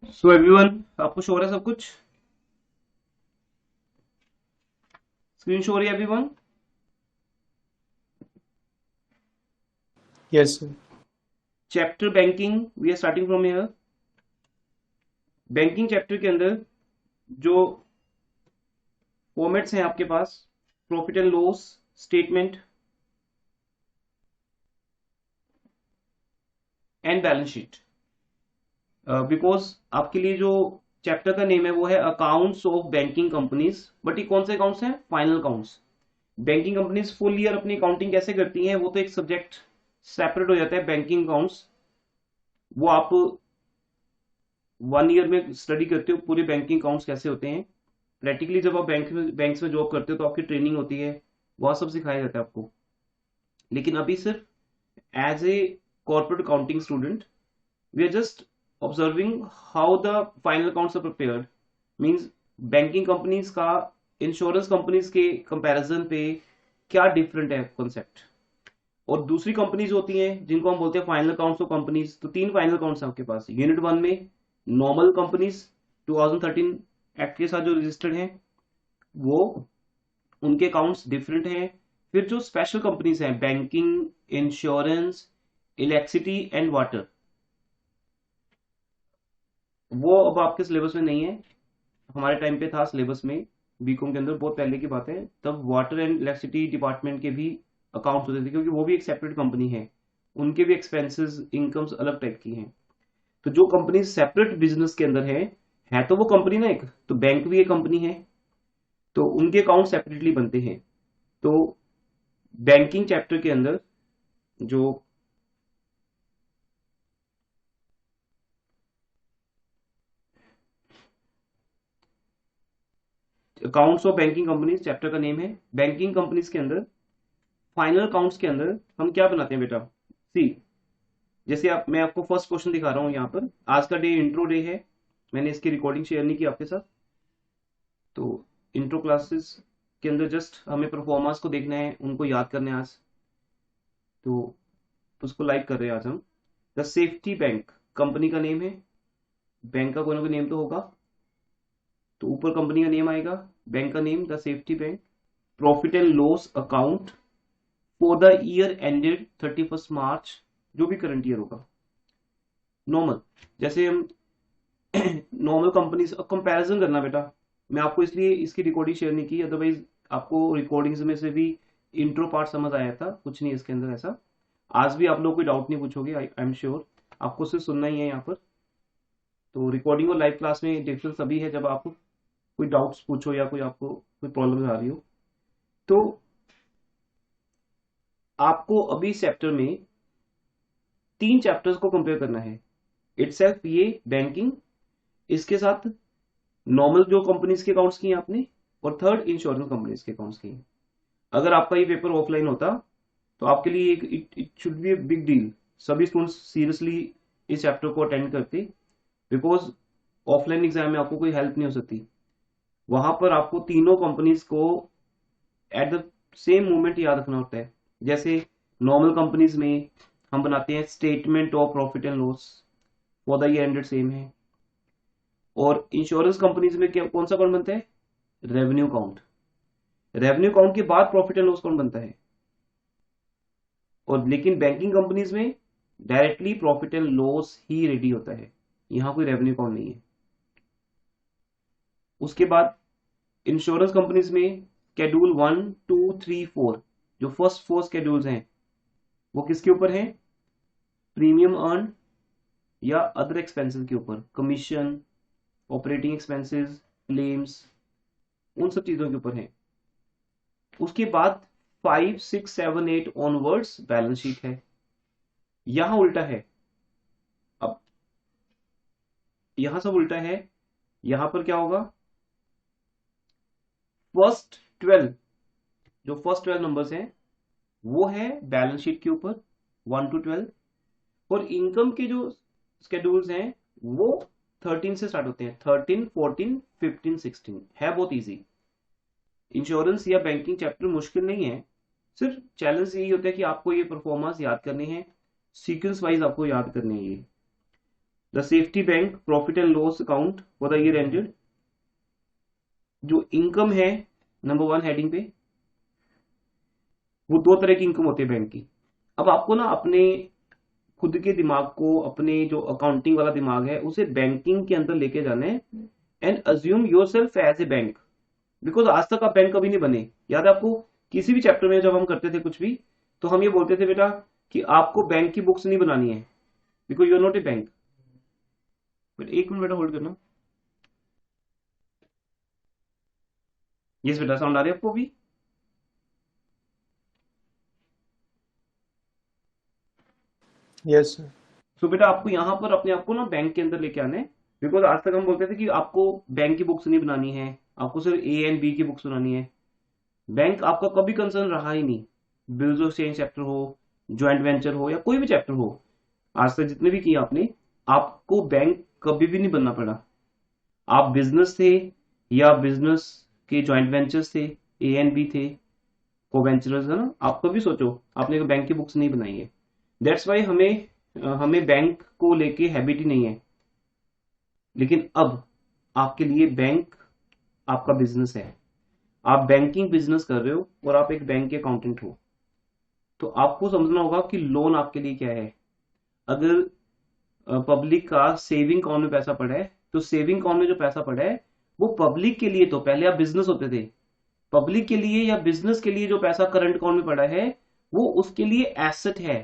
So everyone, आपको show हो रहा है सब कुछ? स्क्रीन शो हो रही है everyone? Yes, sir. Chapter banking, we are starting from here. Banking chapter के अंदर जो फॉर्मेट्स हैं आपके पास, profit and loss statement and balance sheet. Because आपके लिए जो चैप्टर का नेम है वो है accounts of banking companies, but ये कौन से अकाउंट्स हैं? Final accounts. Banking companies full year अपनी अकाउंटिंग कैसे करती हैं वो तो एक सब्जेक्ट सेपरेट हो जाता है। बैंकिंग अकाउंट्स वो आप 1 ईयर में स्टडी करते हो, पूरे बैंकिंग अकाउंट्स कैसे होते हैं। प्रैक्टिकली जब आप बैंक्स में जॉब करते हो तो आपकी ट्रेनिंग होती है, वह सब सिखाया जाता है आपको। लेकिन अभी सिर्फ as a corporate accounting student we are just observing how the final accounts are prepared. Means banking companies का इंश्योरेंस कंपनीज के कंपैरिजन पे क्या डिफरेंट है कॉन्सेप्ट। और दूसरी कंपनीज होती हैं जिनको हम बोलते हैं फाइनल अकाउंट्स ऑफ कंपनीज। तो 3 फाइनल अकाउंट्स हैं आपके पास। यूनिट 1 में नॉर्मल कंपनीज 2013 एक्ट के साथ जो रजिस्टर्ड हैं वो, उनके अकाउंट्स डिफरेंट हैं। फिर जो स्पेशल कंपनीज हैं, banking, insurance, electricity and water, वो अब आपके सिलेबस में नहीं है। हमारे टाइम पे था सिलेबस में, बीकॉम के अंदर, बहुत पहले की बात है। तब वाटर एंड इलेक्ट्रिसिटी डिपार्टमेंट के भी अकाउंट्स होते थे, क्योंकि वो भी एक सेपरेट कंपनी है। उनके भी एक्सपेंसेस, इनकम्स अलग टाइप की हैं। तो जो कंपनी सेपरेट बिजनेस के अंदर है तो वो कंपनी ना एक, तो बैंक भी एक कंपनी है, तो उनके अकाउंट सेपरेटली बनते हैं। तो बैंकिंग चैप्टर के अंदर जो accounts of banking companies chapter का नेम है। बैंकिंग कंपनीज के अंदर फाइनल अकाउंट्स के अंदर हम क्या बनाते हैं बेटा? सी, जैसे आप, मैं आपको फर्स्ट क्वेश्चन दिखा रहा हूं यहाँ पर। आज का डे इंट्रो डे है, मैंने इसकी रिकॉर्डिंग शेयर नहीं की आपके साथ। तो इंट्रो क्लासेस के अंदर जस्ट हमें परफॉर्मेंस को देखना है, उनको याद करना है आज। तो उसको लाइक कर रहे हैं आज हम। द सेफ्टी बैंक कंपनी का नेम है। बैंक का कोई ना कोई नेम तो होगा, तो ऊपर कंपनी का नेम आएगा, बैंक का name the safety bank. Profit and loss account for the year ended 31 मार्च, जो भी करंट ईयर होगा। नॉर्मल, जैसे हम नॉर्मल कंपनीज कंपैरिजन करना बेटा। मैं आपको इसलिए इसकी रिकॉर्डिंग शेयर नहीं की, अदरवाइज आपको रिकॉर्डिंग्स में से भी इंट्रो पार्ट समझ आया था। कुछ नहीं इसके अंदर ऐसा। आज भी आप लोग कोई डाउट नहीं पूछोगे, आई एम श्योर। आपको सिर्फ सुनना ही है यहाँ पर। तो रिकॉर्डिंग और लाइव क्लास में डिफरेंस अभी है, जब आप कोई डाउट्स पूछो या कोई आपको कोई प्रॉब्लम आ रही हो। तो आपको अभी इस चैप्टर में 3 चैप्टर्स को कंपेयर करना है इटसेल्फ। ये बैंकिंग, इसके साथ नॉर्मल जो कंपनीज के अकाउंट्स किए आपने, और थर्ड इंश्योरेंस कंपनीज के अकाउंट्स किए। अगर आपका ये पेपर ऑफलाइन होता तो आपके लिए एक it should be a big deal. सभी स्टूडेंट्स सीरियसली इस चैप्टर को अटेंड करते, बिकॉज ऑफलाइन एग्जाम में आपको कोई हेल्प नहीं हो सकती। वहां पर आपको तीनों कंपनीज को एट द सेम मोमेंट याद रखना होता है। जैसे नॉर्मल कंपनीज में हम बनाते हैं statement of profit and loss for the year ended, same है। और इंश्योरेंस कंपनीज में क्या, कौन सा अकाउंट बनता है? Revenue account. रेवेन्यू अकाउंट के बाद प्रॉफिट एंड लॉस अकाउंट बनता है। और लेकिन बैंकिंग कंपनीज में directly profit and loss he ready होता है, यहां कोई रेवेन्यू अकाउंट नहीं है। उसके बाद इंश्योरेंस कंपनीज में शेड्यूल 1, 2, 3, 4, जो फर्स्ट 4 शेड्यूल्स हैं वो किसके ऊपर है? प्रीमियम अर्न या अदर एक्सपेंसेस के ऊपर, कमीशन, ऑपरेटिंग एक्सपेंसेस, क्लेम्स, उन सब चीजों के ऊपर है। उसके बाद 5, 6, 7, 8 ऑनवर्ड्स बैलेंस शीट है। यहां उल्टा है। अब यहां सब उल्टा है। यहां पर क्या होगा? फर्स्ट 12 नंबर्स हैं वो है बैलेंस शीट के ऊपर, 1 to 12। और इनकम के जो स्केड्यूल्स हैं वो 13 से स्टार्ट होते हैं। 13, 14, 15, 16 है, बहुत इजी। इंश्योरेंस या बैंकिंग चैप्टर मुश्किल नहीं है, सिर्फ चैलेंज यही होता है कि आपको ये परफॉर्मेंस याद करने हैं, सीक्वेंस वाइज आपको याद करने हैं ये। The safety bank profit and loss account for the year ended. जो इनकम है नंबर 1 हेडिंग पे, वो 2 तरह की इनकम होती है बैंक की। अब आपको ना अपने खुद के दिमाग को, अपने जो अकाउंटिंग वाला दिमाग है उसे बैंकिंग के अंदर लेके जाना है and assume yourself as a bank. Because आज तक आप बैंक कभी नहीं बने। याद है आपको किसी भी चैप्टर में जब हम करते थे कुछ भी, तो हम ये बोलते थे बेटा कि आपको बैंक की बुक्स नहीं बनानी है, because you are not a bank. But एक मिनट बेटा होल्ड करना। यस बेटा, साउंड आ रही है आपको भी? Yes sir. सो बेटा आपको यहाँ पर अपने आप को ना बैंक के अंदर लेके आना है। बिकॉज आज तक हम बोलते थे कि आपको बैंक की बुक्स नहीं बनानी है, आपको सिर्फ ए एंड बी की बुक्स बनानी है। बैंक आपका कभी कंसर्न रहा ही नहीं। बिल्स ऑफ एक्सचेंज चैप्टर हो, ज्वाइंट वेंचर हो, या कोई भी चैप्टर हो आज तक जितने भी किए आपने, आपको बैंक कभी भी नहीं बनना पड़ा। आप बिजनेस थे या बिजनेस के ज्वाइंट वेंचर्स थे, ए एंड बी थे, को वेंचर्स है ना, आप कभी सोचो आपने बैंक की बुक्स नहीं बनाई है। दैट्स वाई हमें बैंक को लेके हैबिट ही नहीं है। लेकिन अब आपके लिए बैंक आपका बिजनेस है, आप बैंकिंग बिजनेस कर रहे हो और आप एक बैंक के अकाउंटेंट हो, तो आपको समझना होगा कि लोन आपके लिए क्या है। अगर पब्लिक का सेविंग अकाउंट में पैसा पड़ा है, तो सेविंग अकाउंट में जो पैसा पड़ा है वो पब्लिक के लिए, तो पहले आप बिजनेस होते थे, पब्लिक के लिए या बिजनेस के लिए जो पैसा करंट अकाउंट में पड़ा है वो उसके लिए एसेट है।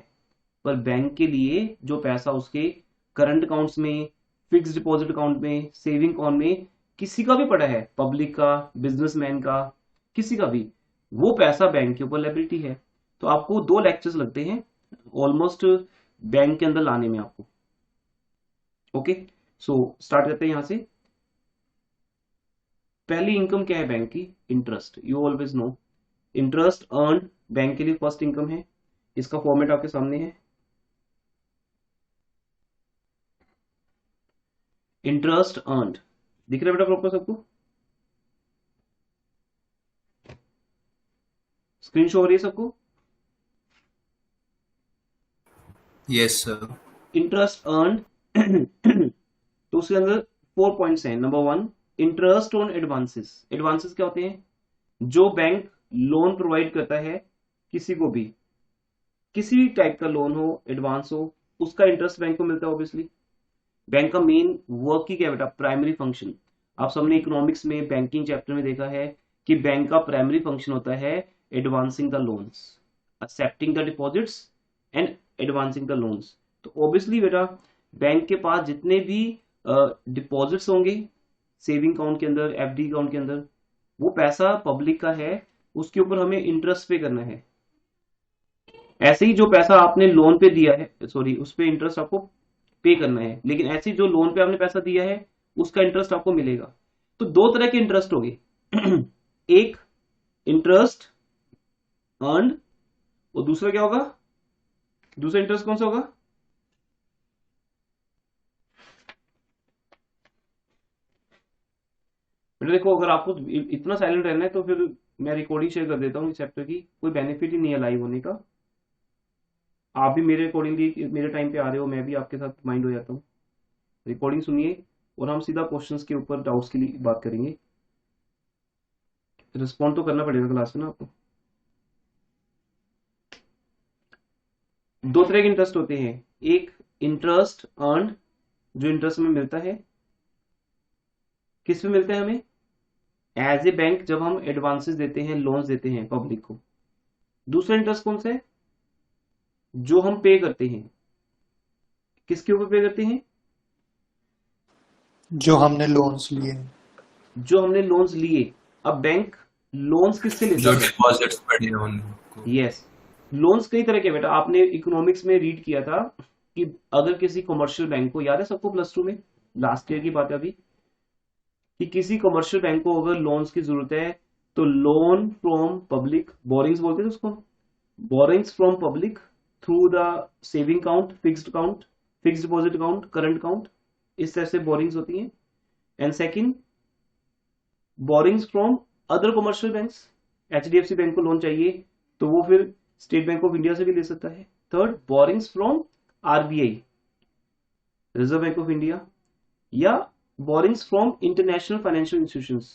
पर बैंक के लिए जो पैसा उसके करंट अकाउंट्स में, फिक्स डिपॉजिट अकाउंट में, सेविंग अकाउंट में किसी का भी पड़ा है, पब्लिक का, बिजनेसमैन का, किसी का भी, वो पैसा बैंक के ऊपर लायबिलिटी है। तो आपको 2 लेक्चर्स लगते हैं ऑलमोस्ट बैंक के अंदर लाने में आपको। ओके, सो स्टार्ट करते हैं यहां से। पहली इनकम क्या है बैंक की? Interest. You always no interest earn bank के लिए फर्स्ट इनकम है। इसका फॉर्मेट आपके सामने है। इंटरेस्ट अर्नड दिख रहा है बेटा प्रॉपर सबको? स्क्रीन शो हो रही है सबको? Yes sir. इंटरेस्ट अर्नड तो उसके अंदर 4 पॉइंट्स हैं। Number 1, interest on advances. Advances क्या होते हैं? जो बैंक लोन प्रोवाइड करता है किसी को भी, किसी भी टाइप का लोन हो, एडवांस हो, उसका इंटरेस्ट बैंक को मिलता है ऑब्वियसली। बैंक का मेन वर्क ही क्या है बेटा? Primary function. आप सबने इकोनॉमिक्स में बैंकिंग चैप्टर में देखा है कि बैंक का प्राइमरी फंक्शन होता है advancing the loans, accepting the deposits and advancing the loans. तो ऑब्वियसली बेटा बैंक के पास जितने भी डिपॉजिट्स होंगे सेविंग अकाउंट के अंदर, एफडी अकाउंट के अंदर, वो पैसा पब्लिक का है, उसके ऊपर हमें इंटरेस्ट पे करना है। ऐसे ही जो पैसा आपने लोन पे दिया है, सॉरी, उस पे इंटरेस्ट आपको पे करना है। लेकिन ऐसे ही जो लोन पे आपने पैसा दिया है उसका इंटरेस्ट आपको मिलेगा। तो 2 तरह के इंटरेस्ट होंगे एक इंटरेस्ट अर्नड, और दूसरा क्या होगा? दूसरा इंटरेस्ट कौन सा होगा? बेटा देखो, अगर आपको इतना साइलेंट रहना है तो फिर मैं रिकॉर्डिंग शेयर कर देता हूँ इस चैप्टर की, कोई बेनिफिट ही नहीं है लाइव होने का। आप भी मेरे अकॉर्डिंगली मेरे टाइम पे आ रहे हो, मैं भी आपके साथ माइंड हो जाता हूँ। रिकॉर्डिंग सुनिए और हम सीधा क्वेश्चंस के ऊपर डाउट्स के लिए बात करेंगे। रिस्पॉन्ड तो करना पड़ेगा क्लास में ना आपको। 2 तरह के इंटरेस्ट होते हैं। एक इंटरेस्ट अर्न, जो इंटरेस्ट में मिलता है, किस में मिलता है हमें? एज ए बैंक जब हम एडवांसेस देते हैं, लोन्स देते हैं पब्लिक को। दूसरा इंटरेस्ट कौन सा है? जो हम पे करते हैं, किसके ऊपर पे करते हैं? जो हमने लोन्स लिए। जो हमने लोन्स लिए। अब बैंक लोन्स किससे लेता जो है? डिपॉजिट्स पड़े हैं उनको। यस, लोन्स कई तरह के बेटा, आपने इकोनॉमिक्स में रीड किया था कि अगर किसी कमर्शियल बैंक को, याद है सबको प्लस 2 में, लास्ट ईयर की बात है अभी, कि किसी कमर्शियल बैंक को अगर लोन्स की जरूरत है तो लोन फ्रॉम पब्लिक, बोरिंग्स बोलते थे उसको, borings from public through the saving account, fixed account, fixed deposit account, current account, इस तरह से बोरिंग्स होती हैं। And second, borings from other commercial banks. HDFC bank को लोन चाहिए तो वो फिर स्टेट बैंक ऑफ इंडिया से भी ले सकता है। Third, borrowings from RBI. Reserve bank of India, या borrowings from international financial institutions,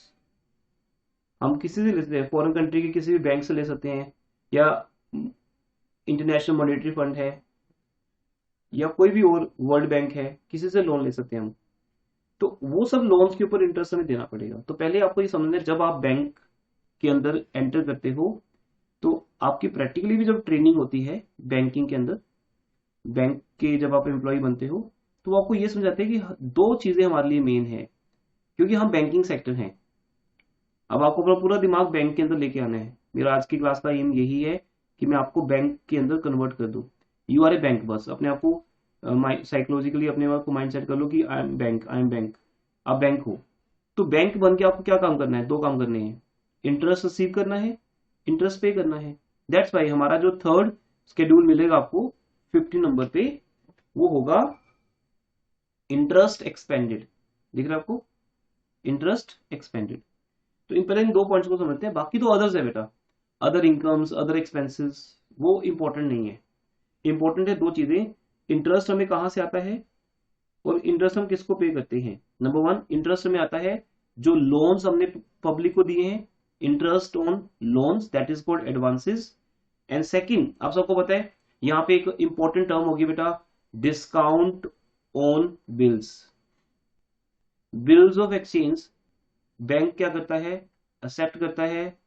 हम किसी से ले सकते हैं, फॉरेन कंट्री के किसी भी बैंक से ले सकते हैं, या इंटरनेशनल मॉनेटरी फंड है, या कोई भी और वर्ल्ड बैंक है, किसी से लोन ले सकते हैं हम। तो वो सब लोन्स के ऊपर इंटरेस्ट हमें देना पड़ेगा। तो पहले आपको ये समझना है, जब आप बैंक के अंदर एंटर करते हो तो आपकी प्रैक्टिकली भी जब ट्रेनिंग होती है बैंकिंग के अंदर, बैंक के जब आप एम्प्लॉय बनते हो, तो वो आपको ये समझाते हैं कि दो चीजें हमारे लिए मेन है, क्योंकि हम बैंकिंग सेक्टर हैं। अब आपको अपना पूरा दिमाग बैंक के अंदर लेके आना है। मेरा आज की क्लास का एम यही है कि मैं आपको बैंक के अंदर कन्वर्ट कर दूं। यू आर ए बैंक, बस अपने आप को साइकोलॉजिकली अपने आप को माइंड सेट कर लो कि I am bank, I am bank. आप बैंक हो, तो बैंक बन के आपको क्या काम करना है? दो काम करने हैं, इंटरेस्ट रिसीव करना है, इंटरेस्ट पे करना है। दैट्स वाई हमारा जो थर्ड शेड्यूल मिलेगा आपको 50 नंबर पे, वो होगा इंटरेस्ट एक्सपेंडेड। दिख रहा है आपको? Interest expanded. तो इन पहले इन दो पॉइंट्स को समझते हैं, बाकी तो अदर्स है बेटा, अदर इनकम्स, अदर एक्सपेंसेस, वो इंपॉर्टेंट नहीं है। इंपॉर्टेंट है दो चीजें, इंटरेस्ट हमें कहां से आता है और इंटरेस्ट हम किसको पे करते हैं। नंबर वन, इंटरेस्ट हमें आता है जो लोन्स हमने पब्लिक को दिए हैं, interest on loans, that is called advances. And second, आप सबको पता है यहाँ पे एक इंपॉर्टेंट टर्म होगी बेटा, discount on bills. Bills of exchange bank क्या करता है? एक्सेप्ट करता है।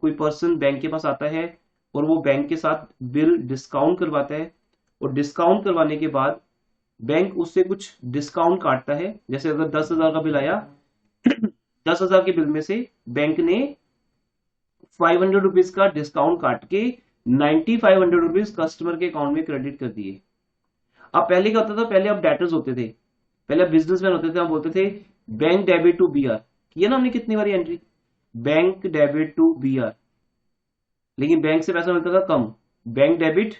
कोई पर्सन बैंक के पास आता है और वो बैंक के साथ बिल डिस्काउंट करवाता है, और डिस्काउंट करवाने के बाद बैंक उससे कुछ डिस्काउंट काटता है। जैसे अगर 10,000 का बिल आया, 10,000 के बिल में से बैंक ने 500 रुपीज का डिस्काउंट काट के 9500 रुपीज कस्टमर के अकाउंट में क्रेडिट कर दिए। अब पहले क्या होता था? पहले आप डेटर्स होते थे, पहले आप बिजनेसमैन होते थे, आप बोलते थे बैंक डेबिट टू बीआर। किया ना हमने कितनी बारी entry, bank debit to BR, लेकिन बैंक से पैसा मिलता था कम। Bank debit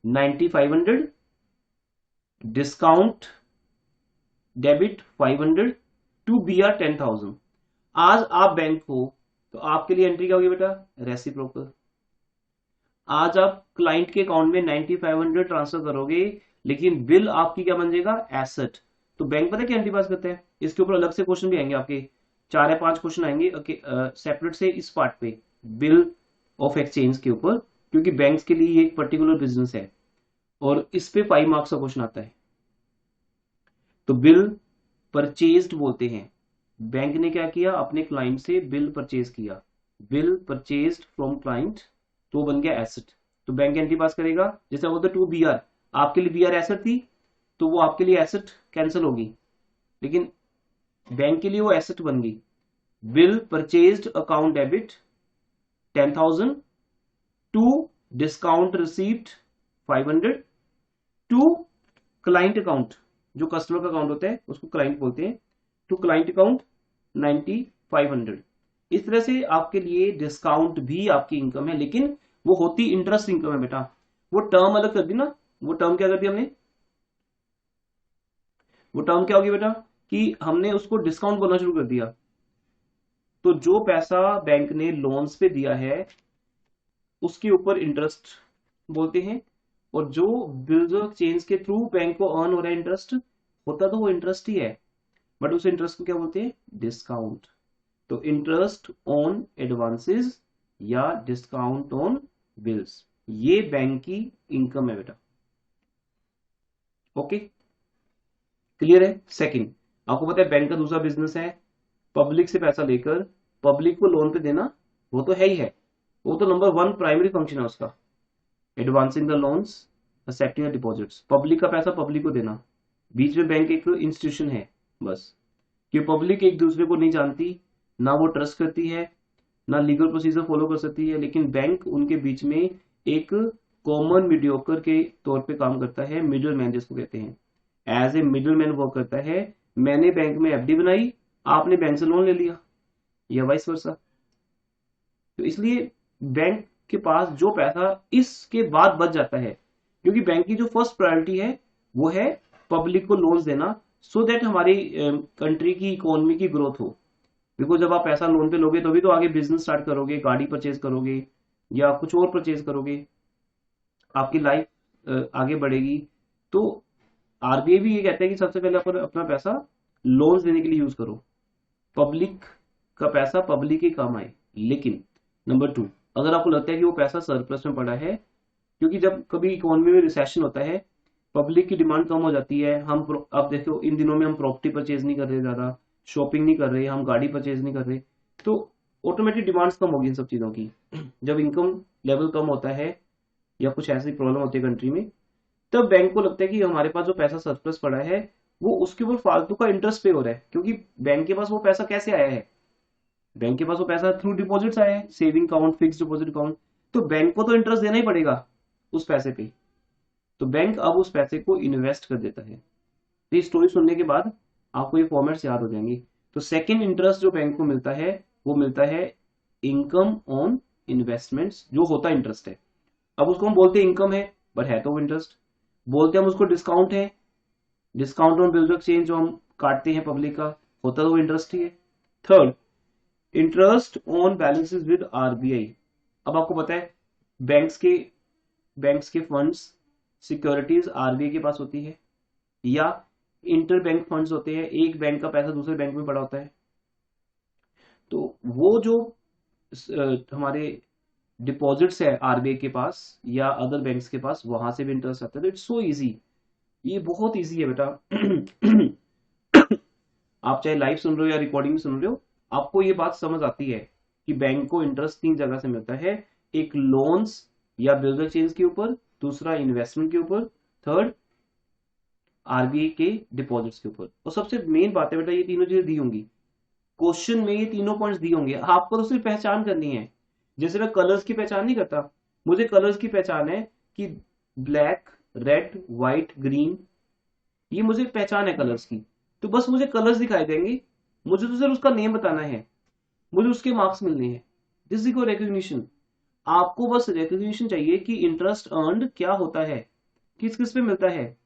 9500, discount debit 500 to BR 10,000। आज आप बैंक हो तो आपके लिए एंट्री क्या होगी बेटा? रेसिप्रोकल। आज आप क्लाइंट के अकाउंट में 9500 ट्रांसफर करोगे, लेकिन बिल आपकी क्या बन जाएगा? एसेट। तो बैंक पता है क्या एंट्री पास करते हैं? इसके ऊपर अलग से क्वेश्चन भी आएंगे आपके, 4 या 5 क्वेश्चन आएंगे सेपरेट से इस पार्ट पे, बिल ऑफ एक्सचेंज के ऊपर, क्योंकि बैंक्स के लिए ये एक पर्टिकुलर बिजनेस है और इस पे 5 मार्क्स का क्वेश्चन आता है। तो बिल परचेज्ड बोलते हैं, बैंक ने क्या किया? अपने क्लाइंट से बिल परचेज किया, बिल परचेज्ड फ्रॉम क्लाइंट, तो बन गया एसेट। तो बैंक एंट्री पास करेगा। जैसे बोलते टू बीआर, आपके लिए बीआर एसेट थी तो वो आपके लिए एसेट कैंसिल होगी, लेकिन बैंक के लिए वो एसेट बन गई। Bill purchased account debit 10,000 to discount received 500 to client account, जो कस्टमर का अकाउंट होता है उसको क्लाइंट बोलते हैं, टू क्लाइंट अकाउंट 9500। इस तरह से आपके लिए डिस्काउंट भी आपकी इनकम है, लेकिन वो होती इंटरेस्ट इनकम है बेटा। वो टर्म अलग कर दी ना, वो टर्म क्या कर दी हमने? वो टर्म क्या होगी बेटा कि हमने उसको डिस्काउंट बोलना शुरू कर दिया। तो जो पैसा बैंक ने लोन्स पे दिया है उसके ऊपर इंटरेस्ट बोलते हैं, और जो बिल्स ऑफ एक्सचेंज के थ्रू बैंक को अर्न हो रहा है इंटरेस्ट, होता तो वो इंटरेस्ट ही है, बट उस इंटरेस्ट को क्या बोलते हैं? डिस्काउंट। तो इंटरेस्ट ऑन एडवांसेस या डिस्काउंट ऑन बिल्स, ये बैंक की इनकम है बेटा। ओके, क्लियर है? सेकंड, आपको पता है बैंक का दूसरा बिजनेस है पब्लिक से पैसा लेकर पब्लिक को लोन पे देना, वो तो है ही है, वो तो नंबर 1 प्राइमरी फंक्शन है उसका, advancing the loans, accepting the deposits, public का पैसा पब्लिक को देना। बीच में बैंक एक इंस्टीट्यूशन है बस, कि पब्लिक एक दूसरे को नहीं जानती, ना वो ट्रस्ट करती है, ना लीगल प्रोसीजर फॉलो कर सकती है, लेकिन बैंक उनके बीच में एक कॉमन मीडियोकर के तौर पे काम करता है, मिडिल मैन जिसको कहते हैं, as a middle man work करता है। मैंने बैंक में एफडी बनाई, आपने बैंक से लोन ले लिया, या वाइस वर्सा। तो इसलिए बैंक के पास जो पैसा इसके बाद बच जाता है, क्योंकि बैंक की जो फर्स्ट प्रायोरिटी है वो है पब्लिक को लोन्स देना, सो दैट हमारी कंट्री की इकोनॉमी की ग्रोथ हो। बिकॉज जब आप पैसा लोन पे लोगे तभी तो आगे बिजनेस स्टार्ट करोगे, गाड़ी परचेज करोगे या कुछ और परचेज करोगे, आपकी लाइफ आगे बढ़ेगी। तो आरबीआई भी ये कहता है कि सबसे पहले अपन अपना पैसा लोन्स देने के लिए यूज करो, पब्लिक का पैसा पब्लिक ही काम आए। लेकिन नंबर 2, अगर आपको लगता है कि वो पैसा सरप्लस में पड़ा है, क्योंकि जब कभी इकोनॉमी में रिसेशन होता है पब्लिक की डिमांड कम हो जाती है, अब देखो इन दिनों में हम प्रॉपर्टी परचेज नहीं कर रहे, ज्यादा शॉपिंग नहीं कर रहे, हम गाड़ी परचेज नहीं कर रहे, तो ऑटोमेटिक डिमांड्स कम होगी इन सब चीजों की। जब इनकम लेवल कम होता है या कुछ ऐसी प्रॉब्लम होती है कंट्री में, तब बैंक को लगता है कि हमारे पास जो पैसा सरप्लस पड़ा है वो उसके ऊपर फालतू का इंटरेस्ट पे हो रहा है, क्योंकि बैंक के पास वो पैसा कैसे आया है, बैंक के पास वो पैसा थ्रू डिपॉजिट्स आया है, saving account, fix deposit account, तो बैंक को तो इंटरेस्ट देना ही पड़ेगा उस पैसे पे। तो बैंक अब उस पैसे को इन्वेस्ट कर देता है। तो ये स्टोरी सुनने के बाद आपको ये फॉर्मेट्स याद हो जाएंगे। तो सेकेंड इंटरेस्ट जो बैंक को मिलता है वो मिलता है इनकम ऑन इन्वेस्टमेंट्स, जो होता है इंटरेस्ट है। अब उसको हम बोलते हैं इनकम है, बट है तो वो इंटरेस्ट। बोलते हैं हम उसको डिस्काउंट है, discount on bills of exchange जो हम काटते हैं पब्लिक का, होता तो वो इंटरेस्ट ही है। Third, interest on balances with RBI. अब आपको पता है बैंक्स के फंड्स, सिक्योरिटीज आरबीआई के पास होती है, या इंटर बैंक फंड्स होते हैं, एक बैंक का पैसा दूसरे बैंक में पड़ा होता है। तो वो जो हमारे डिपॉजिट्स है आरबीआई के पास या अदर बैंक्स के पास, वहां से भी इंटरेस्ट आता है। तो इट्स सो इजी, ये बहुत इजी है बेटा। आप चाहे लाइव सुन रहे हो या रिकॉर्डिंग में सुन रहे हो, आपको ये बात समझ आती है कि बैंक को इंटरेस्ट 3 जगह से मिलता है, एक लोन्स या बिल्डर चेंज के ऊपर, दूसरा इन्वेस्टमेंट के ऊपर, थर्ड आरबीआई के डिपॉजिट्स के ऊपर। और सबसे मेन बात है बेटा, ये तीनों चीजें दी होंगी क्वेश्चन में, ये तीनों पॉइंट्स दिए होंगे, आपको तो सिर्फ पहचान करनी है। जैसे मैं कलर्स की पहचान नहीं करता, मुझे कलर्स की पहचान है कि ब्लैक, रेड, व्हाइट, ग्रीन, ये मुझे पहचान है कलर्स की। तो बस मुझे कलर्स दिखाई देंगे, मुझे तो सिर्फ उसका नेम बताना है, मुझे उसके मार्क्स मिलने हैं। This is recognition. आपको बस रिकॉग्निशन चाहिए कि इंटरेस्ट अर्न्ड क्या होता है, किस किस पे मिलता है।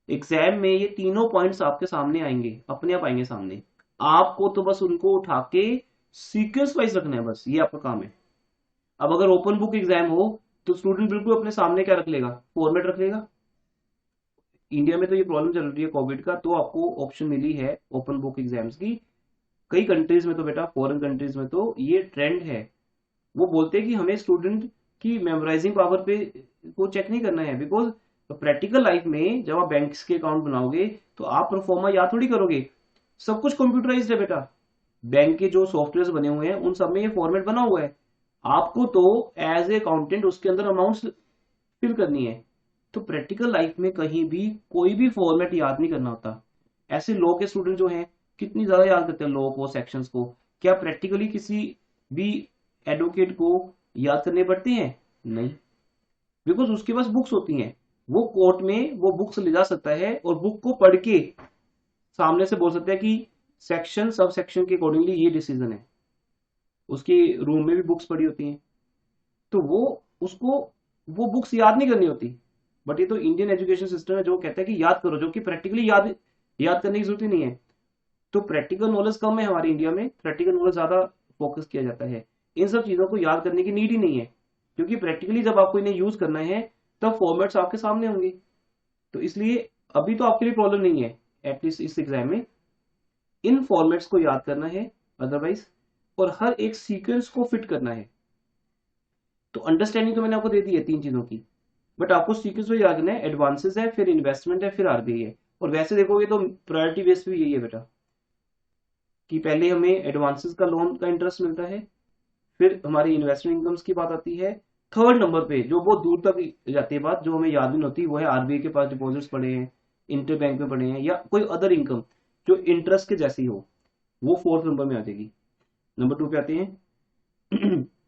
एग्जाम में ये तीनों पॉइंट्स आपके सामने आएंगे, अपने आप आएंगे सामने, आपको तो बस उनको उठा के सीक्वेंस वाइज रखना है, बस ये आपका काम है। अब अगर ओपन बुक एग्जाम हो तो स्टूडेंट बिल्कुल अपने सामने क्या रख लेगा, फॉर्मेट रख लेगा। इंडिया में तो ये प्रॉब्लम चल रही है कोविड का, तो आपको ऑप्शन मिली है ओपन बुक एग्जाम्स की। कई कंट्रीज में तो बेटा, फॉरेन कंट्रीज में तो ये ट्रेंड है, वो बोलते हैं कि हमें स्टूडेंट की मेमोराइजिंग पावर पे को चेक नहीं करना है, बिकॉज प्रैक्टिकल लाइफ में जब आप बैंक्स के अकाउंट बनाओगे तो आप प्रोफॉर्मा याद थोड़ी करोगे, सब कुछ कंप्यूटराइज्ड है बेटा। बैंक के जो सॉफ्टवेयर बने हुए हैं उन सब में ये फॉर्मेट बना हुआ है, आपको तो एज ए अकाउंटेंट उसके अंदर अमाउंट्स फिल करनी है। तो प्रैक्टिकल लाइफ में कहीं भी कोई भी फॉर्मेट याद नहीं करना होता। ऐसे लॉ के स्टूडेंट जो हैं कितनी ज्यादा याद करते हैं लॉ को, सेक्शंस को, क्या प्रैक्टिकली किसी भी एडवोकेट को याद करने पड़ते हैं? नहीं, बिकॉज उसके पास बुक्स होती हैं, वो कोर्ट में वो बुक्स ले जा सकता है और बुक को पढ़ के सामने से बोल सकता है कि सेक्शन सब सेक्शन के अकॉर्डिंगली ये डिसीजन है। उसके रूम में भी बुक्स पड़ी होती हैं, तो वो उसको वो बुक्स याद नहीं करनी होती। बट ये तो इंडियन एजुकेशन सिस्टम है जो कहता है कि याद करो, जो कि प्रैक्टिकली याद याद करने की जरूरत ही नहीं है। तो प्रैक्टिकल नॉलेज कम है हमारे इंडिया में, प्रैक्टिकल नॉलेज ज्यादा फोकस किया जाता है। इन सब चीजों को याद करने की नीड ही नहीं है, क्योंकि प्रैक्टिकली जब आपको इन्हें यूज करना है तब फॉर्मेट्स आपके सामने होंगे। तो इसलिए अभी तो आपके लिए प्रॉब्लम नहीं है, एटलीस्ट इस एग्जाम में इन फॉर्मेट्स को याद करना है, अदरवाइज और हर एक सीक्वेंस को फिट करना है। तो अंडरस्टैंडिंग तो मैंने आपको दे दी है 3 चीजों की, बट आपको सीक्वेंस में याद करना है, एडवांसेस है, फिर इन्वेस्टमेंट है, फिर आरबीआई है। और वैसे देखोगे तो प्रायोरिटी बेस भी यही है बेटा, कि पहले हमें एडवांसेस का लोन का इंटरेस्ट मिलता है, फिर हमारी इन्वेस्टमेंट इनकम्स की बात आती है, थर्ड नंबर पे जो बहुत दूर तक जाती है बात, जो हमें याद नहीं होती, वो है आरबीआई के पास डिपॉजिट्स पड़े हैं, इंटर बैंक में पड़े हैं, या कोई अदर इनकम जो इंटरेस्ट के जैसी हो, वो फोर्थ नंबर में आ जाएगी। नंबर 2 पे आते हैं।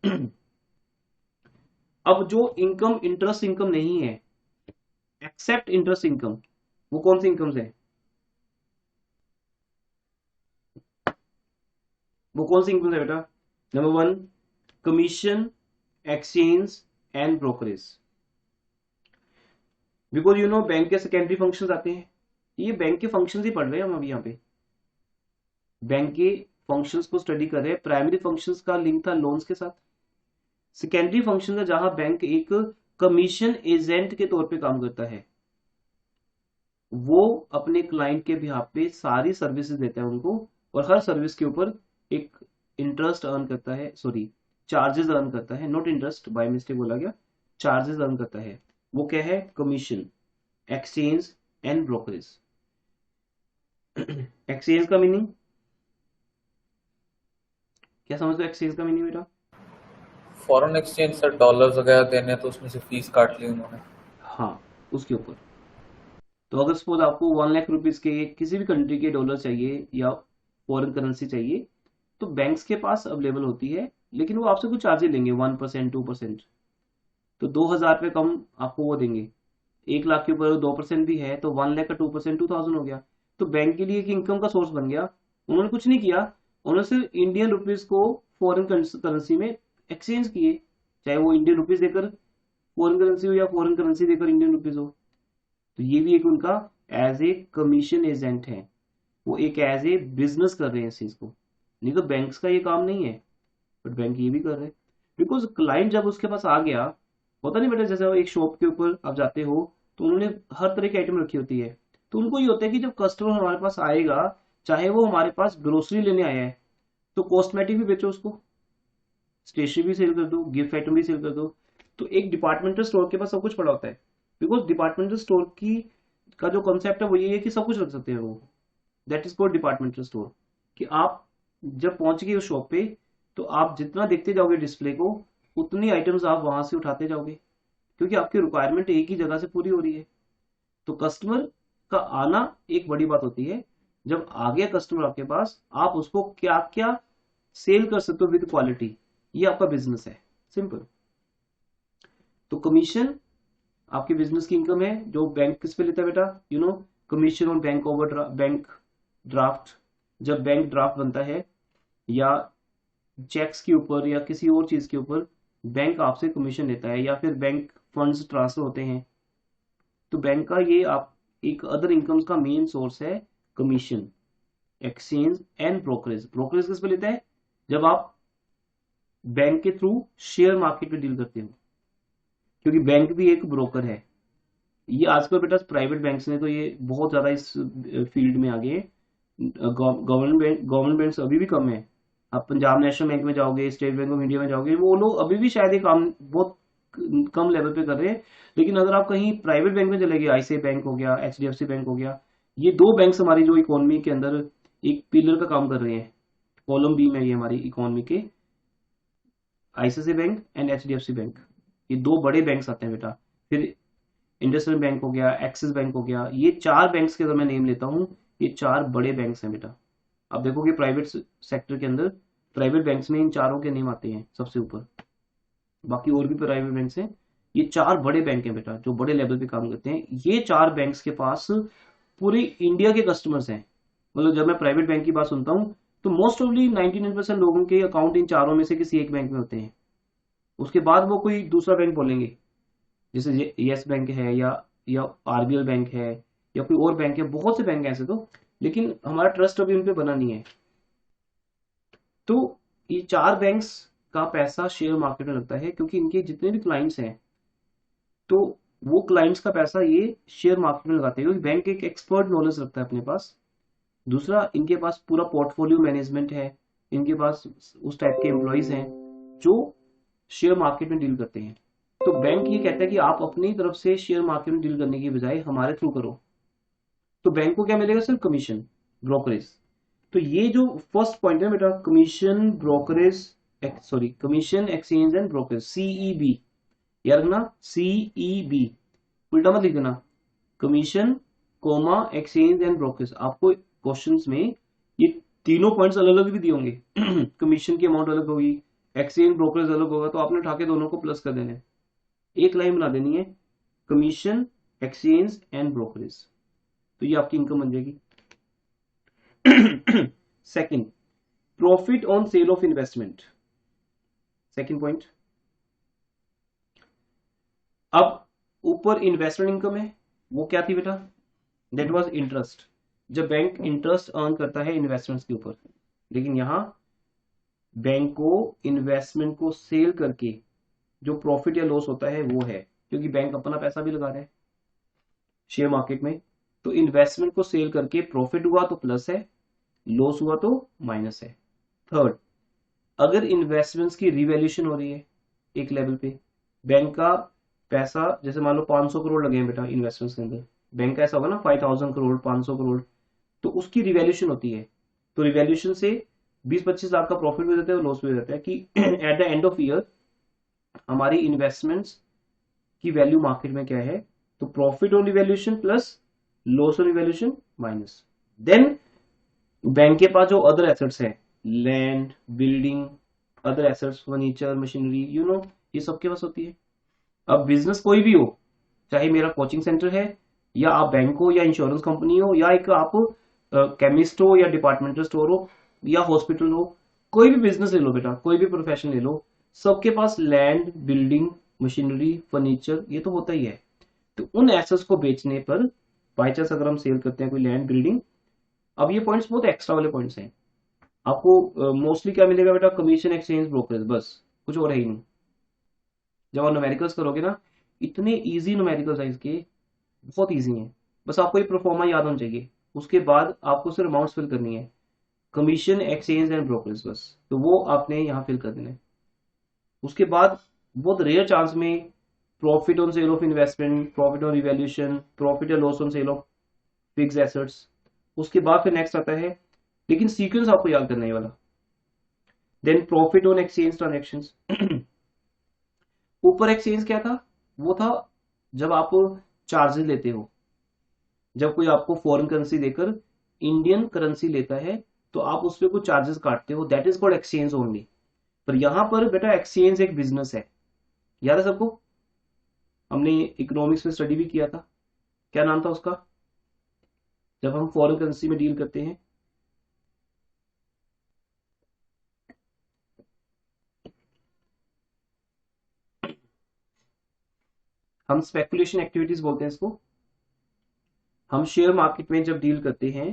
अब जो इनकम इंटरेस्ट इनकम नहीं है, एक्सेप्ट इंटरेस्ट इनकम, वो कौन सी इनकम्स है? वो कौन सी इनकम्स है बेटा? Number 1, commission, exchange and brokerage. Because you know bank के सेकेंडरी फंक्शंस आते हैं, ये बैंक के फंक्शंस ही पढ़ रहे हैं हम अभी यहाँ पे, बैंक के फंक्शंस को स्टडी कर रहे हैं। प्राइमरी फंक्शंस का लिंक था लोन्स के साथ, सेकेंडरी फंक्शन है जहां बैंक एक कमीशन एजेंट के तौर पे काम करता है। वो अपने क्लाइंट के बिहाफ पे सारी सर्विसेज देता है उनको, और हर सर्विस के ऊपर एक इंटरेस्ट अर्न करता है, सॉरी चार्जेस अर्न करता है, नॉट इंटरेस्ट, बाय मिस्टेक बोला गया, चार्जेस अर्न करता है। वो क्या है? Commission, exchange and brokerage. Exchange का मीनिंग क्या समझते हो? एक्सचेंज का मीनिंग बेटा? फॉरेन एक्सचेंज सर, डॉलर्स वगैरह देने तो उसमें से फीस काट ली उन्होंने। हाँ, उसके ऊपर। तो अगर सपोज आपको 1 लाख रुपीज के किसी भी कंट्री के डॉलर चाहिए या फॉरेन करेंसी चाहिए, तो बैंक्स के पास अवेलेबल होती है, लेकिन वो आपसे कुछ चार्जेस लेंगे, 1%, 2%। तो 2,000 पे कम आपको वो देंगे। 1 लाख के ऊपर 2% भी है तो 1 लाख का 2% 2,000 हो गया। तो बैंक के लिए एक इनकम का सोर्स बन गया। उन्होंने कुछ नहीं किया, उन्होंने सिर्फ इंडियन रुपीज को फॉरेन करेंसी में एक्सचेंज किए, चाहे वो इंडियन रुपीज देकर फॉरेन करेंसी हो या फॉरेन करेंसी देकर इंडियन रुपीज हो। तो ये भी एक उनका एज ए कमीशन एजेंट है, वो एक एज ए बिजनेस कर रहे हैं इस चीज को। नहीं तो बैंक्स का ये काम नहीं है, बट बैंक ये भी कर रहे हैं। बिकॉज क्लाइंट जब उसके पास आ गया, होता नहीं बेटा, जैसे वो एक शॉप के ऊपर आप जाते हो तो उन्होंने हर तरह की आइटम रखी होती है, तो उनको ये होता है कि जब कस्टमर हमारे पास आएगा, चाहे वो हमारे पास ग्रोसरी लेने आया है, तो कॉस्मेटिक भी बेचो उसको, स्टेशनरी भी सेल कर दो, गिफ्ट आइटम भी सेल कर दो। तो एक डिपार्टमेंटल स्टोर के पास सब कुछ पड़ा होता है, बिकॉज डिपार्टमेंटल स्टोर की का जो कॉन्सेप्ट है वो ये है कि सब कुछ रख सकते हैं वो। That is called departmental store. कि आप जब पहुंच गए उस शॉप पे, तो आप जितना देखते जाओगे डिस्प्ले को, उतनी आइटम्स आप वहां से उठाते जाओगे, क्योंकि आपकी रिक्वायरमेंट एक ही जगह से पूरी हो रही है। तो कस्टमर का आना एक बड़ी बात होती है। जब आ गया कस्टमर आपके पास, आप उसको क्या क्या सेल कर सकते हो विद क्वालिटी, ये आपका बिजनेस है, सिंपल। तो कमीशन आपके बिजनेस की इनकम है, जो बैंक किस पे लेता है बेटा? You know, commission on bank over bank draft. जब बैंक ड्राफ्ट बनता है या चेक्स के ऊपर या किसी और चीज के ऊपर, बैंक आपसे कमीशन लेता है, या फिर बैंक फंड्स ट्रांसफर होते हैं, तो बैंक का ये आप एक अदर इनकम्स का मेन सोर्स है commission, exchange and brokerage. Brokerage किस पे लेता है? जब आप बैंक के थ्रू शेयर मार्केट में डील करते हो, क्योंकि बैंक भी एक ब्रोकर है। ये आजकल बेटा प्राइवेट बैंक्स ने तो ये बहुत ज्यादा इस फील्ड में आ गए हैं। गवर्नमेंट बैंक्स अभी भी कम है। आप पंजाब नेशनल बैंक में जाओगे, स्टेट बैंक ऑफ इंडिया में जाओगे, वो लोग अभी भी शायद ये काम बहुत कम लेवल पे कर रहे हैं। लेकिन अगर आप कहीं प्राइवेट बैंक में चले गए, आईसीआई बैंक हो गया, एचडीएफसी बैंक हो गया, ये दो बैंक हमारी जो इकोनॉमी के अंदर एक पिलर का काम कर रहे हैं, कॉलम बी में ये हमारी इकोनॉमी के, ICI bank and HDFC bank, ये दो बड़े बैंक्स आते हैं बेटा। फिर इंडस्ट्रियल बैंक हो गया, एक्सिस बैंक हो गया, ये चार बैंक्स के अगर मैं नेम लेता हूँ, ये चार बड़े बैंक्स हैं बेटा। आप देखोगे प्राइवेट सेक्टर के अंदर, प्राइवेट बैंक्स में इन चारों के नेम आते हैं सबसे ऊपर, बाकी और भी प्राइवेट बैंक्स हैं। ये चार बड़े बैंक हैं बेटा, जो बड़े लेवल पे काम करते हैं। ये चार बैंक्स के पास पूरे इंडिया के कस्टमर्स हैं। मतलब जब मैं प्राइवेट बैंक की बात सुनता हूँ, तो मोस्ट ऑफली 99% लोगों के अकाउंट इन चारों में से किसी एक बैंक में होते हैं। उसके बाद वो कोई दूसरा बैंक बोलेंगे, जैसे यस बैंक है या आरबीएल बैंक है या कोई और बैंक है, बहुत से बैंक हैं ऐसे तो, लेकिन हमारा ट्रस्ट अभी उन पे बना नहीं है। तो ये चार बैंक्स का पैसा शेयर मार्केट में लगता है, क्योंकि इनके जितने भी क्लाइंट्स हैं, तो वो क्लाइंट्स का पैसा ये शेयर मार्केट में लगाते हैं, क्योंकि बैंक एक एक्सपर्ट नॉलेज रखता है अपने पास। दूसरा, इनके पास पूरा पोर्टफोलियो मैनेजमेंट है, इनके पास उस टाइप के एम्प्लॉयज हैं जो शेयर मार्केट में डील करते हैं। तो बैंक ये कहता है कि आप अपनी तरफ से शेयर मार्केट में डील करने की बजाय हमारे थ्रू करो। तो बैंक को क्या मिलेगा? सिर्फ कमीशन, ब्रोकरेज। तो ये जो फर्स्ट पॉइंट है बेटा, commission brokerage, sorry commission exchange and brokerage, CEB, याद रखना, सीईबी, उल्टा मत लिख देना, commission comma exchange and brokerage. आपको क्वेश्चंस में ये तीनों पॉइंट्स अलग अलग भी दिए होंगे। कमीशन की अमाउंट अलग होगी, एक्सचेंज ब्रोकरेज अलग होगा, तो आपने उठा के दोनों को प्लस कर देना है, एक लाइन बना देनी है, कमीशन एक्सचेंज एंड ब्रोकरेज। तो ये आपकी इनकम बन जाएगी। Second, profit on sale of investment, second point. अब ऊपर इन्वेस्टमेंट इनकम है, वो क्या थी बेटा? दैट वाज इंटरेस्ट, जब बैंक इंटरेस्ट अर्न करता है इन्वेस्टमेंट्स के ऊपर। लेकिन यहां बैंक को इन्वेस्टमेंट को सेल करके जो प्रॉफिट या लॉस होता है वो है, क्योंकि बैंक अपना पैसा भी लगा रहा है शेयर मार्केट में, तो इन्वेस्टमेंट को सेल करके प्रॉफिट हुआ तो प्लस है, लॉस हुआ तो माइनस है। थर्ड, अगर इन्वेस्टमेंट्स की रिवैल्यूएशन हो रही है एक लेवल पे, बैंक का पैसा जैसे मान लो 500 करोड़ लगे हैं बेटा इन्वेस्टमेंट्स के अंदर, बैंक का ऐसा होगा ना 5000 करोड़ 500 करोड़, तो उसकी रिवैल्यूएशन होती है। तो रिवैल्यूएशन से 20-25 लाख का प्रॉफिट भी देता है और लॉस भी देता है कि at the end of year हमारी इन्वेस्टमेंट्स की वैल्यू मार्केट में क्या है, तो profit on revaluation plus loss on revaluation minus. Then bank के पास जो अदर एसेट्स है, land, building, other assets, furniture, machinery, ये सबके पास होती है। अब बिजनेस कोई भी हो, चाहे मेरा कोचिंग सेंटर है या आप बैंक हो या इंश्योरेंस कंपनी हो या एक आप केमिस्ट हो या डिपार्टमेंटल स्टोर हो या हॉस्पिटल हो, कोई भी बिजनेस ले लो बेटा, कोई भी प्रोफेशन ले लो, सबके पास लैंड, बिल्डिंग, मशीनरी, फर्नीचर, ये तो होता ही है। तो उन एसेट्स को बेचने पर बाई चांस अगर हम सेल करते हैं कोई लैंड, बिल्डिंग, अब ये पॉइंट्स बहुत एक्स्ट्रा वाले पॉइंट्स हैं। आपको मोस्टली क्या मिलेगा बेटा, कमीशन, एक्सचेंज, ब्रोकरेज, बस कुछ और है ही नहीं। जब आप न्यूमेरिकल्स करोगे ना, इतने इजी न्यूमेरिकल्स हैं इसके, बहुत इजी हैं। बस आपको ये प्रोफॉर्मा याद होना चाहिए, उसके बाद आपको सिर्फ अमाउंट्स फिल करनी है, कमीशन, एक्सचेंज एंड ब्रोकरेज, बस। तो वो आपने यहाँ फिल कर देना है। उसके बाद बहुत रेयर चांस में profit on sale of investment, profit on revaluation, profit या loss on sale of fix assets. उसके बाद फिर नेक्स्ट आता है, लेकिन सीक्वेंस आपको याद करना है वाला। Then profit on exchange transactions. ऊपर एक्सचेंज क्या था, वो था जब आप चार्जेस लेते हो, जब कोई आपको फॉरेन करेंसी देकर इंडियन करेंसी लेता है तो आप उस पर कुछ चार्जेस काटते हो, that is called exchange only. पर यहां पर बेटा एक्सचेंज एक बिजनेस है, याद है सबको, हमने इकोनॉमिक्स में स्टडी भी किया था, क्या नाम था उसका, जब हम फॉरेन करेंसी में डील करते हैं। हम स्पेकुलेशन एक्टिविटीज बोलते हैं इसको। हम शेयर मार्केट में जब डील करते हैं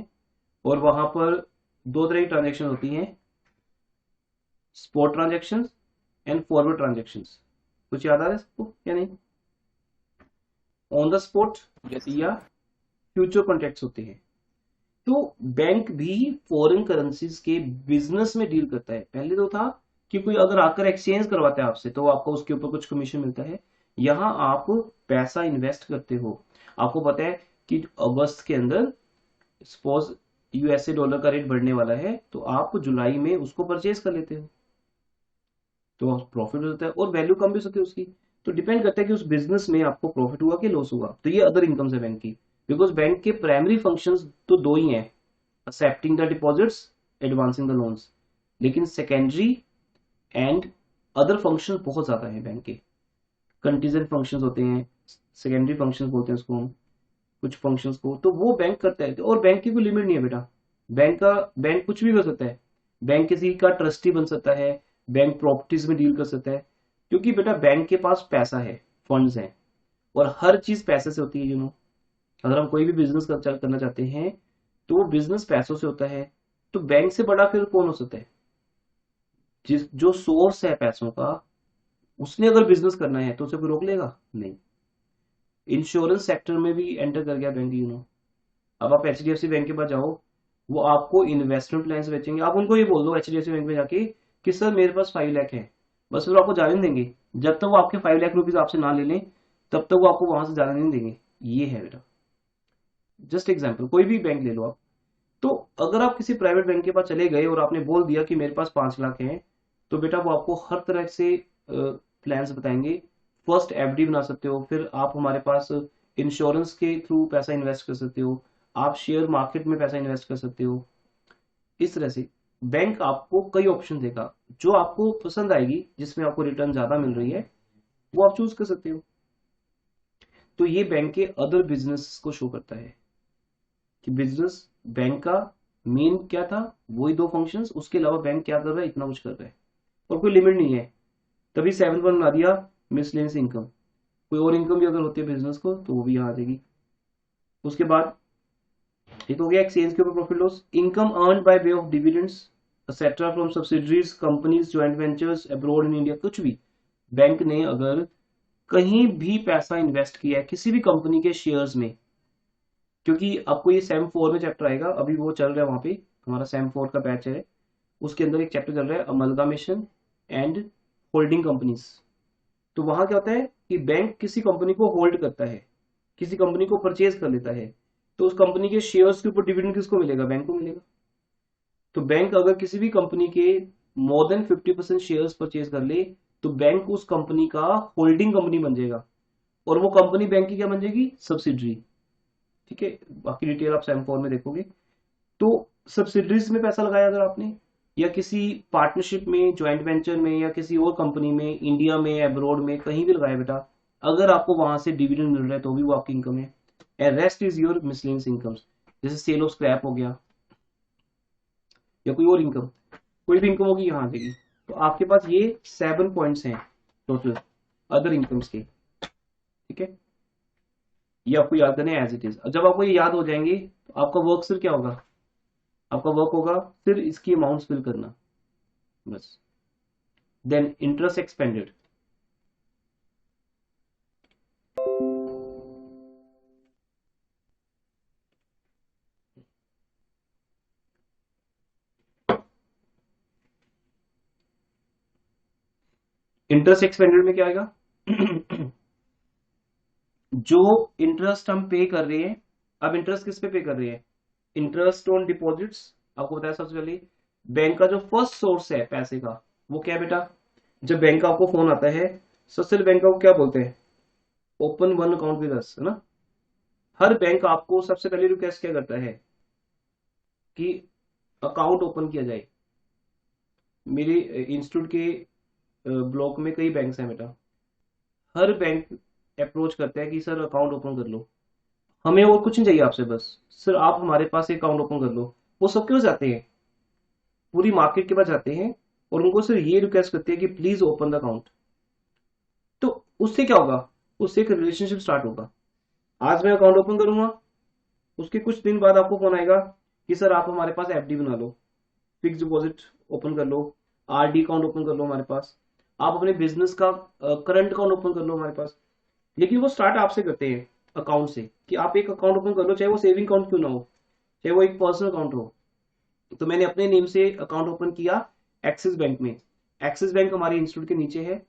और वहां पर दो तरह की ट्रांजेक्शन होती हैं, spot transactions and forward transactions. कुछ याद आ रहा है सबको या नहीं? ऑन द स्पॉट या फ्यूचर कॉन्ट्रैक्ट्स होते हैं। तो बैंक भी फॉरेन करेंसीज के बिजनेस में डील करता है। पहले तो था कि कोई अगर आकर एक्सचेंज करवाता है आपसे तो आपको उसके ऊपर कुछ कमीशन मिलता है। यहां आप पैसा इन्वेस्ट करते हो, आपको पता है कि अगस्त के अंदर सपोज यूएसए डॉलर का रेट बढ़ने वाला है, तो आप जुलाई में उसको परचेज कर लेते हो, तो प्रॉफिट होता है और वैल्यू कम भी हो सकती है उसकी। तो डिपेंड करता है कि उस बिजनेस में आपको प्रॉफिट हुआ कि लॉस हुआ। तो ये अदर इनकम्स है बैंक की, बिकॉज बैंक के प्राइमरी फंक्शंस तो दो ही हैं, accepting the deposits, advancing the loans, लेकिन सेकेंडरी एंड अदर फंक्शन बहुत ज्यादा है बैंक के। कंटीजेंट फंक्शंस होते हैं, सेकेंडरी फंक्शंस बोलते हैं उसको हम, कुछ फंक्शंस को, तो वो बैंक करता है। और बैंक की कोई लिमिट नहीं है बेटा, बैंक कुछ भी कर सकता है। बैंक किसी का ट्रस्टी बन सकता है, बैंक प्रॉपर्टीज में डील कर सकता है, क्योंकि बेटा बैंक के पास पैसा है, फंड्स हैं, और हर चीज पैसे से होती है। अगर हम कोई भी बिजनेस करना चाहते हैं तो वो बिजनेस पैसों से होता है। तो बैंक से बड़ा फिर कौन हो सकता है? जो सोर्स है पैसों का, उसने अगर बिजनेस करना है तो उसे कोई रोक लेगा नहीं। इंश्योरेंस सेक्टर में भी एंटर कर गया बैंक। अब आप एचडीएफसी बैंक के पास जाओ, वो आपको इन्वेस्टमेंट प्लान बेचेंगे। आप उनको ये बोल दो एचडीएफसी बैंक में जाके कि सर मेरे पास 5 लाख है, बस फिर आपको जाने देंगे। जब तक वो आपके 5 लाख रुपीज आपसे ना ले लें तब तक वो आपको वहां से जाने नहीं देंगे। ये है बेटा, जस्ट एग्जाम्पल, कोई भी बैंक ले लो आप। तो अगर आप किसी प्राइवेट बैंक के पास चले गए और आपने बोल दिया कि मेरे पास 5 लाख है, तो बेटा वो आपको हर तरह से प्लान्स बताएंगे। फर्स्ट एफडी बना सकते हो, फिर आप हमारे पास इंश्योरेंस के थ्रू पैसा इन्वेस्ट कर सकते हो, आप शेयर मार्केट में पैसा इन्वेस्ट कर सकते हो। इस तरह से बैंक आपको कई ऑप्शन देगा, जो आपको पसंद आएगी, जिसमें आपको रिटर्न ज्यादा मिल रही है, वो आप चूज कर सकते हो। तो ये बैंक के अदर बिजनेस को शो करता है कि बिजनेस बैंक का मेन क्या था, वही 2 फंक्शंस, उसके अलावा बैंक क्या कर रहा है, इतना कुछ कर रहा है, और कोई लिमिट नहीं है। तभी 7 वन बना दिया मिसलेनियस इनकम। कोई और इनकम भी अगर होती है बिजनेस को तो वो भी यहाँ आ जाएगी। उसके बाद ये तो हो गया एक्सचेंज के ऊपर profit loss. Income earn by way of dividends etcetera from subsidiaries, companies, joint ventures abroad in India. कुछ भी बैंक ने अगर कहीं भी पैसा इन्वेस्ट किया है किसी भी कंपनी के शेयर्स में, क्योंकि आपको ये सेम 4 में चैप्टर आएगा, अभी वो चल रहा है वहाँ पे, हमारा सेम 4 का बैच है, उसके अंदर एक चैप्टर चल रहा है अमलगामेशन एंड होल्डिंग कंपनीज। तो वहां क्या होता है कि बैंक किसी कंपनी को होल्ड करता है, किसी कंपनी को परचेज कर लेता है, तो उस कंपनी के शेयर्स के ऊपर डिविडेंड किसको मिलेगा? बैंक को मिलेगा। तो बैंक अगर किसी भी कंपनी के मोर देन 50% शेयर्स परचेज कर ले तो बैंक उस कंपनी का होल्डिंग कंपनी बन जाएगा, और वो कंपनी बैंक की क्या बन जाएगी? सब्सिडरी। ठीक है, बाकी डिटेल आप सेम 4 में देखोगे। तो सब्सिडरीज में पैसा लगाया अगर आपने, या किसी पार्टनरशिप में, जॉइंट वेंचर में, या किसी और कंपनी में, इंडिया में, अब्रॉड में, कहीं भी लगाया बेटा, अगर आपको वहां से डिविडेंड मिल रहा है तो भी वो आपकी इनकम है। And rest is your miscellaneous incomes, जैसे सेल ऑफ स्क्रैप हो गया या कोई और इनकम, कोई भी इनकम होगी यहाँ आ जाएगी। तो आपके पास ये 7 पॉइंट्स हैं टोटल अदर इनकम्स के। ठीक है, ये आपको याद करना है एज इट इज। जब आपको ये याद हो जाएंगे तो आपका वर्क सिर्फ क्या होगा? आपका वर्क होगा सिर्फ इसकी अमाउंट्स फिल करना, बस। Then interest expended, interest expended में क्या आएगा? जो इंटरेस्ट हम पे कर रहे हैं, अब इंटरेस्ट किस पे कर रहे हैं? Interest on deposits. आपको बताया सबसे पहले बैंक का जो फर्स्ट सोर्स है पैसे का वो क्या है बेटा? जब बैंक का आपको फोन आता है, सबसे बैंक को क्या बोलते हैं? Open one account with us, है ना। हर बैंक आपको सबसे पहले रिक्वेस्ट क्या करता है कि अकाउंट ओपन किया जाए। मेरे इंस्टीट्यूट के ब्लॉक में कई बैंक्स हैं बेटा, हर बैंक अप्रोच करता है कि सर अकाउंट ओपन कर लो, हमें और कुछ नहीं चाहिए आपसे, बस सर आप हमारे पास एक अकाउंट ओपन कर लो। वो सब क्यों जाते हैं? पूरी मार्केट के पास जाते हैं और उनको सिर्फ ये रिक्वेस्ट करते हैं कि प्लीज ओपन द अकाउंट। तो उससे क्या होगा? उससे एक रिलेशनशिप स्टार्ट होगा। आज मैं अकाउंट ओपन करूंगा, उसके कुछ दिन बाद आपको फोन आएगा कि सर आप हमारे पास एफडी बना लो, फिक्स डिपॉजिट ओपन कर लो, आरडी अकाउंट ओपन कर लो हमारे पास, आप अपने बिजनेस का करंट अकाउंट ओपन कर लो हमारे पास। लेकिन वो स्टार्ट आपसे करते हैं अकाउंट से, कि आप एक अकाउंट ओपन कर लो, चाहे वो सेविंग अकाउंट क्यों ना हो, चाहे वो एक पर्सनल अकाउंट हो। तो मैंने अपने नेम से अकाउंट ओपन किया एक्सिस बैंक में, एक्सिस बैंक हमारे इंस्टीट्यूट के नीचे है,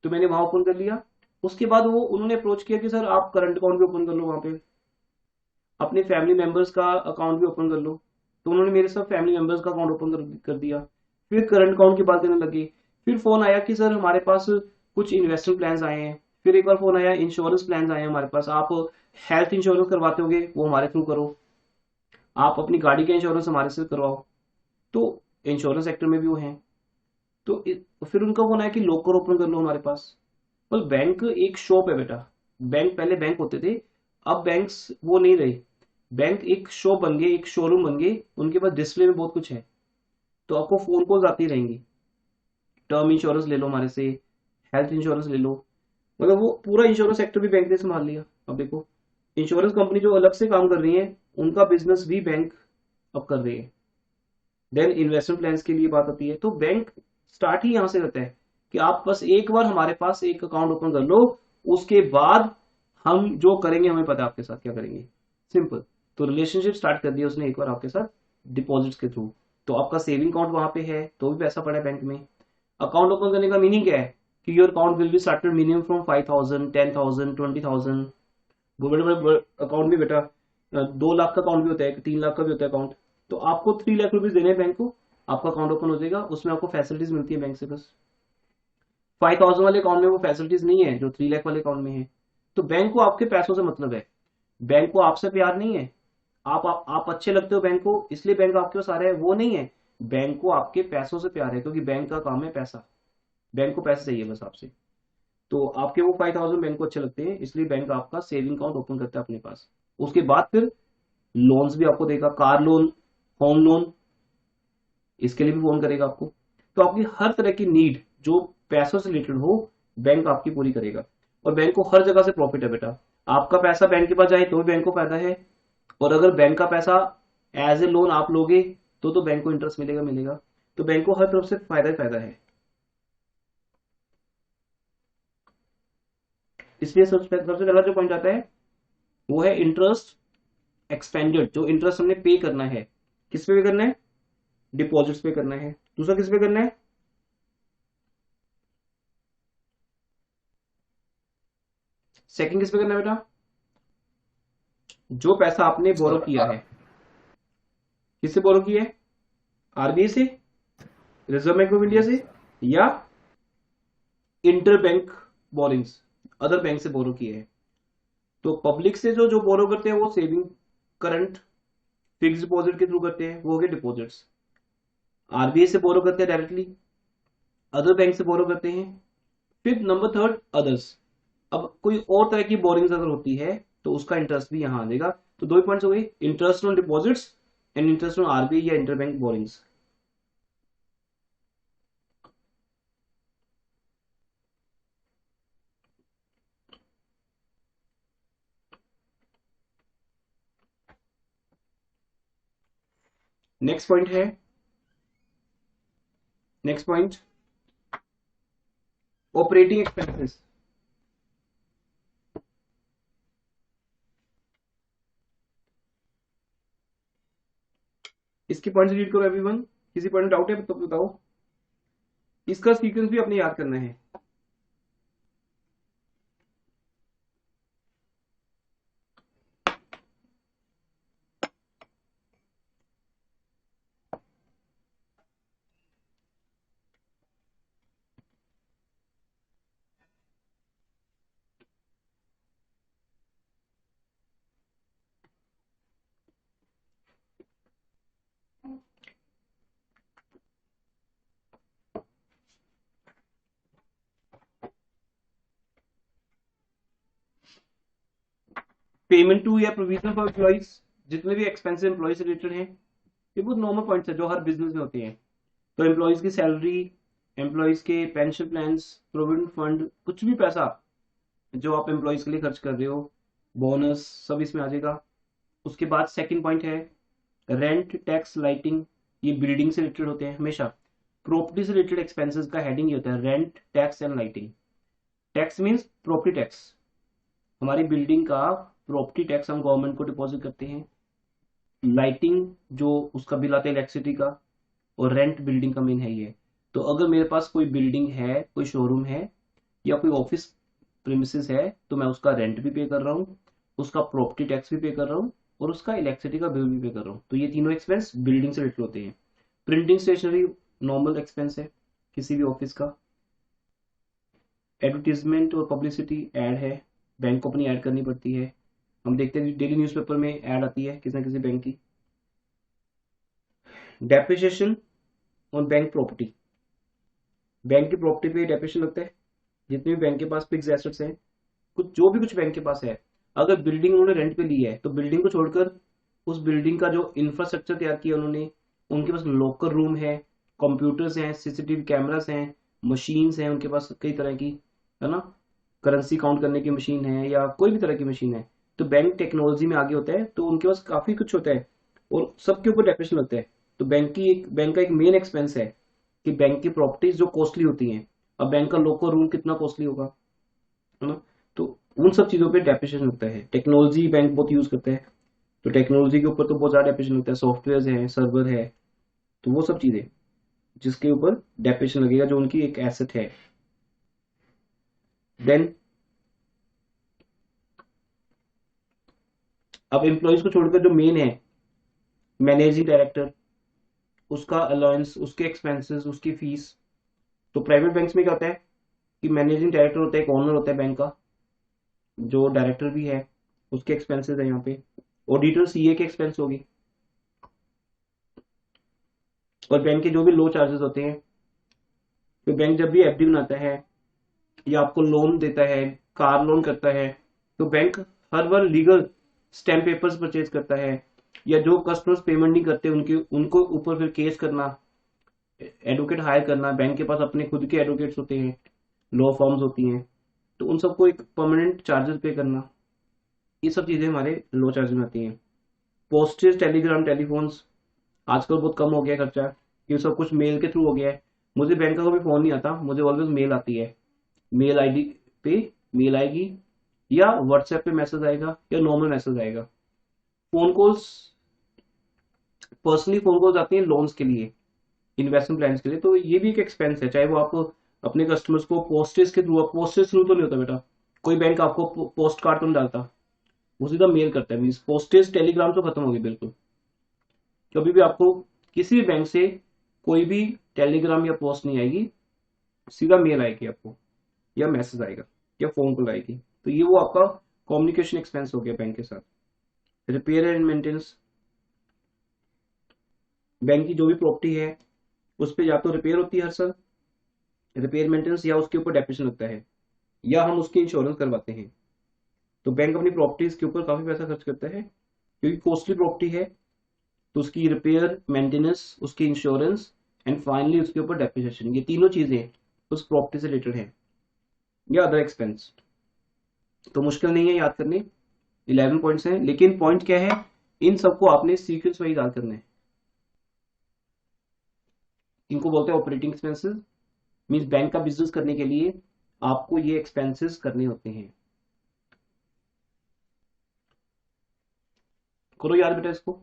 तो मैंने वहां ओपन कर लिया। उसके बाद वो उन्होंने अप्रोच किया कि सर आप करंट अकाउंट भी ओपन कर लो वहां पे, अपने फैमिली मेंबर्स का अकाउंट भी ओपन कर लो। तो उन्होंने मेरे सब फैमिली मेंबर्स का अकाउंट ओपन कर दिया। फिर करंट अकाउंट की बात करने लगे। फिर फोन आया कि सर हमारे पास कुछ इन्वेस्टमेंट प्लान्स आए हैं। फिर एक बार फोन आया इंश्योरेंस प्लान्स आए हैं हमारे पास, आप हेल्थ इंश्योरेंस करवाते होगे वो हमारे थ्रू करो, आप अपनी गाड़ी का इंश्योरेंस हमारे से करवाओ। तो इंश्योरेंस सेक्टर में भी वो हैं। तो फिर उनका फोन आया कि लॉकर ओपन कर लो हमारे पास। बस बैंक एक शॉप है बेटा, बैंक पहले बैंक होते थे, अब बैंक्स वो नहीं रहे। बैंक एक शॉप बन गए, एक शोरूम बन गए, उनके पास डिस्प्ले में बहुत कुछ है। तो आपको फोन कॉल्स आती रहेंगी, टर्म इंश्योरेंस ले लो हमारे से, हेल्थ इंश्योरेंस ले लो, मतलब वो पूरा इंश्योरेंस सेक्टर भी बैंक ने संभाल लिया। अब देखो इंश्योरेंस कंपनी जो अलग से काम कर रही है उनका बिजनेस भी बैंक अब कर रही है। देन इन्वेस्टमेंट प्लान्स के लिए बात आती है, तो बैंक स्टार्ट ही यहां से करता है कि आप बस एक बार हमारे पास एक अकाउंट ओपन कर लो, उसके बाद हम जो करेंगे हमें पता है आपके साथ क्या करेंगे, सिंपल। तो रिलेशनशिप स्टार्ट कर दिया उसने एक बार आपके साथ डिपॉजिट्स के थ्रू। तो आपका सेविंग अकाउंट वहां पे है तो भी पैसा पड़ा है बैंक में। अकाउंट ओपन करने का मीनिंग क्या है कि your account will be started minimum from 5,000, 10,000, 20,000। वो बड़े बड़े अकाउंट भी बेटा 2 लाख का अकाउंट भी होता है, 3 लाख का भी होता है अकाउंट। तो आपको 3 लाख रुपीज देने हैं बैंक को, आपका अकाउंट ओपन हो जाएगा, उसमें आपको फैसिलिटीज मिलती है बैंक से। बस 5,000 वाले अकाउंट में वो फैसिलिटीज नहीं है जो 3 लाख वाले अकाउंट में है। तो बैंक को आपके पैसों से मतलब है, बैंक को आपसे प्यार नहीं है। आप अच्छे लगते हो बैंक को इसलिए बैंक आपके पास आ रहा है, वो नहीं है। बैंक को आपके पैसों से प्यार है, क्योंकि बैंक का काम है पैसा, बैंक को पैसे चाहिए बस आपसे। तो आपके वो 5,000 बैंक को अच्छे लगते हैं, इसलिए बैंक आपका सेविंग अकाउंट ओपन करता है अपने पास। उसके बाद फिर लोन्स भी आपको देगा, कार लोन, होम लोन, इसके लिए भी फोन करेगा आपको। तो आपकी हर तरह की नीड जो पैसों से रिलेटेड हो बैंक आपकी पूरी करेगा। और बैंक को हर जगह से प्रॉफिट है बेटा, आपका पैसा बैंक के पास जाए तो भी बैंक को फायदा है, और अगर बैंक का पैसा एज ए लोन आप लोगे तो बैंक को इंटरेस्ट मिलेगा मिलेगा। तो बैंक को हर तरफ से फायदा ही फायदा है। इसलिए सबसे पहला जो पॉइंट आता है वो है इंटरेस्ट एक्सपेंडेड, जो इंटरेस्ट हमने पे करना है, किस पे करना है, डिपॉजिट्स पे करना है। दूसरा किस पे करना है, सेकंड किस पे करना है बेटा, जो पैसा आपने बोरो सर किया है, किससे बोरो किया है, आरबीआई से, रिजर्व बैंक ऑफ इंडिया से, या inter bank borings, other bank से बोरो किए हैं। तो पब्लिक से जो जो बोरो करते हैं वो सेविंग, करंट, फिक्स डिपॉजिट के थ्रू करते हैं, वो हो गए डिपॉजिट्स। आरबीआई से बोरो करते हैं डायरेक्टली, अदर बैंक से बोरो करते हैं। फिर नंबर थर्ड अदर्स, अब कोई और तरह की बोरिंग्स अगर होती है तो उसका इंटरेस्ट भी यहां आ जाएगा। तो दो ही पॉइंट्स हो गए, interest on deposits and interest on RBI या inter bank borrowings. Next point है, नेक्स्ट पॉइंट ऑपरेटिंग एक्सपेंसेस। इसके पॉइंट रीड करो एवरीवन, किसी पॉइंट डाउट है तो बताओ। इसका सीक्वेंस भी अपने याद करना है। पेमेंट टू या प्रोविजन फॉर एम्प्लॉइज, जितने भी एक्सपेंसिव एम्प्लॉय से रिलेटेड हैं, ये बहुत नॉर्मल पॉइंट्स है जो हर बिजनेस में होते हैं। तो एम्प्लॉयज की सैलरी, एम्प्लॉयज के पेंशन प्लान्स, प्रोविडेंट फंड, कुछ भी पैसा जो आप एम्प्लॉयज के लिए खर्च कर रहे हो, बोनस, सब इसमें आ जाएगा। उसके बाद सेकंड पॉइंट है रेंट, टैक्स, लाइटिंग, ये बिल्डिंग से रिलेटेड होते हैं हमेशा। प्रॉपर्टी से रिलेटेड एक्सपेंसेस का हेडिंग ये होता है rent, tax and lighting. Tax means property tax, हमारी बिल्डिंग का प्रॉपर्टी टैक्स हम गवर्नमेंट को डिपॉजिट करते हैं। लाइटिंग जो उसका बिल आता है इलेक्ट्रिसिटी का, और रेंट बिल्डिंग का मेन है ये। तो अगर मेरे पास कोई बिल्डिंग है, कोई शोरूम है या कोई ऑफिस प्रीमिसेस है, तो मैं उसका रेंट भी पे कर रहा हूँ, उसका प्रॉपर्टी टैक्स भी पे कर रहा हूँ, और उसका इलेक्ट्रिसिटी का बिल भी पे कर रहा हूँ। तो ये तीनों एक्सपेंस बिल्डिंग से रिलेटेड होते हैं। प्रिंटिंग स्टेशनरी नॉर्मल एक्सपेंस है किसी भी ऑफिस का। एडवर्टीजमेंट और पब्लिसिटी, ऐड है, बैंक को अपनी ऐड करनी पड़ती है। हम देखते हैं डेली न्यूज़पेपर में ऐड आती है किसी ना किसी बैंक की। Depreciation on bank property, bank की प्रॉपर्टी पे डेप्रिसिएशन लगता है। जितने भी बैंक के पास फिक्स एसेट्स हैं, कुछ जो भी कुछ बैंक के पास है, अगर बिल्डिंग उन्होंने रेंट पे ली है तो बिल्डिंग को छोड़कर उस बिल्डिंग का जो इंफ्रास्ट्रक्चर तैयार किया उन्होंने, उनके पास लॉकर रूम है, कंप्यूटर्स हैं, सीसीटीवी कैमरास हैं, मशीन्स हैं उनके पास कई तरह की, है ना, करेंसी काउंट करने की मशीन है या कोई भी तरह की मशीन है। तो बैंक टेक्नोलॉजी में आगे होता है, तो उनके पास काफी कुछ होता है और सबके ऊपर डेप्रिसिएशन लगता है। तो बैंक का एक मेन एक्सपेंस है कि बैंक की प्रॉपर्टीज जो कॉस्टली होती हैं। अब बैंक का लॉकर रूम कितना कॉस्टली होगा, है ना, तो उन सब चीजों पे डेप्रिसिएशन लगता है। टेक्नोलॉजी बैंक बहुत यूज करता है, तो टेक्नोलॉजी के ऊपर तो बहुत ज्यादा डेप्रिसिएशन लगता है। सॉफ्टवेयर है, सर्वर है, तो वो सब चीजें जिसके ऊपर डेप्रिसिएशन लगेगा, जो उनकी एक एसेट है। देन अब एम्प्लॉयज को छोड़कर जो मेन है मैनेजिंग डायरेक्टर, उसका अलाउंस, उसके एक्सपेंसेस, उसकी फीस। तो प्राइवेट बैंक्स में क्या होता है कि मैनेजिंग डायरेक्टर होता है, एक ओनर होता है बैंक का, जो डायरेक्टर भी है, उसके एक्सपेंसेस है यहाँ पे। ऑडिटर, सीए के एक्सपेंस होगी। और बैंक के जो भी लो चार्जेस होते हैं, तो बैंक जब भी एफडी बनाता है या आपको लोन देता है, कार लोन करता है, तो बैंक हर बार लीगल स्टैम्प पेपर्स परचेज करता है, या जो कस्टमर्स पेमेंट नहीं करते उनके उनको ऊपर फिर केस करना, एडवोकेट हायर करना। बैंक के पास अपने खुद के एडवोकेट्स होते हैं, लॉ फर्म्स होती हैं, तो उन सबको एक परमानेंट चार्जेस पे करना, ये सब चीजें हमारे लो चार्ज में आती हैं। पोस्टेज, टेलीग्राम, टेलीफोन्स, आजकल बहुत कम हो गया खर्चा, ये सब कुछ मेल के थ्रू हो गया है। मुझे बैंक का कभी फोन नहीं आता, मुझे ऑलवेज मेल आती है। मेल आईडी पे मेल आएगी, या व्हाट्सएप पे मैसेज आएगा, या नॉर्मल मैसेज आएगा। Phone calls, personally phone calls आती हैं लोन्स के लिए, इन्वेस्टमेंट प्लान के लिए, तो ये भी एक एक्सपेंस है। चाहे वो आप अपने कस्टमर्स को पोस्टेज के थ्रू, पोस्टेज थ्रू तो नहीं होता बेटा, कोई बैंक आपको पोस्ट कार्ड तो नहीं डालता, वो सीधा मेल करता है। मीन्स पोस्टेज टेलीग्राम तो खत्म हो गई बिल्कुल। कभी भी आपको किसी भी बैंक से कोई भी टेलीग्राम या पोस्ट नहीं आएगी, सीधा मेल आएगी आपको, या मैसेज आएगा, या फोन कॉल आएगी। तो ये वो आपका कम्युनिकेशन एक्सपेंस हो गया बैंक के साथ। रिपेयर एंड मेंटेनेंस, बैंक की जो भी प्रॉपर्टी है उस पर या तो रिपेयर होती है हर साल, रिपेयर मेंटेनेंस, या उसके ऊपर डेप्रिसिएशन लगता है, या हम उसकी इंश्योरेंस करवाते हैं। तो बैंक अपनी प्रॉपर्टीज के ऊपर काफी पैसा खर्च करता है, क्योंकि कॉस्टली प्रॉपर्टी है, तो उसकी रिपेयर, मेंटेनेंस, उसकी इंश्योरेंस, एंड फाइनली उसके ऊपर डेप्रिसिएशन, ये तीनों चीजें उस प्रॉपर्टी से रिलेटेड है, या अदर एक्सपेंस। तो मुश्किल नहीं है याद करने, 11 पॉइंट्स हैं, लेकिन पॉइंट क्या है, इन सबको आपने सीक्वेंस वाइज याद करना है। इनको बोलते हैं ऑपरेटिंग एक्सपेंसेस। मीन्स बैंक का बिजनेस करने के लिए आपको ये एक्सपेंसेस करने होते हैं। करो याद बेटा इसको।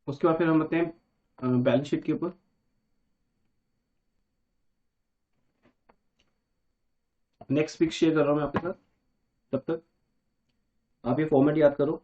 उसके बाद फिर हम आते हैं बैलेंस शीट के ऊपर। नेक्स्ट पिक शेयर कर रहा हूं मैं आपके साथ, तब तक आप ये फॉर्मेट याद करो।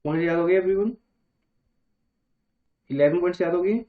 पॉइंट याद हो गए एवरीवन? 11 पॉइंट्स याद हो गए?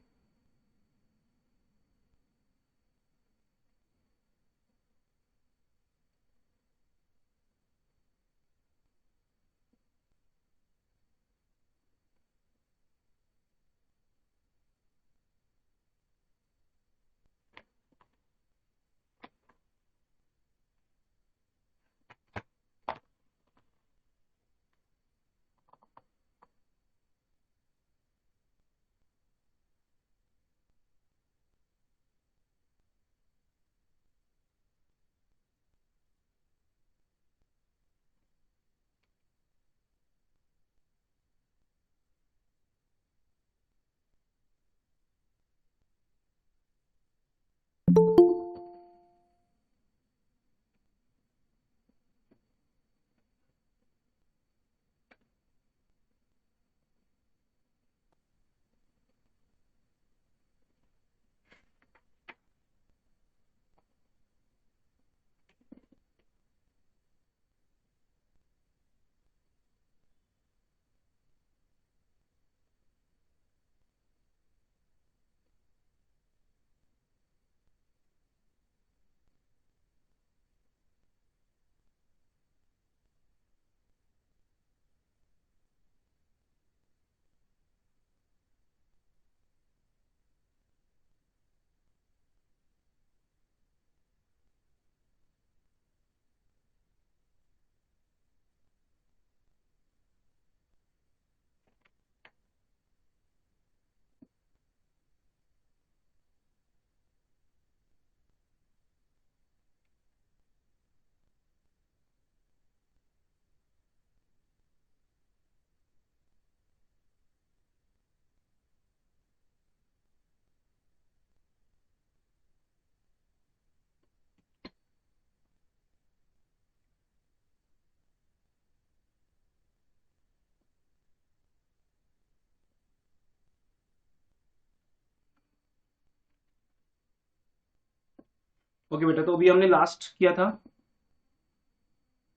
ओके बेटा, तो अभी हमने लास्ट किया था,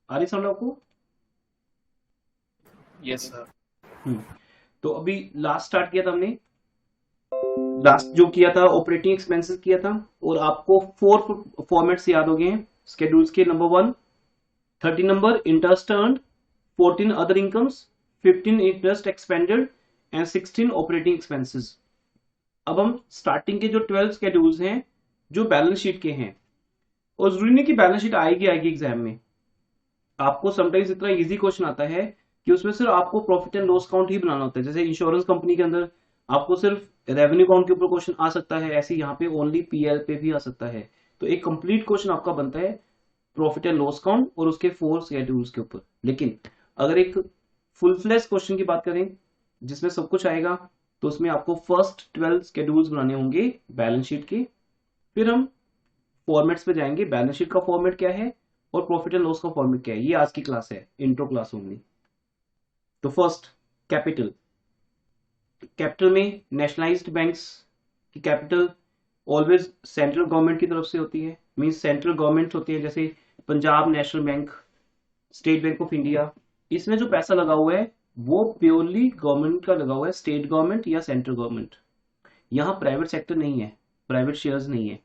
आ रही समझ आपको? Yes sir. तो अभी लास्ट स्टार्ट किया था हमने, लास्ट जो किया था ऑपरेटिंग एक्सपेंसेस किया था, और आपको 4 फॉर्मेट्स याद हो गए हैं स्केड्यूल्स के। Number 1 30 number interest earned, 14 other incomes, 15 interest expanded and 16 operating expenses. अब हम स्टार्टिंग के जो 12 स्केड्यूल्स हैं जो बैलेंस शीट के हैं, और जरूरी नहीं कि बैलेंस शीट आएगी एग्जाम में, आपको समटाइम्स इतना इजी क्वेश्चन आता है कि उसमें सिर्फ आपको प्रॉफिट एंड लॉस काउंट ही बनाना होता है। जैसे इंश्योरेंस कंपनी के अंदर आपको सिर्फ रेवेन्यू काउंट के ऊपर क्वेश्चन आ सकता है, ऐसे यहाँ पे ओनली पीएल पे भी आ सकता है। तो एक कंप्लीट क्वेश्चन आपका बनता है प्रॉफिट एंड लॉस काउंट और उसके 4 शेड्यूल्स के ऊपर। लेकिन अगर एक फुल फ्लैश क्वेश्चन की बात करें जिसमें सब कुछ आएगा, तो उसमें आपको फर्स्ट 12 शेड्यूल्स बनाने होंगे बैलेंस शीट के। फिर हम फॉर्मेट्स पे जाएंगे, बैलेंस शीट का फॉर्मेट क्या है और प्रॉफिट एंड लॉस का फॉर्मेट क्या है। ये आज की क्लास है, इंट्रो क्लास ओनली। तो फर्स्ट कैपिटल, कैपिटल में नेशनलाइज्ड बैंक्स की कैपिटल ऑलवेज सेंट्रल गवर्नमेंट की तरफ से होती है, मींस सेंट्रल गवर्नमेंट होती है, जैसे Punjab national bank, state bank of India. इसमें जो पैसा लगा हुआ है वो प्योरली गवर्नमेंट का लगा हुआ है, स्टेट गवर्नमेंट या सेंट्रल गवर्नमेंट। यहाँ प्राइवेट सेक्टर नहीं है, प्राइवेट शेयर्स नहीं है,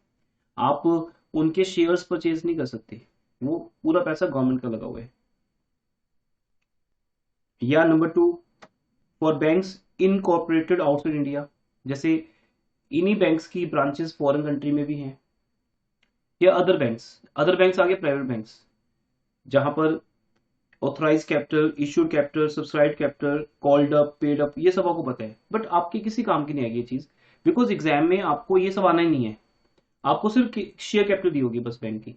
आप उनके शेयर्स परचेज नहीं कर सकते, वो पूरा पैसा गवर्नमेंट का लगा हुआ है। या number 2 for banks incorporated outside India, जैसे इन्हीं बैंक्स की ब्रांचेस फॉरेन कंट्री में भी हैं। या अदर बैंक्स आगे प्राइवेट बैंक्स, जहां पर authorise capital, issued capital, subscribed capital, called up, paid up, ये सब आपको पता है, बट आपके किसी काम की नहीं आएगी ये चीज, बिकॉज एग्जाम में आपको ये सब आना ही नहीं है। आपको सिर्फ शेयर कैपिटल दी होगी बस बैंक की,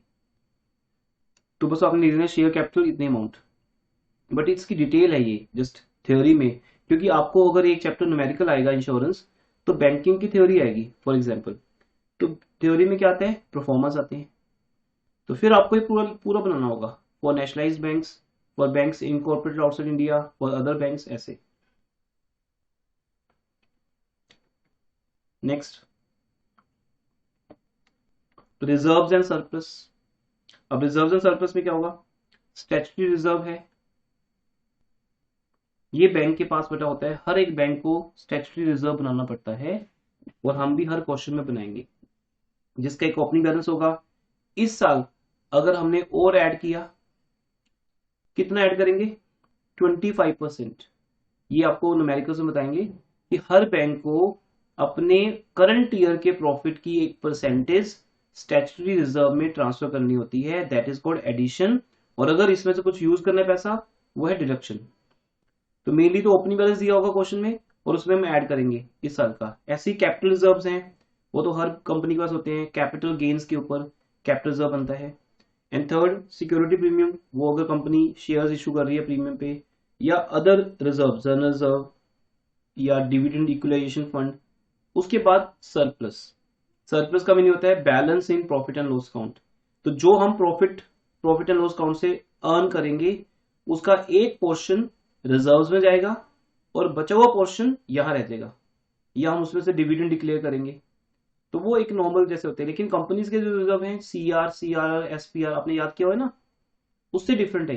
तो बस आपने लिखना है शेयर कैपिटल इतने अमाउंट, बट इसकी डिटेल है ये जस्ट थ्योरी में। क्योंकि आपको अगर एक चैप्टर न्यूमेरिकल आएगा इंश्योरेंस, तो बैंकिंग की थ्योरी आएगी फॉर एग्जांपल, तो थ्योरी में क्या आते हैं, परफॉर्मेंस आते हैं। तो फिर आपको ये पूरा पूरा बनाना होगा for nationalized banks, for banks incorporated outside India, for other banks, ऐसे। Next reserves and surplus. अब रिजर्व्स एंड सरप्लस में क्या होगा, स्टैट्यूटरी रिजर्व है, ये बैंक के पास बेटा होता है, हर एक बैंक को स्टैट्यूटरी रिजर्व बनाना पड़ता है, और हम भी हर क्वेश्चन में बनाएंगे, जिसका एक ओपनिंग बैलेंस होगा। इस साल अगर हमने और ऐड किया, कितना ऐड करेंगे, 25%। ये आपको न्यूमेरिकल्स में बताएंगे कि हर बैंक को अपने करंट ईयर के प्रॉफिट की एक परसेंटेज स्टैट्यूटरी रिजर्व में ट्रांसफर करनी होती है, दैट इज कॉल्ड एडिशन। और अगर इसमें से कुछ यूज करना है पैसा, वो है डिडक्शन। तो मेनली तो ओपनिंग बैलेंस दिया होगा क्वेश्चन में, और उसमें हम ऐड करेंगे इस साल का। ऐसी कैपिटल रिजर्व्स हैं, वो तो हर कंपनी के पास होते हैं, कैपिटल गेन्स के ऊपर कैपिटल रिजर्व बनता है। एंड थर्ड सिक्योरिटी प्रीमियम, वो अगर कंपनी शेयर्स इशू कर रही है प्रीमियम पे, या अदर रिजर्व, जनरल रिजर्व या डिविडेंड इक्वलाइजेशन फंड। उसके बाद सरप्लस, सरप्लस का मीनिंग होता है balance in profit and loss count. तो जो हम प्रॉफिट एंड लॉस काउंट से अर्न करेंगे, उसका एक पोर्शन रिजर्व्स में जाएगा और बचा हुआ पोर्शन यहां रह जाएगा, या हम उसमें से डिविडेंड डिक्लेयर करेंगे। तो वो एक नॉर्मल जैसे होते हैं, लेकिन कंपनीज के जो रिजर्व हैं सीआर, एसपीआर, आपने याद किया हुआ है ना, उससे डिफरेंट है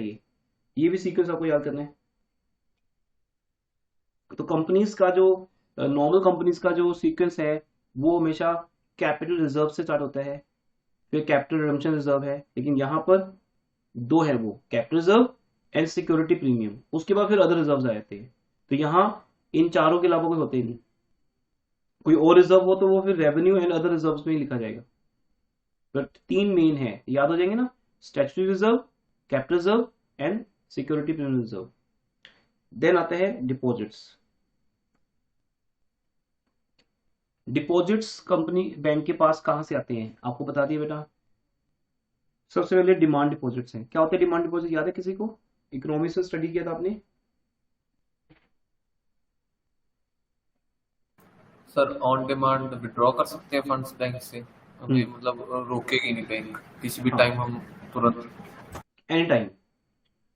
ये भी सीक्वेंस आपको याद करना है। तो कंपनीज का जो नॉर्मल कंपनीज का जो सीक्वेंस है वो हमेशा कैपिटल रिजर्व से स्टार्ट होता है, फिर कैपिटल रिडम्पशन रिजर्व है, लेकिन यहां पर दो है, वो capital reserve and security premium, उसके बाद फिर अदर रिजर्व आ जाते हैं। तो यहाँ इन चारों के अलावा कोई होते ही नहीं, कोई और रिजर्व हो तो वो फिर रेवेन्यू एंड अदर रिजर्व्स में ही लिखा जाएगा। बट 3 मेन है, याद हो जाएंगे ना, statutory reserve, capital reserve and security premium reserve. Then आता है डिपॉजिट्स। डिपॉजिट्स कंपनी बैंक के पास कहां से आते हैं, आपको बता दिया बेटा। सबसे पहले डिमांड डिपॉजिट्स हैं। क्या होते हैं डिमांड डिपॉजिट, याद है किसी को, इकोनॉमिक्स में स्टडी किया था आपने? सर ऑन डिमांड विड्रॉ कर सकते हैं फंड्स बैंक से, अभी मतलब रोकेगी नहीं बैंक, किसी भी टाइम हम तुरंत, एनी टाइम।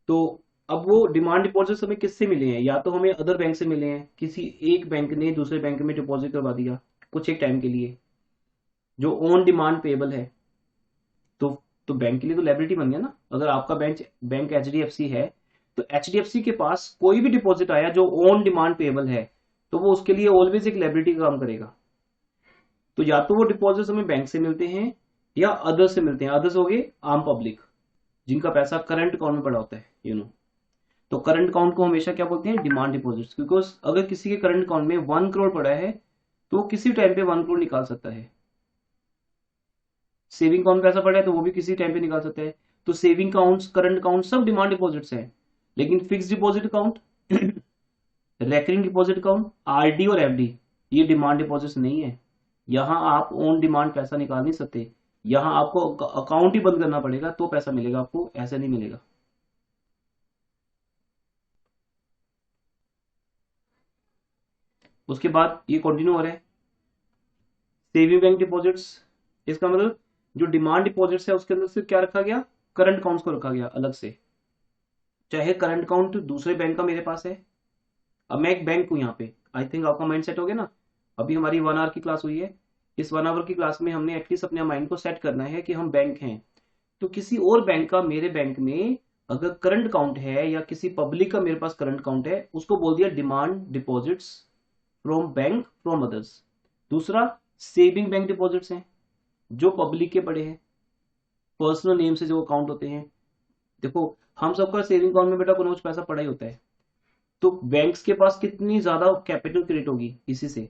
तो अब वो डिमांड डिपॉजिट हमें किससे मिले हैं, या तो हमें अदर बैंक से मिले हैं, किसी एक बैंक ने दूसरे बैंक में डिपॉजिट करवा दिया कुछ एक टाइम के लिए, जो ऑन डिमांड पेबल है। तो बैंक के लिए तो लायबिलिटी बन गया ना। अगर आपका बैंक HDFC है तो HDFC के पास कोई भी डिपॉजिट आया जो ऑन डिमांड पेबल है तो वो उसके लिए ऑलवेज एक लायबिलिटी का काम करेगा। तो या तो वो डिपॉजिट हमें बैंक से मिलते हैं या अदर्स से मिलते हैं। अदर्स हो गए आम पब्लिक जिनका पैसा करंट अकाउंट में पड़ा होता है। तो करंट अकाउंट को हमेशा क्या बोलते हैं, डिमांड डिपॉजिट्स। बिकॉज अगर किसी के करंट अकाउंट में 1 करोड़ पड़ा है तो वो किसी टाइम पे 1 करोड़ निकाल सकता है। सेविंग अकाउंट में पैसा पड़ा है तो वो भी किसी टाइम पे निकाल सकता है। तो सेविंग अकाउंट, करंट अकाउंट सब डिमांड डिपॉजिट्स हैं। लेकिन fix deposit account, recurring deposit account, RD और FD ये डिमांड डिपॉजिट्स नहीं है। यहाँ आप ऑन डिमांड पैसा निकाल नहीं सकते। यहाँ आपको अकाउंट ही बंद करना पड़ेगा तो पैसा मिलेगा आपको, ऐसे नहीं मिलेगा। उसके बाद ये कंटिन्यू हो रहा है सेविंग बैंक डिपॉजिट्स। इसका मतलब जो डिमांड डिपॉजिट्स है उसके अंदर सिर्फ क्या रखा गया, करंट अकाउंट्स को रखा गया अलग से। चाहे करंट अकाउंट दूसरे बैंक का मेरे पास है, अब मैं एक बैंक हूं यहाँ पे। आई थिंक आपका माइंड सेट हो गया ना। अभी हमारी 1 आवर की क्लास हुई है। इस 1 आवर की क्लास में हमने एटलीस्ट अपने माइंड को सेट करना है कि हम बैंक हैं। तो किसी और बैंक का मेरे बैंक में अगर करंट अकाउंट है या किसी पब्लिक का मेरे पास करंट अकाउंट है, उसको बोल दिया demand deposits from bank from others. दूसरा सेविंग बैंक डिपॉजिट्स हैं जो पब्लिक के पड़े हैं, पर्सनल नेम से जो अकाउंट होते हैं। देखो हम सबका सेविंग अकाउंट में बेटा कुछ ना कुछ पैसा पड़ा ही होता है। तो बैंक्स के पास कितनी ज्यादा कैपिटल क्रिएट होगी इसी से।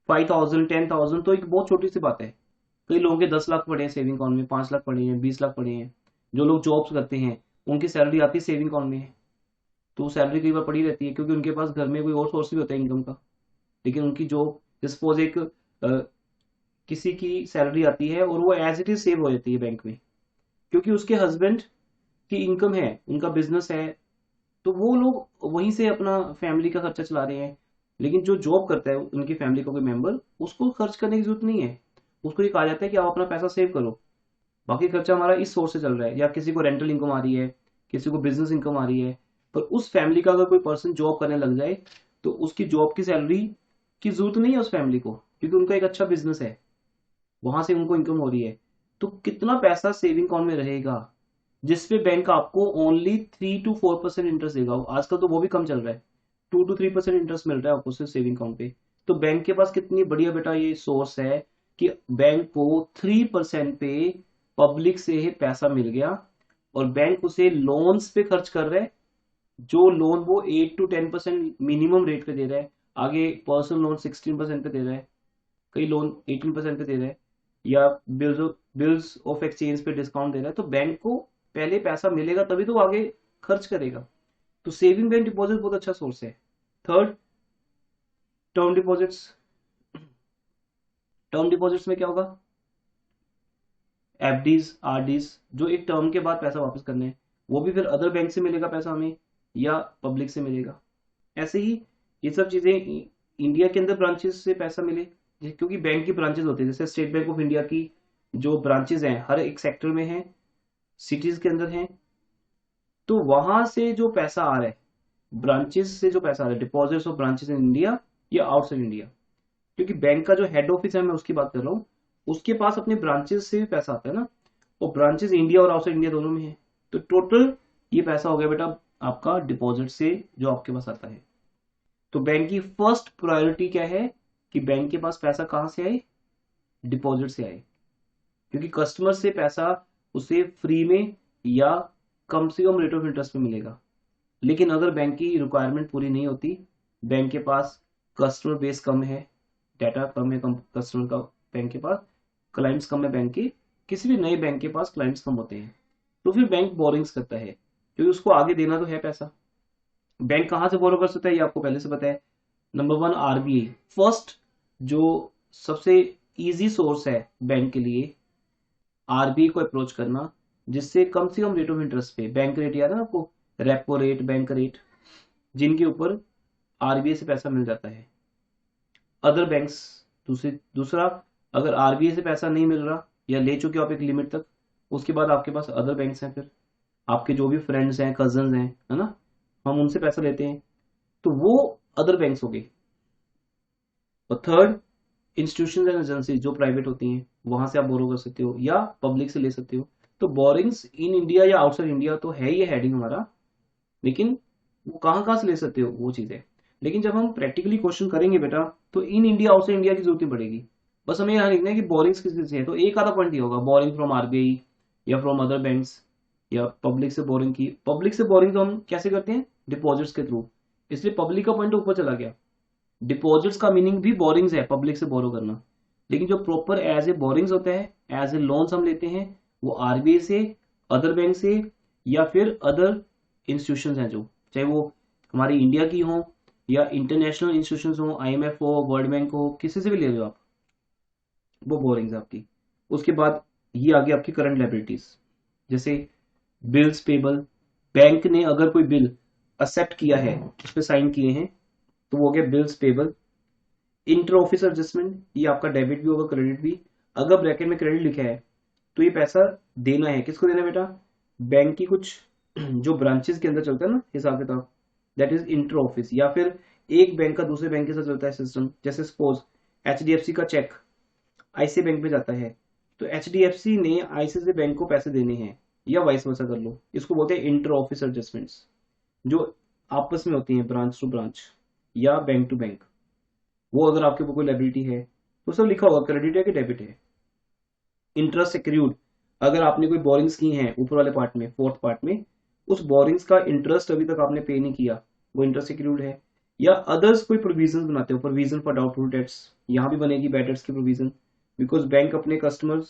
5,000 10,000 तो एक बहुत छोटी सी बात है। कई लोगों के 10 लाख पड़े हैं सेविंग अकाउंट में, 5 लाख पड़े हैं, 20 लाख पड़े हैं। जो लोग जॉब्स करते हैं उनकी सैलरी आती है सेविंग अकाउंट में, तो सैलरी कई बार पड़ी रहती है क्योंकि उनके पास घर में कोई और सोर्स भी होता है इनकम का। लेकिन उनकी जॉब सपोज एक किसी की सैलरी आती है और वो एज इट इज सेव हो जाती है बैंक में, क्योंकि उसके हस्बैंड की इनकम है, उनका बिजनेस है, तो वो लोग वहीं से अपना फैमिली का खर्चा चला रहे हैं। लेकिन जो जॉब करता है उनकी फैमिली का कोई मेंबर, उसको खर्च करने की जरूरत नहीं है। उसको ये कहा जाता है कि आप अपना पैसा सेव करो, बाकी खर्चा हमारा इस सोर्स से चल रहा है। या किसी को रेंटल इनकम आ रही है, किसी को बिजनेस इनकम आ रही है। पर उस फैमिली का अगर कोई पर्सन जॉब करने लग जाए तो उसकी जॉब की सैलरी की जरूरत नहीं है उस फैमिली को, क्योंकि उनका एक अच्छा बिजनेस है, वहां से उनको इनकम हो रही है। तो कितना पैसा सेविंग अकाउंट में रहेगा जिसपे बैंक आपको ओनली 3 to 4% इंटरेस्ट देगा। आजकल तो वो भी कम चल रहा है, 2 to 3% इंटरेस्ट मिल रहा है आपको सिर्फ सेविंग अकाउंट पे। तो बैंक के पास कितनी बढ़िया बेटा ये सोर्स है कि बैंक को 3% पे पब्लिक से पैसा मिल गया और बैंक उसे लोन्स पे खर्च कर रहा है। जो लोन वो 8 to 10% मिनिमम रेट पे दे रहा है, आगे पर्सनल लोन 16% पे दे रहा है, कई लोन 18% पे दे रहा है, या बिल्स ऑफ एक्सचेंज पे डिस्काउंट दे रहा है। तो बैंक को पहले पैसा मिलेगा तभी तो आगे खर्च करेगा। तो सेविंग बैंक डिपॉजिट बहुत अच्छा सोर्स है। Third, term deposits. Term deposits में क्या होगा, FDs RDs जो एक टर्म के बाद पैसा वापस करने हैं, वो भी फिर अदर बैंक से मिलेगा पैसा हमें या पब्लिक से मिलेगा। ऐसे ही ये सब चीजें इंडिया के अंदर ब्रांचेस से पैसा मिले, क्योंकि बैंक की ब्रांचेस होती है। जैसे स्टेट बैंक ऑफ इंडिया की जो ब्रांचेस हैं हर एक सेक्टर में हैं, सिटीज के अंदर हैं। तो वहां से जो पैसा आ रहा है, ब्रांचेस से जो पैसा आ रहा है, deposits of branches in India या आउटसाइड इंडिया, क्योंकि बैंक का जो हेड ऑफिस है मैं उसकी बात कर रहा हूँ, उसके पास अपने ब्रांचेस से भी पैसा आता है ना, और ब्रांचेस इंडिया और आउटसाइड इंडिया दोनों में है। तो टोटल ये पैसा हो गया बेटा आपका डिपॉजिट से जो आपके पास आता है। तो बैंक की फर्स्ट प्रायोरिटी क्या है कि बैंक के पास पैसा कहां से आए, डिपॉजिट से आए, क्योंकि कस्टमर से पैसा उसे फ्री में या कम से कम रेट ऑफ इंटरेस्ट पे मिलेगा। लेकिन अगर बैंक की रिक्वायरमेंट पूरी नहीं होती, बैंक के पास कस्टमर बेस कम है, डाटा कम है, कम कस्टमर का बैंक के पास, क्लाइंट्स कम है बैंक के, किसी भी नए बैंक के पास क्लाइंट्स कम होते हैं, तो फिर बैंक बोरिंग्स करता है, क्योंकि उसको आगे देना तो है पैसा। बैंक कहां से बोरो कर सकता है ये आपको पहले से पता है। नंबर 1 RBI, फर्स्ट जो सबसे इजी सोर्स है बैंक के लिए, RBI को अप्रोच करना, जिससे कम से कम रेट ऑफ इंटरेस्ट पे, बैंक रेट याद है ना आपको, रेपो रेट, बैंक रेट, जिनके ऊपर RBI से पैसा मिल जाता है। अदर बैंक्स दूसरा, अगर RBI से पैसा नहीं मिल रहा या ले चुके हो आप एक लिमिट तक, उसके बाद आपके पास अदर बैंक्स हैं, फिर आपके जो भी फ्रेंड्स हैं, कजन्स हैं, है ना, हम उनसे पैसा लेते हैं, तो वो अदर बैंक्स हो गए। और थर्ड, इंस्टीट्यूशन एंड एजेंसी जो प्राइवेट होती हैं, वहां से आप बोरो कर सकते हो या पब्लिक से ले सकते हो। तो बोरिंग्स इन इंडिया या आउटसाइड इंडिया तो है ये हेडिंग हमारा, लेकिन वो कहाँ से ले सकते हो वो चीजें। लेकिन जब हम प्रैक्टिकली क्वेश्चन करेंगे बेटा तो इन इंडिया आउटसाइड इंडिया की जरूरत नहीं पड़ेगी, बस हमें यहाँ लिखना है कि बोरिंग्स किस से है, तो एक आधा पॉइंट दिया होगा बोरिंग फ्रॉम आरबीआई या फ्रॉम अदर बैंक्स या पब्लिक से बोरिंग की। पब्लिक से बोरिंग तो हम कैसे करते हैं, डिपॉजिट्स के थ्रू, इसलिए पब्लिक का पॉइंट ऊपर चला गया। डिपॉजिट्स का मीनिंग भी बोरिंग्स है, पब्लिक से बोरो करना, लेकिन जो प्रॉपर एज ए बोरिंग्स होता है, एज ए लोन्स हम लेते हैं, वो आरबीआई से, अदर बैंक से, या फिर अदर इंस्टीट्यूशंस हैं जो, चाहे वो हमारी इंडिया की हो या इंटरनेशनल इंस्टीट्यूशंस हो, आईएमएफ हो, वर्ल्ड बैंक हो, किसी से भी ले लो आप, वो बोरिंग्स आपकी। उसके बाद ये आ गई आपकी करंट लायबिलिटीज, जैसे बिल्स पेबल, बैंक ने अगर कोई बिल एक्सेप्ट किया है, उस पर साइन किए हैं, तो वो हो गया bills payable. Inter office adjustment, ये आपका डेबिट भी होगा क्रेडिट भी, अगर ब्रैकेट में क्रेडिट लिखा है तो ये पैसा देना है, किसको देना है बेटा, बैंक की कुछ जो ब्रांचेस के अंदर चलता है ना हिसाब किताब, दैट इज इंटर ऑफिस, या फिर एक बैंक का दूसरे बैंक के साथ चलता है सिस्टम, जैसे सपोज एचडीएफसी का चेक आईसीआई बैंक में जाता है, तो एचडीएफसी ने आईसीआई बैंक को पैसे देने हैं, या वाइस वर्सा कर लो, इसको बोलते हैं इंटर ऑफिस एडजस्टमेंट्स, जो आपस में होती हैं ब्रांच टू ब्रांच या बैंक टू बैंक। वो अगर आपके ऊपर कोई लायबिलिटी है तो सब लिखा होगा क्रेडिट है कि डेबिट है। इंटरेस्ट एक्रूड, अगर आपने कोई बोरिंग्स की हैं ऊपर वाले पार्ट में, फोर्थ पार्ट में, उस बोरिंग्स का इंटरेस्ट अभी तक आपने पे नहीं किया, वो इंटरेस्ट एक्रूड है। या अदर्स कोई प्रोविजन बनाते हो, प्रोविजन फॉर डाउटफुल डेट्स, यहाँ भी बनेगी बैड डेट्स की प्रोविजन, बिकॉज बैंक अपने कस्टमर्स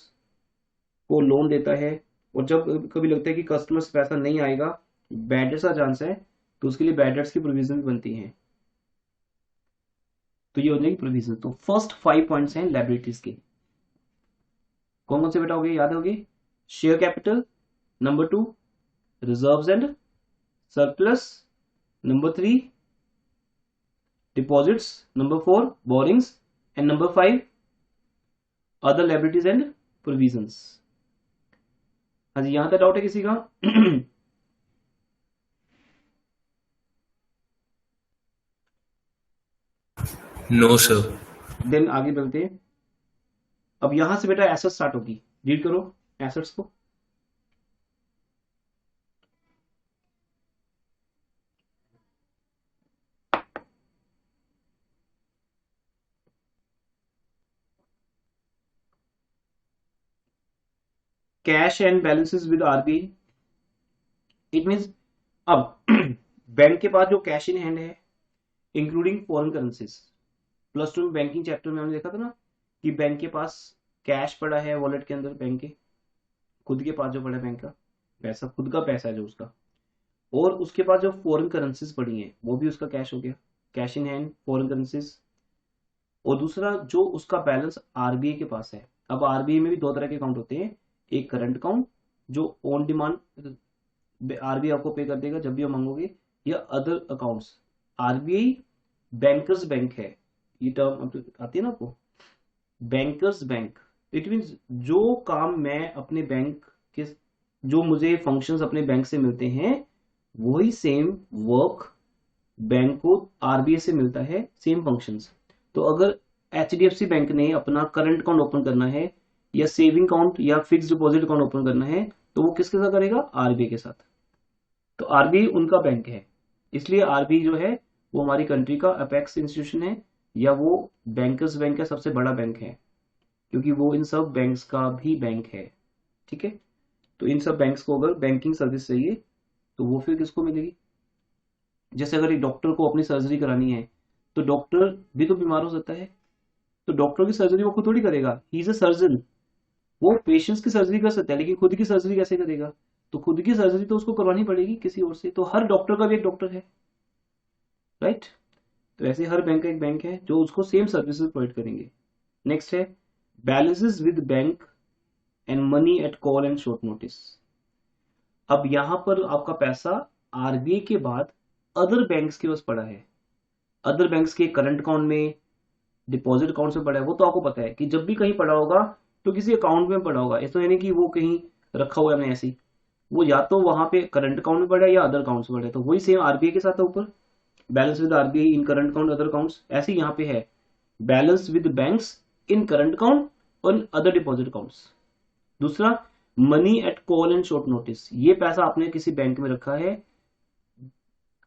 को लोन देता है, और जब कभी लगता है कि कस्टमर्स पैसा नहीं आएगा, बैड डेट्स का चांस है, तो उसके लिए बैड डेट्स की प्रोविजन भी बनती है। तो ये हो जाएगी प्रोविजन। तो फर्स्ट 5 पॉइंट्स हैं लायबिलिटीज के, कौन कौन से बेटा हो गए, याद होगी, share capital, number 2 reserves and surplus, number 3 deposits, number 4 borings, and number 5 other liabilities and provisions. हाँ जी, यहां तक डाउट है किसी का? No sir. देन आगे बढ़ते हैं। अब यहां से बेटा एसेट स्टार्ट होगी, रीड करो एसेट्स को। Cash and balances with RBI, it means अब बैंक के पास जो कैश इन हैंड है इंक्लूडिंग फॉरेन करेंसीज, प्लस 2 में बैंकिंग चैप्टर में हमने देखा था ना कि बैंक के पास कैश पड़ा है वॉलेट के अंदर, बैंक के खुद के पास जो पड़ा है बैंक का पैसा, खुद का पैसा है जो उसका, और उसके पास जो फॉरेन करेंसीज पड़ी हैं वो भी उसका कैश हो गया, cash in hand foreign currencies. और दूसरा जो उसका बैलेंस आरबीआई के पास है, अब आरबीआई में भी 2 तरह के अकाउंट होते हैं, एक करंट अकाउंट जो ऑन डिमांड आरबीआई आपको पे कर देगा जब भी आप मांगोगे, या other accounts, RBI bankers bank है, ये टर्म आती है ना आपको, बैंकर्स बैंक, इट मींस जो काम मैं अपने बैंक के, जो मुझे फंक्शंस अपने बैंक से मिलते हैं, वही सेम वर्क बैंक को आरबीआई से मिलता है, सेम फंक्शंस। तो अगर एचडीएफसी बैंक ने अपना करंट अकाउंट ओपन करना है, या सेविंग अकाउंट या फिक्स डिपॉजिट अकाउंट ओपन करना है, तो वो किसके साथ करेगा, आरबीआई के साथ। तो आरबीआई उनका बैंक है, इसलिए आरबीआई जो है वो हमारी कंट्री का अपेक्स इंस्टीट्यूशन है, या वो बैंकर्स बैंक का सबसे बड़ा बैंक है, क्योंकि वो इन सब बैंक्स का भी बैंक है, ठीक है। तो इन सब बैंक्स को अगर बैंकिंग सर्विस चाहिए तो वो फिर किसको मिलेगी, जैसे अगर एक डॉक्टर को अपनी सर्जरी करानी है, तो डॉक्टर भी तो बीमार हो सकता है, तो डॉक्टर की सर्जरी वो खुद थोड़ी करेगा, ही इज अ सर्जन, वो पेशेंट्स की सर्जरी कर सकता है, लेकिन खुद की सर्जरी कैसे करेगा, तो खुद की सर्जरी तो उसको करवानी पड़ेगी किसी और से, तो हर डॉक्टर का भी एक डॉक्टर है, राइट। तो ऐसे हर बैंक का एक बैंक है जो उसको सेम सर्विसेज प्रोवाइड करेंगे। नेक्स्ट है balances with bank and money at call and short notice. अब यहां पर आपका पैसा आरबीआई के बाद अदर बैंक्स के पास पड़ा है, अदर बैंक्स के करंट अकाउंट में, डिपॉजिट अकाउंट में पड़ा है, वो तो आपको पता है कि जब भी कहीं पड़ा होगा तो किसी अकाउंट में पड़ा होगा, ऐसा नहीं कि वो कहीं रखा हुआ है ऐसे ही, वो या तो वहां पे करंट अकाउंट में पड़ा है या अदर अकाउंट में पड़ा है, तो वही सेम आरबीआई के साथ है ऊपर, balance with RBI in current account other accounts, ऐसे ही यहाँ पे है balance with banks in current account और अदर डिपॉजिट अकाउंट्स। दूसरा money at call and short notice, ये पैसा आपने किसी बैंक में रखा है,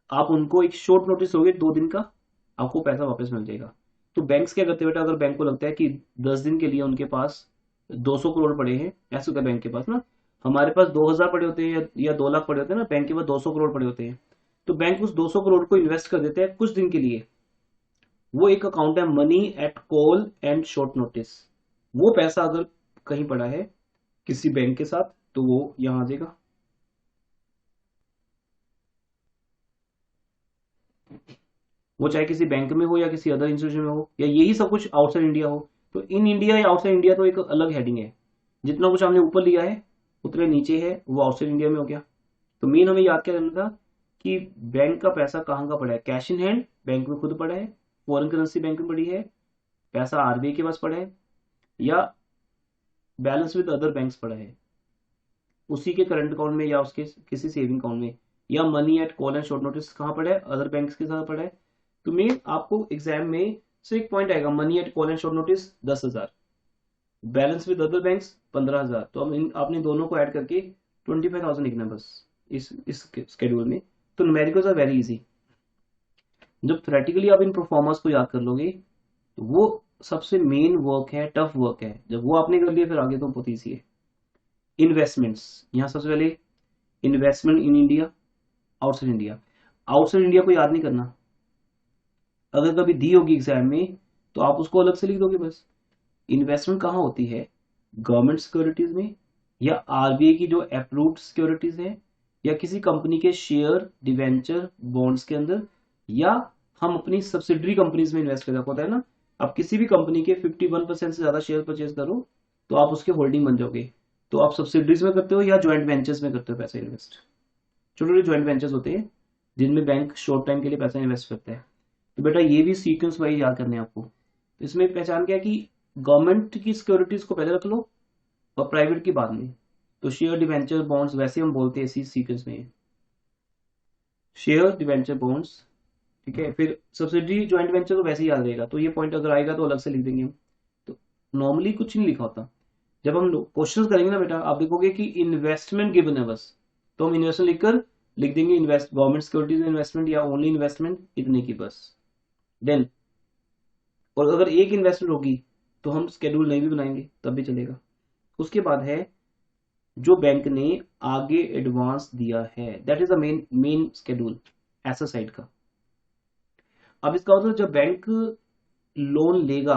आप उनको एक शॉर्ट नोटिस होगी 2 दिन का, आपको पैसा वापस मिल जाएगा। तो बैंक्स क्या करते हैं बेटा, अगर बैंक को लगता है कि 10 दिन के लिए उनके पास 200 करोड़ पड़े हैं, ऐसे होता है बैंक के पास ना, हमारे पास 2000 पड़े होते हैं या 2 लाख पड़े होते हैं ना, बैंक के पास 200 करोड़ पड़े होते हैं, तो बैंक उस 200 करोड़ को इन्वेस्ट कर देते हैं कुछ दिन के लिए। वो एक अकाउंट है money at call and short notice. वो पैसा अगर कहीं पड़ा है किसी बैंक के साथ तो वो यहां आ जाएगा। वो चाहे किसी बैंक में हो या किसी अदर इंस्टीट्यूशन में हो, या यही सब कुछ आउटसाइड इंडिया हो, तो इन इंडिया या आउटसाइड इंडिया तो एक अलग हेडिंग है। जितना कुछ हमने ऊपर लिया है उतने नीचे है वो आउटसाइड इंडिया में हो गया। तो मेन हमें याद क्या करना था कि बैंक का पैसा कहाँ का पड़ा है, कैश इन हैंड बैंक में खुद पड़ा है, फॉरेन करेंसी बैंक में पड़ी है, पैसा आरबीआई के पास पड़ा है, या बैलेंस विद अदर बैंक्स पड़ा है उसी के करंट अकाउंट में या उसके किसी सेविंग अकाउंट में, या money at call and short notice कहाँ पड़ा है, अदर बैंक्स के साथ पड़ा है। तो मेन आपको एग्जाम में से एक पॉइंट आएगा, money at call and short notice 10,000, balance with other banks 15,000, तो अब आपने दोनों को ऐड करके 25,000 लिखना है बस इस स्केड्यूल में। तो न्यूमेरिकल्स आर वेरी इजी। जब थ्योरेटिकली आप इन परफॉर्मर्स को याद कर लोगे तो वो सबसे मेन वर्क है, टफ वर्क है। जब वो आपने कर लिया फिर आगे तो बहुत ईजी है। इन्वेस्टमेंट्स, यहाँ सबसे पहले investment in India, outside India. Outside India को याद नहीं करना, अगर कभी दी होगी एग्जाम में तो आप उसको अलग से लिख दोगे बस। इन्वेस्टमेंट कहाँ होती है, गवर्नमेंट सिक्योरिटीज में, या आरबीआई की जो अप्रूव्ड सिक्योरिटीज है, या किसी कंपनी के शेयर डिवेंचर बॉन्ड्स के अंदर, या हम अपनी सब्सिडरी कंपनीज में इन्वेस्ट करना होता है ना। आप किसी भी कंपनी के 51% से ज्यादा शेयर परचेज करो तो आप उसके होल्डिंग बन जाओगे। तो आप सब्सिडरीज में करते हो या ज्वाइंट वेंचर्स में करते हो पैसा इन्वेस्ट। छोटे छोटे ज्वाइंट वेंचर्स होते हैं जिनमें बैंक शॉर्ट टाइम के लिए पैसा इन्वेस्ट करता है। तो बेटा ये भी सीक्वेंस वाइज याद करने हैं आपको। तो इसमें पहचान क्या है कि गवर्नमेंट की सिक्योरिटीज को पहले रख लो और प्राइवेट की बाद में। तो शेयर डिवेंचर बॉन्ड्स वैसे हम बोलते हैं इसी सीक्वेंस में, शेयर डिवेंचर बॉन्ड्स, ठीक है। फिर सब्सिडरी ज्वाइंट वेंचर तो वैसे ही याद रहेगा, तो ये पॉइंट अगर आएगा तो अलग से लिख देंगे हम। तो नॉर्मली कुछ नहीं लिखा होता। जब हम क्वेश्चन करेंगे ना बेटा, आप देखोगे कि इन्वेस्टमेंट गिवन है बस, तो हम इन्वेस्टमेंट लिखकर लिख देंगे इन्वेस्ट गवर्नमेंट सिक्योरिटीज इन्वेस्टमेंट या ओनली इन्वेस्टमेंट, इतने की बस। देन और अगर एक इन्वेस्टमेंट होगी तो हम स्केड्यूल नहीं भी बनाएंगे तब भी चलेगा। उसके बाद है जो बैंक ने आगे एडवांस दिया है, that is the main schedule asset side का। अब इसका मतलब जब बैंक लोन लेगा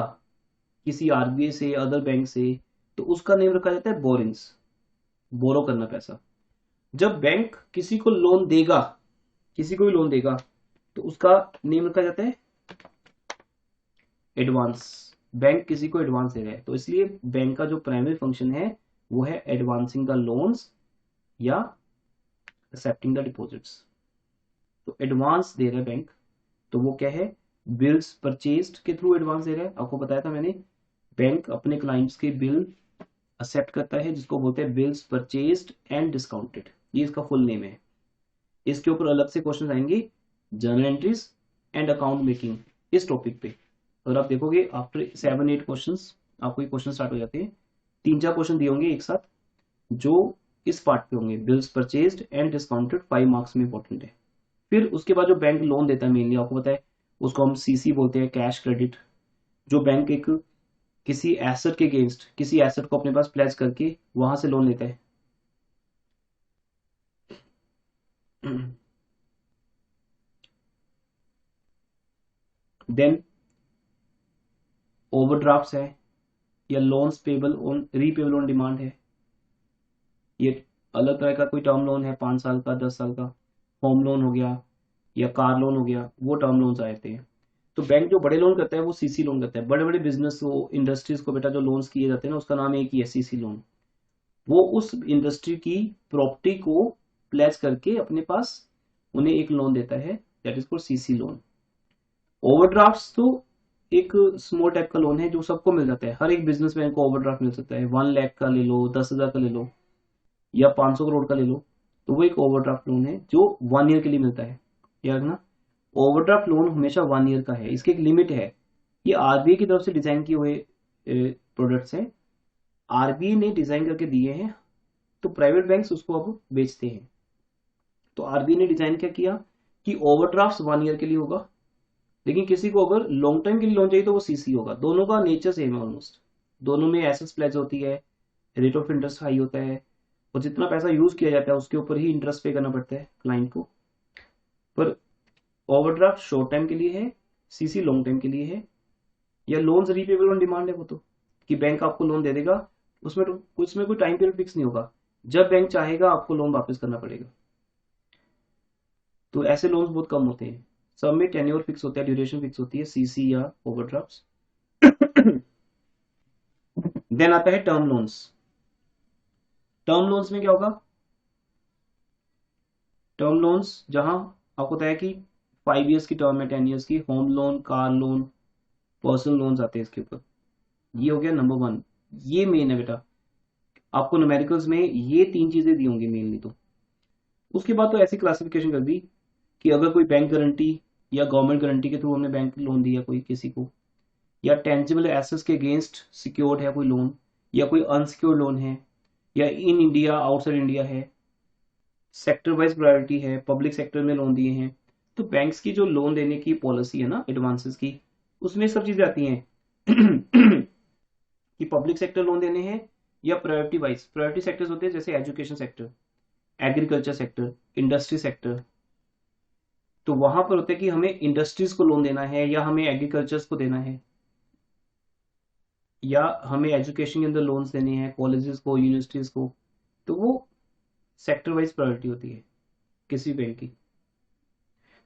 किसी आरबीआई से अदर बैंक से तो उसका नेम रखा जाता है बोरिंग्स, बोरो करना पैसा। जब बैंक किसी को लोन देगा, किसी को भी लोन देगा तो उसका नेम रखा जाता है एडवांस। बैंक किसी को एडवांस दे रहा है तो इसलिए बैंक का जो प्राइमरी फंक्शन है वो है एडवांसिंग द लोन्स या एक्सेप्टिंग द डिपॉजिट्स। तो एडवांस दे रहा है बैंक तो वो क्या है, बिल्स परचेज्ड के थ्रू एडवांस दे रहा है। आपको बताया था मैंने, बैंक अपने क्लाइंट्स के बिल एक्सेप्ट करता है जिसको बोलते हैं बिल्स परचेज्ड एंड डिस्काउंटेड, ये इसका फुल नेम है। इसके ऊपर अलग से क्वेश्चन आएंगे, journal entries and account making इस टॉपिक पे। और आप देखोगे आफ्टर 7-8 क्वेश्चन आपको ये क्वेश्चन स्टार्ट हो जाते हैं। 3-4 क्वेश्चन दिए होंगे एक साथ जो इस पार्ट पे होंगे, bills purchased and discounted 5 marks में इंपॉर्टेंट है। फिर उसके बाद जो बैंक लोन देता है मेनली आपको पता है उसको हम सीसी बोलते हैं, कैश क्रेडिट। जो बैंक एक किसी एसेट के अगेंस्ट किसी एसेट को अपने पास प्लेज करके वहां से लोन लेता है। देन ओवरड्राफ्ट है या loans payable on repayable on demand है, ये अलग तरह का कोई टर्म लोन है 5 साल का 10 साल का, होम लोन हो गया या कार लोन हो गया, वो टर्म लोन्स आते हैं। तो बैंक जो बड़े लोन करता है वो सीसी लोन करता है। बड़े बड़े बिजनेस को इंडस्ट्रीज को बेटा जो लोन्स किए जाते हैं ना उसका नाम एक ही है सीसी लोन। वो उस इंडस्ट्री की प्रॉपर्टी को प्लेज करके अपने पास उन्हें एक लोन देता है, that is called CC loan. Overdraft तो एक स्मॉल टाइप का लोन है जो सबको मिल जाता है, हर एक बिजनेसमैन को ओवरड्राफ्ट मिल सकता है। 1 लाख का ले लो, 10,000 का ले लो या 500 करोड़ का ले लो, तो वो एक ओवरड्राफ्ट लोन है जो 1 ईयर के लिए मिलता है। याद रखना ओवरड्राफ्ट लोन हमेशा 1 ईयर का है, इसकी एक लिमिट है। ये आरबीआई की तरफ से डिजाइन किए हुए प्रोडक्ट्स हैं, आरबीआई ने डिजाइन करके दिए हैं तो प्राइवेट बैंक्स उसको अब बेचते हैं। तो आरबीआई ने डिजाइन क्या किया कि ओवरड्राफ्ट 1 ईयर के लिए होगा, लेकिन किसी को अगर लॉन्ग टाइम के लिए लोन चाहिए तो वो सीसी होगा। दोनों का नेचर सेम है ऑलमोस्ट, दोनों में एसेट्स प्लेज होती है, रेट ऑफ इंटरेस्ट हाई होता है, और जितना पैसा यूज किया जाता है उसके ऊपर ही इंटरेस्ट पे करना पड़ता है क्लाइंट को। पर ओवरड्राफ्ट शॉर्ट टाइम के लिए है, सीसी लॉन्ग टाइम के लिए है, या लोन्स रीपेबल ऑन डिमांड है वो तो, कि बैंक आपको लोन दे देगा, उसमें कोई टाइम पीरियड फिक्स नहीं होगा, जब बैंक चाहेगा आपको लोन वापस करना पड़ेगा। तो ऐसे लोन्स बहुत कम होते हैं, सब में टेन्योर फिक्स होता है, ड्यूरेशन फिक्स होती है, सीसी या ओवरड्राफ्ट। देन आता है टर्म लोन्स। टर्म लोन्स में क्या होगा, टर्म लोन्स जहां आपको बताया कि 5 ईयर्स की टर्म है, 10 ईयर्स की, home loan, car loan, personal loans आते हैं इसके ऊपर। ये हो गया नंबर 1, ये मेन है बेटा, आपको न्यूमेरिकल्स में ये 3 चीजें दी होंगी मेनली। तो उसके बाद तो ऐसी क्लासिफिकेशन कर दी कि अगर कोई बैंक गारंटी या गवर्नमेंट गारंटी के थ्रू हमने बैंक लोन दिया कोई किसी को, या टेंजिबल एसेट्स के अगेंस्ट सिक्योर्ड है कोई लोन, या कोई अनसिक्योर्ड लोन है, या इन इंडिया आउटसाइड इंडिया है, सेक्टर वाइज प्रायोरिटी है, पब्लिक सेक्टर में लोन दिए हैं, तो बैंक्स की जो लोन देने की पॉलिसी है ना एडवांसेस की, उसमें सब चीजें आती हैं कि पब्लिक सेक्टर लोन देने हैं या प्रायोरिटी वाइज। प्रायोरिटी सेक्टर्स होते हैं जैसे education sector, agriculture sector, industry sector. तो वहां पर होता है कि हमें इंडस्ट्रीज को लोन देना है, या हमें एग्रीकल्चर्स को देना है, या हमें एजुकेशन के अंदर लोन्स देने हैं कॉलेजेस को, यूनिवर्सिटीज को। तो वो सेक्टर वाइज प्रायोरिटी होती है किसी बैंक की।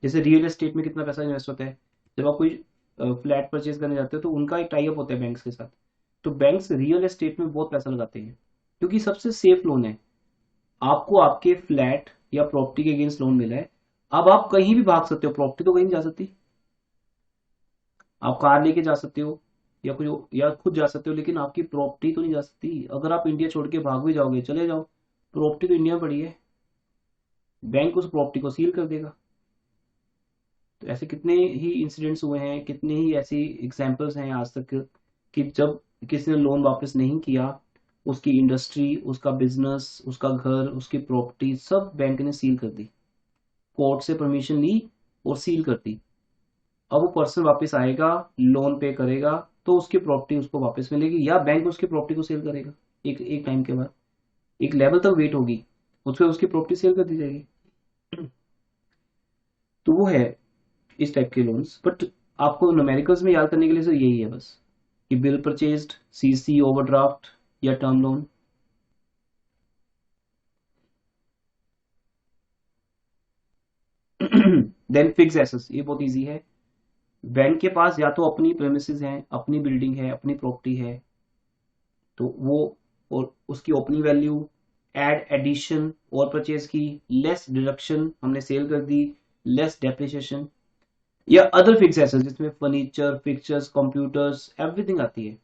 जैसे रियल एस्टेट में कितना पैसा इन्वेस्ट होता है, जब आप कोई फ्लैट परचेज करने जाते हो तो उनका एक टाई अप होता है बैंक्स के साथ। तो बैंक्स रियल एस्टेट में बहुत पैसा लगाते हैं क्योंकि सबसे सेफ लोन है। आपको आपके फ्लैट या प्रॉपर्टी के अगेंस्ट लोन मिला है, अब आप कहीं भी भाग सकते हो, प्रॉपर्टी तो कहीं नहीं जा सकती, आप कार लेके जा सकते हो या कोई या खुद जा सकते हो, लेकिन आपकी प्रॉपर्टी तो नहीं जा सकती। अगर आप इंडिया छोड़ के भाग भी जाओगे, चले जाओ, प्रॉपर्टी तो इंडिया में पड़ी है, बैंक उस प्रॉपर्टी को सील कर देगा। तो ऐसे कितने ही इंसिडेंट्स हुए हैं, कितने ही ऐसी एग्जांपल्स हैं आज तक कि जब किसी ने लोन वापस नहीं किया, उसकी इंडस्ट्री, उसका बिजनेस, उसका घर, उसकी प्रॉपर्टी सब बैंक ने सील कर दी, कोर्ट से परमिशन ली और सील कर दी। अब वो पर्सन वापस आएगा, लोन पे करेगा, तो उसकी प्रॉपर्टी उसको वापस मिलेगी, या बैंक उसकी प्रॉपर्टी को सेल करेगा। एक टाइम के बाद एक लेवल तक वेट होगी, उसमें उसकी प्रॉपर्टी सेल कर दी जाएगी। तो वो है इस टाइप के लोन्स। बट आपको न्यूमेरिकल्स में याद करने के लिए तो यही है बस, कि बिल परचेज्ड, सीसी, ओवरड्राफ्ट या term loan. Then fix assets, ये बहुत इजी है। बैंक के पास या तो अपनी प्रेमिसेस हैं, अपनी बिल्डिंग है, अपनी प्रॉपर्टी है, तो वो, और उसकी ओपनिंग वैल्यू, एडिशन और परचेज की, लेस डिडक्शन हमने सेल कर दी, लेस डेप्रिसिएशन, या अदर फिक्स एसेट्स जिसमें फर्नीचर, फिक्चर्स, कंप्यूटर्स, एवरीथिंग आती है।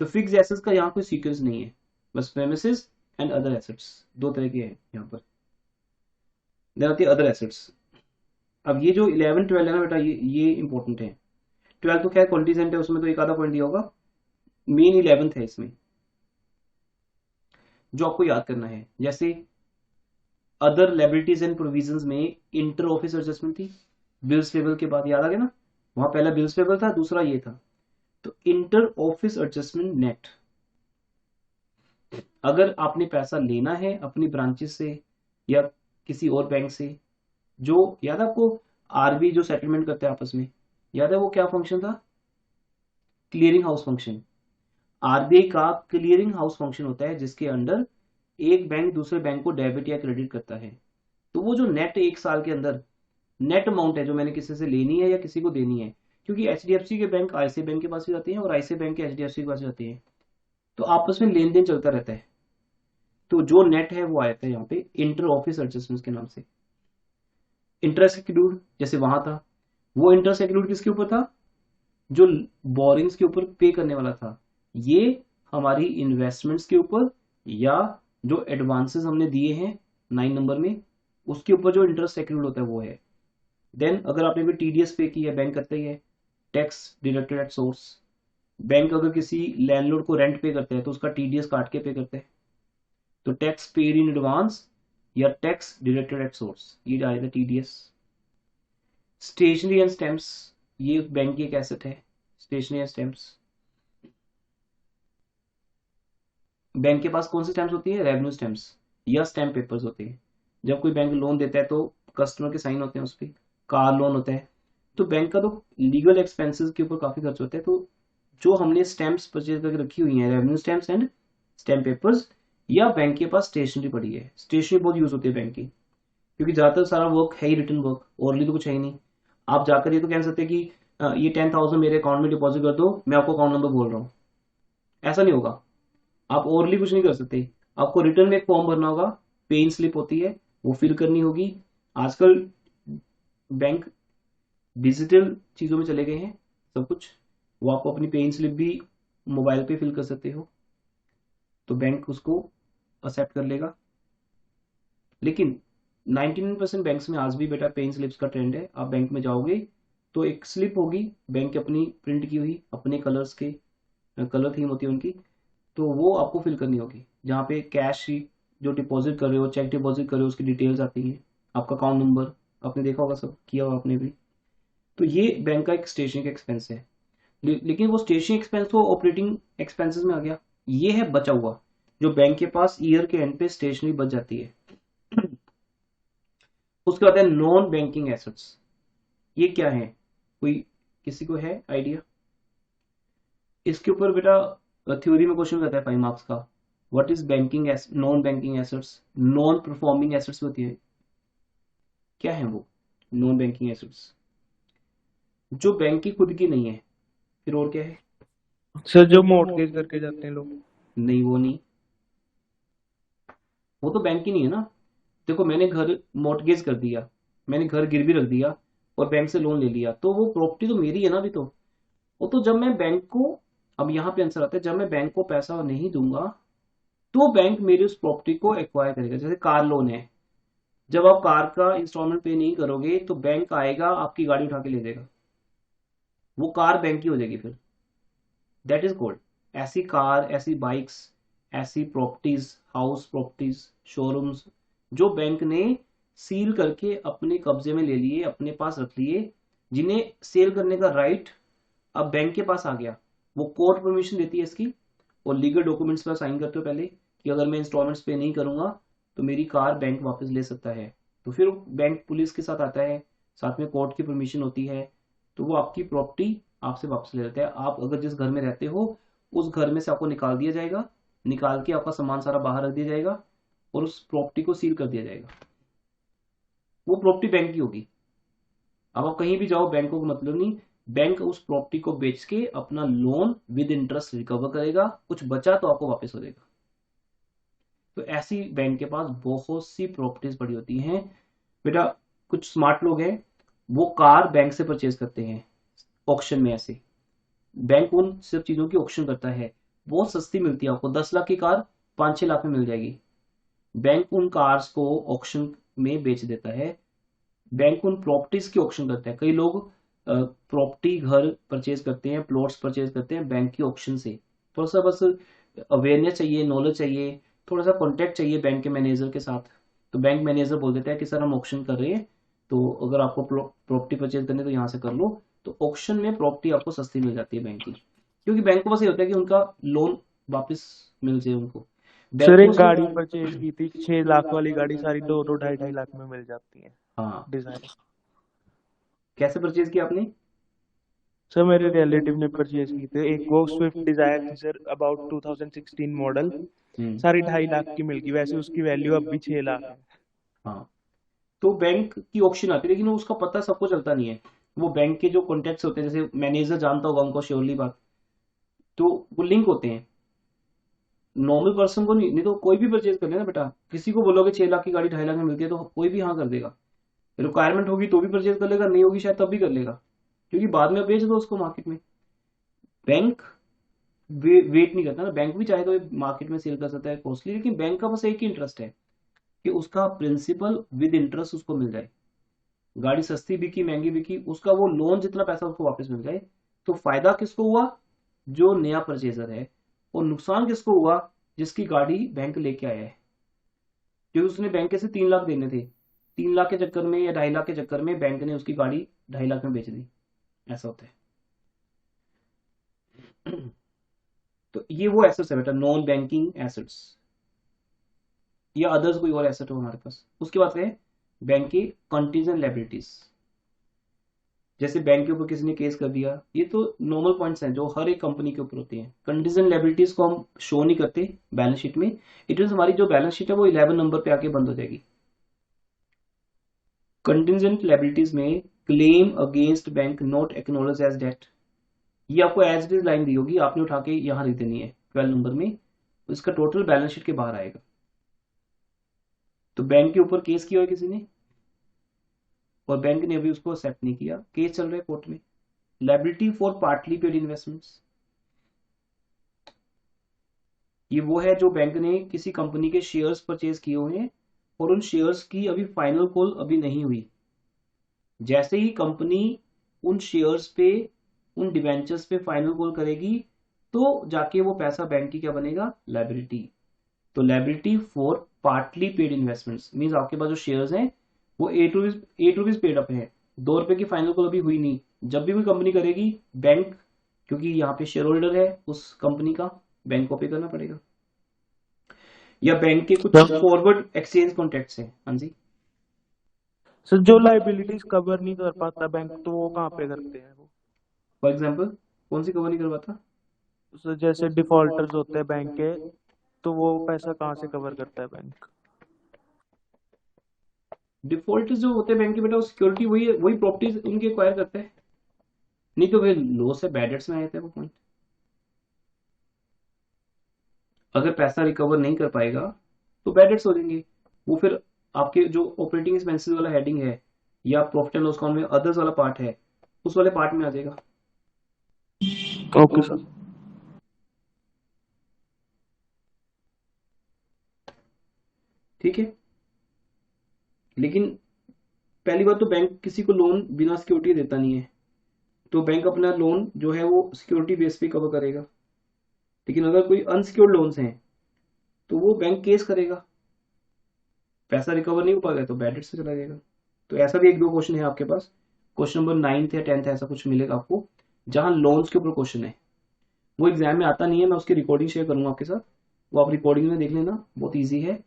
तो फिक्स एसेट्स का यहाँ कोई सीक्वेंस नहीं है, बस प्रेमिसेस एंड अदर एसेट्स, 2 तरह के हैं यहाँ पर। देन आती है अदर एसेट्स। अब ये जो 11, 12 है ना बेटा, ये इंपॉर्टेंट है। 12 तो क्या क्वालिटीज है, उसमें तो एक आधा पॉइंट दिया होगा, मेन 11th है इसमें जो आपको याद करना है। जैसे अदर लायबिलिटीज एंड प्रोविजंस में इंटर ऑफिस एडजस्टमेंट थी, बिल्स पेबल के बाद, याद आ गया ना, वहां पहला बिल्स पेबल था, दूसरा ये था। तो इंटर ऑफिस एडजस्टमेंट नेट, अगर आपने पैसा लेना है अपनी ब्रांचेस से या किसी और बैंक से, जो याद है आपको आरबीआई जो सेटलमेंट करते हैं आपस में, याद है वो क्या फंक्शन था, क्लियरिंग हाउस फंक्शन। आरबीआई का क्लियरिंग हाउस फंक्शन होता है जिसके अंडर एक बैंक दूसरे बैंक को डेबिट या क्रेडिट करता है। तो वो जो नेट एक साल के अंदर नेट अमाउंट है जो मैंने किसी से लेनी है या किसी को देनी है, क्योंकि एचडीएफसी के बैंक आईसीआईसीआई बैंक के पास भी जाते हैं और आईसीआईसीआई बैंक के एचडीएफसी के पास जाते हैं, तो आपस में लेन देन चलता रहता है। तो जो नेट है वो आया था यहाँ पे इंटर ऑफिस एडजस्टमेंट के नाम से। इंटरेस्ट एक्लूड जैसे वहां था, वो इंटरेस्ट एक्लूड किसके ऊपर था, जो बोरिंग्स के ऊपर पे करने वाला था। ये हमारी इन्वेस्टमेंट्स के ऊपर, या जो एडवांसेस हमने दिए हैं 9 नंबर में, उसके ऊपर जो इंटरेस्ट एक्लूड होता है वो है। देन अगर आपने भी टीडीएस पे किया, बैंक करता ही है, tax deducted at source. Bank अगर किसी लैंडलॉर्ड को रेंट पे करता है तो उसका टीडीएस काट के पे करता है। तो टैक्स पेड इन एडवांस या टैक्स डिडक्टेड एट सोर्स, ये आएगा TDS। स्टेशनरी एंड स्टैम्प्स, ये बैंक की एक एसेट है। स्टेशनरी एंड स्टैम्प्स, बैंक के पास कौन सी स्टैम्प्स होती है? रेवेन्यू स्टैम्प्स या स्टैम्प पेपर्स होते हैं। जब कोई बैंक लोन देता है तो कस्टमर के साइन होते हैं उस पर। कार लोन होता है तो बैंक का तो लीगल एक्सपेंसेस के ऊपर काफी खर्च होता है। तो जो हमने स्टैम्प्स परचेज करके रखी हुई हैं, revenue stamps and stamp papers, या बैंक के पास स्टेशनरी पड़ी है। स्टेशनरी बहुत यूज होती है बैंक की, क्योंकि ज्यादातर सारा वर्क है ही रिटर्न वर्क, ओरली तो कुछ है ही नहीं। आप जाकर ये तो कह सकते हैं कि ये 10,000 मेरे अकाउंट में डिपॉजिट कर दो, मैं आपको अकाउंट नंबर बोल रहा हूँ, ऐसा नहीं होगा। आप ओरली कुछ नहीं कर सकते। आपको रिटर्न में एक फॉर्म भरना होगा, पे इन स्लिप होती है, वो फिल करनी होगी। आजकल बैंक डिजिटल चीजों में चले गए हैं सब कुछ, वो आपको अपनी पे इन स्लिप भी मोबाइल पे फिल कर सकते हो, तो बैंक उसको एक्सेप्ट कर लेगा। लेकिन 99% बैंक्स में आज भी बेटा पे इन स्लिप्स का ट्रेंड है। आप बैंक में जाओगे तो एक स्लिप होगी बैंक अपनी प्रिंट की हुई, अपने कलर्स के, कलर थीम होती है उनकी, तो वो आपको फिल करनी होगी। जहाँ पे कैश जो डिपॉजिट कर रहे हो, चेक डिपॉजिट कर रहे हो, उसकी डिटेल्स आती हैं, आपका अकाउंट नंबर, आपने देखा होगा, सब किया होगा आपने भी। तो ये बैंक का एक स्टेशनरी एक्सपेंस है। लेकिन वो स्टेशनरी एक्सपेंस तो ऑपरेटिंग एक्सपेंसेस में आ गया। ये है बचा हुआ, जो बैंक के पास ईयर के एंड पे स्टेशनरी बच जाती है। उसके बाद है नॉन बैंकिंग एसेट्स। ये क्या है, कोई किसी को है आइडिया? इसके ऊपर बेटा थ्योरी में क्वेश्चन रहता है 5 मार्क्स का। What is banking, non banking assets? Non performing assets होती है। क्या है वो नॉन बैंकिंग एसेट्स? जो बैंक की खुद की नहीं है। फिर और क्या है? सर जो मॉर्टगेज करके जाते हैं लोग। नहीं, वो नहीं, वो तो बैंक की नहीं है ना। देखो, मैंने घर मॉर्टगेज कर दिया, मैंने घर गिरवी रख दिया और बैंक से लोन ले लिया, तो वो प्रॉपर्टी तो मेरी है ना अभी तो। वो तो जब मैं बैंक को, अब यहाँ पे आंसर आता है, जब मैं बैंक को पैसा नहीं दूंगा तो बैंक मेरी उस प्रॉपर्टी को एक्वायर करेगा। जैसे कार लोन है, जब आप कार का इंस्टॉलमेंट पे नहीं करोगे तो बैंक आएगा, आपकी गाड़ी उठा के ले जाएगा, वो कार बैंक की हो जाएगी फिर। दैट इज कॉल्ड, ऐसी कार, ऐसी बाइक्स, ऐसी प्रॉपर्टीज, हाउस प्रॉपर्टीज, शोरूम्स, जो बैंक ने सील करके अपने कब्जे में ले लिए, अपने पास रख लिए, जिन्हें सेल करने का राइट अब बैंक के पास आ गया। वो कोर्ट परमिशन देती है इसकी, और लीगल डॉक्यूमेंट्स पर साइन करते हो पहले कि अगर मैं इंस्टॉलमेंट्स पे नहीं करूंगा तो मेरी कार बैंक वापस ले सकता है। तो फिर बैंक पुलिस के साथ आता है, साथ में कोर्ट की परमिशन होती है, तो वो आपकी प्रॉपर्टी आपसे वापस ले लेता है। आप अगर जिस घर में रहते हो उस घर में से आपको निकाल दिया जाएगा, निकाल के आपका सामान सारा बाहर रख दिया जाएगा और उस प्रॉपर्टी को सील कर दिया जाएगा। वो प्रॉपर्टी बैंक की होगी। अब आप कहीं भी जाओ, बैंकों को मतलब नहीं, बैंक उस प्रॉपर्टी को बेच के अपना लोन विद इंटरेस्ट रिकवर करेगा, कुछ बचा तो आपको वापस हो जाएगा। तो ऐसी बैंक के पास बहुत सी प्रॉपर्टीज पड़ी होती हैं बेटा। कुछ स्मार्ट लोग हैं, वो कार बैंक से परचेज करते हैं ऑक्शन में। ऐसे बैंक उन सब चीजों की ऑक्शन करता है, बहुत सस्ती मिलती है आपको। 10 लाख की कार 5-6 लाख में मिल जाएगी। बैंक उन कार्स को ऑक्शन में बेच देता है। बैंक उन प्रॉपर्टीज की ऑक्शन करता है। कई लोग प्रॉपर्टी, घर परचेज करते हैं, प्लॉट्स परचेज करते हैं बैंक की ऑक्शन से। थोड़ा सा बस अवेयरनेस चाहिए, नॉलेज चाहिए, थोड़ा सा कॉन्टेक्ट चाहिए बैंक के मैनेजर के साथ। तो बैंक मैनेजर बोल देता है कि सर हम ऑक्शन कर रहे हैं, तो अगर आपको प्रॉपर्टी परचेज करनी है तो यहाँ से कर लो। तो ऑक्शन में प्रॉपर्टी आपको सस्ती मिल जाती है बैंक की, क्योंकि बैंक को बस ये होता है कि उनका लोन वापस मिल जाए उनको। सर एक बैंक गाड़ी परचेज की थी 6 लाख वाली गाड़ी, सारी 2-2 2.5 लाख में मिल जाती है। हाँ, डिजाइन। कैसे परचेज किया आपने? सर मेरे रिलेटिव ने परचेज की थी, एक वो स्विफ्ट डिजायर थी सर, अबाउट 2016 मॉडल, सारी 2.5 लाख की मिल गई। वैसे उसकी वैल्यू अब भी 6 लाख है। हाँ, तो बैंक की ऑक्शन आती है, लेकिन उसका पता सबको चलता नहीं है। वो बैंक के जो कॉन्टेक्ट्स होते हैं, जैसे मैनेजर जानता होगा उनको श्योरली बात, तो वो लिंक होते हैं। नॉर्मल पर्सन को नहीं तो कोई भी परचेज कर लेना बेटा। किसी को बोलोगे 6 लाख की गाड़ी 2.5 लाख में मिलती है तो कोई भी हाँ कर देगा। रिक्वायरमेंट होगी तो भी परचेज कर लेगा, नहीं होगी शायद तब भी कर लेगा, क्योंकि बाद में बेच दो उसको मार्केट में। बैंक वेट नहीं करता ना, बैंक भी चाहे तो मार्केट में सेल कर सकता है कॉस्टली, लेकिन बैंक का बस एक ही इंटरेस्ट है कि उसका प्रिंसिपल विद इंटरेस्ट उसको मिल जाए। गाड़ी सस्ती बिकी महंगी बिकी, उसका वो लोन जितना पैसा उसको वापस मिल जाए। तो फायदा किसको हुआ? जो नया परचेजर है। और नुकसान किसको हुआ? जिसकी गाड़ी बैंक लेके आया है। क्योंकि उसने बैंक से 3 लाख देने थे, 3 लाख के चक्कर में या 2.5 लाख के चक्कर में बैंक ने उसकी गाड़ी 2.5 लाख में बेच दी, ऐसा होता है। तो ये वो एसेट्स है बेटा, नॉन बैंकिंग एसेट्स, या अदर्स कोई और एसेट हो हमारे पास। उसके बाद है बैंक की कंटीजेंट लायबिलिटीज, जैसे बैंक के ऊपर किसी ने केस कर दिया, ये तो नॉर्मल पॉइंट्स हैं जो हर एक कंपनी के ऊपर होती हैं। कंटीजेंट लायबिलिटीज को हम शो नहीं करते बैलेंस शीट में, इट मीन हमारी जो बैलेंस शीट है वो 11 नंबर पे आके बंद हो जाएगी। कंटीजेंट लायबिलिटीज में claim against bank not acknowledge as date, ये आपको एज इट इज लाइन दी होगी, आपने उठा के यहां लिख देनी है 12 नंबर में, तो इसका टोटल बैलेंस शीट के बाहर आएगा। तो बैंक के ऊपर केस किया है किसी ने और बैंक ने अभी उसको एक्सेप्ट नहीं किया, केस चल रहा है कोर्ट में। Liability for partly paid investments, ये वो है जो बैंक ने किसी कंपनी के शेयर्स परचेज किए हुए हैं और उन शेयर्स की अभी फाइनल कॉल अभी नहीं हुई, जैसे ही कंपनी उन शेयर्स पे, उन डिवेंचर्स पे फाइनल कॉल करेगी तो जाके वो पैसा बैंक की क्या बनेगा, लायबिलिटी। तो liability for partly paid investments means आपके पास जो शेयर्स हैं वो 8 रुपीज पेड अप है, 2 रुपए की फाइनल कॉल अभी हुई नहीं, जब भी कोई कंपनी करेगी बैंक, क्योंकि यहाँ पे शेयर होल्डर है उस कंपनी का, बैंक को पे करना पड़ेगा। या बैंक के कुछ फॉरवर्ड एक्सचेंज कॉन्ट्रैक्ट्स हैं। हाँ जी सर, जो लाइबिलिटीज कवर नहीं कर पाता बैंक, तो वो कहाँ पे करते हैं वो? फॉर एग्जाम्पल कौन सी कवर नहीं करवाता? सर जैसे डिफॉल्टर्स होते हैं बैंक के, तो वो पैसा कहाँ से कवर करता है बैंक? डिफॉल्ट जो होते हैं बैंक के बेटा, सिक्योरिटी वही प्रॉपर्टीज उनके एक्वायर करते हैं, नहीं तो फिर लॉस है, बैड डेट्स में आ जाता है वो पॉइंट। अगर पैसा रिकवर नहीं कर पाएगा तो बैड डेट्स हो जाएंगे, वो फिर आपके जो ऑपरेटिंग एक्सपेंसेस वाला हेडिंग है या प्रॉफिट एंड लॉस अकाउंट में अदर्स वाला पार्ट है, उस वाले पार्ट में आ जाएगा। Okay sir. ठीक है, लेकिन पहली बात तो बैंक किसी को लोन बिना सिक्योरिटी देता नहीं है, तो बैंक अपना लोन जो है वो सिक्योरिटी बेस पे कवर करेगा। लेकिन अगर कोई अनसिक्योर्ड लोन्स हैं तो वो बैंक केस करेगा, पैसा रिकवर नहीं हो पाएगा तो बैड डेट से चला जाएगा। तो ऐसा भी 1-2 क्वेश्चन है आपके पास, क्वेश्चन नंबर 9th या 10th ऐसा कुछ मिलेगा आपको जहां लोन्स के ऊपर क्वेश्चन है। वो एग्जाम में आता नहीं है, मैं उसकी रिकॉर्डिंग शेयर करूंगा आपके साथ, वो आप रिकॉर्डिंग में देख लेना, बहुत ईजी है।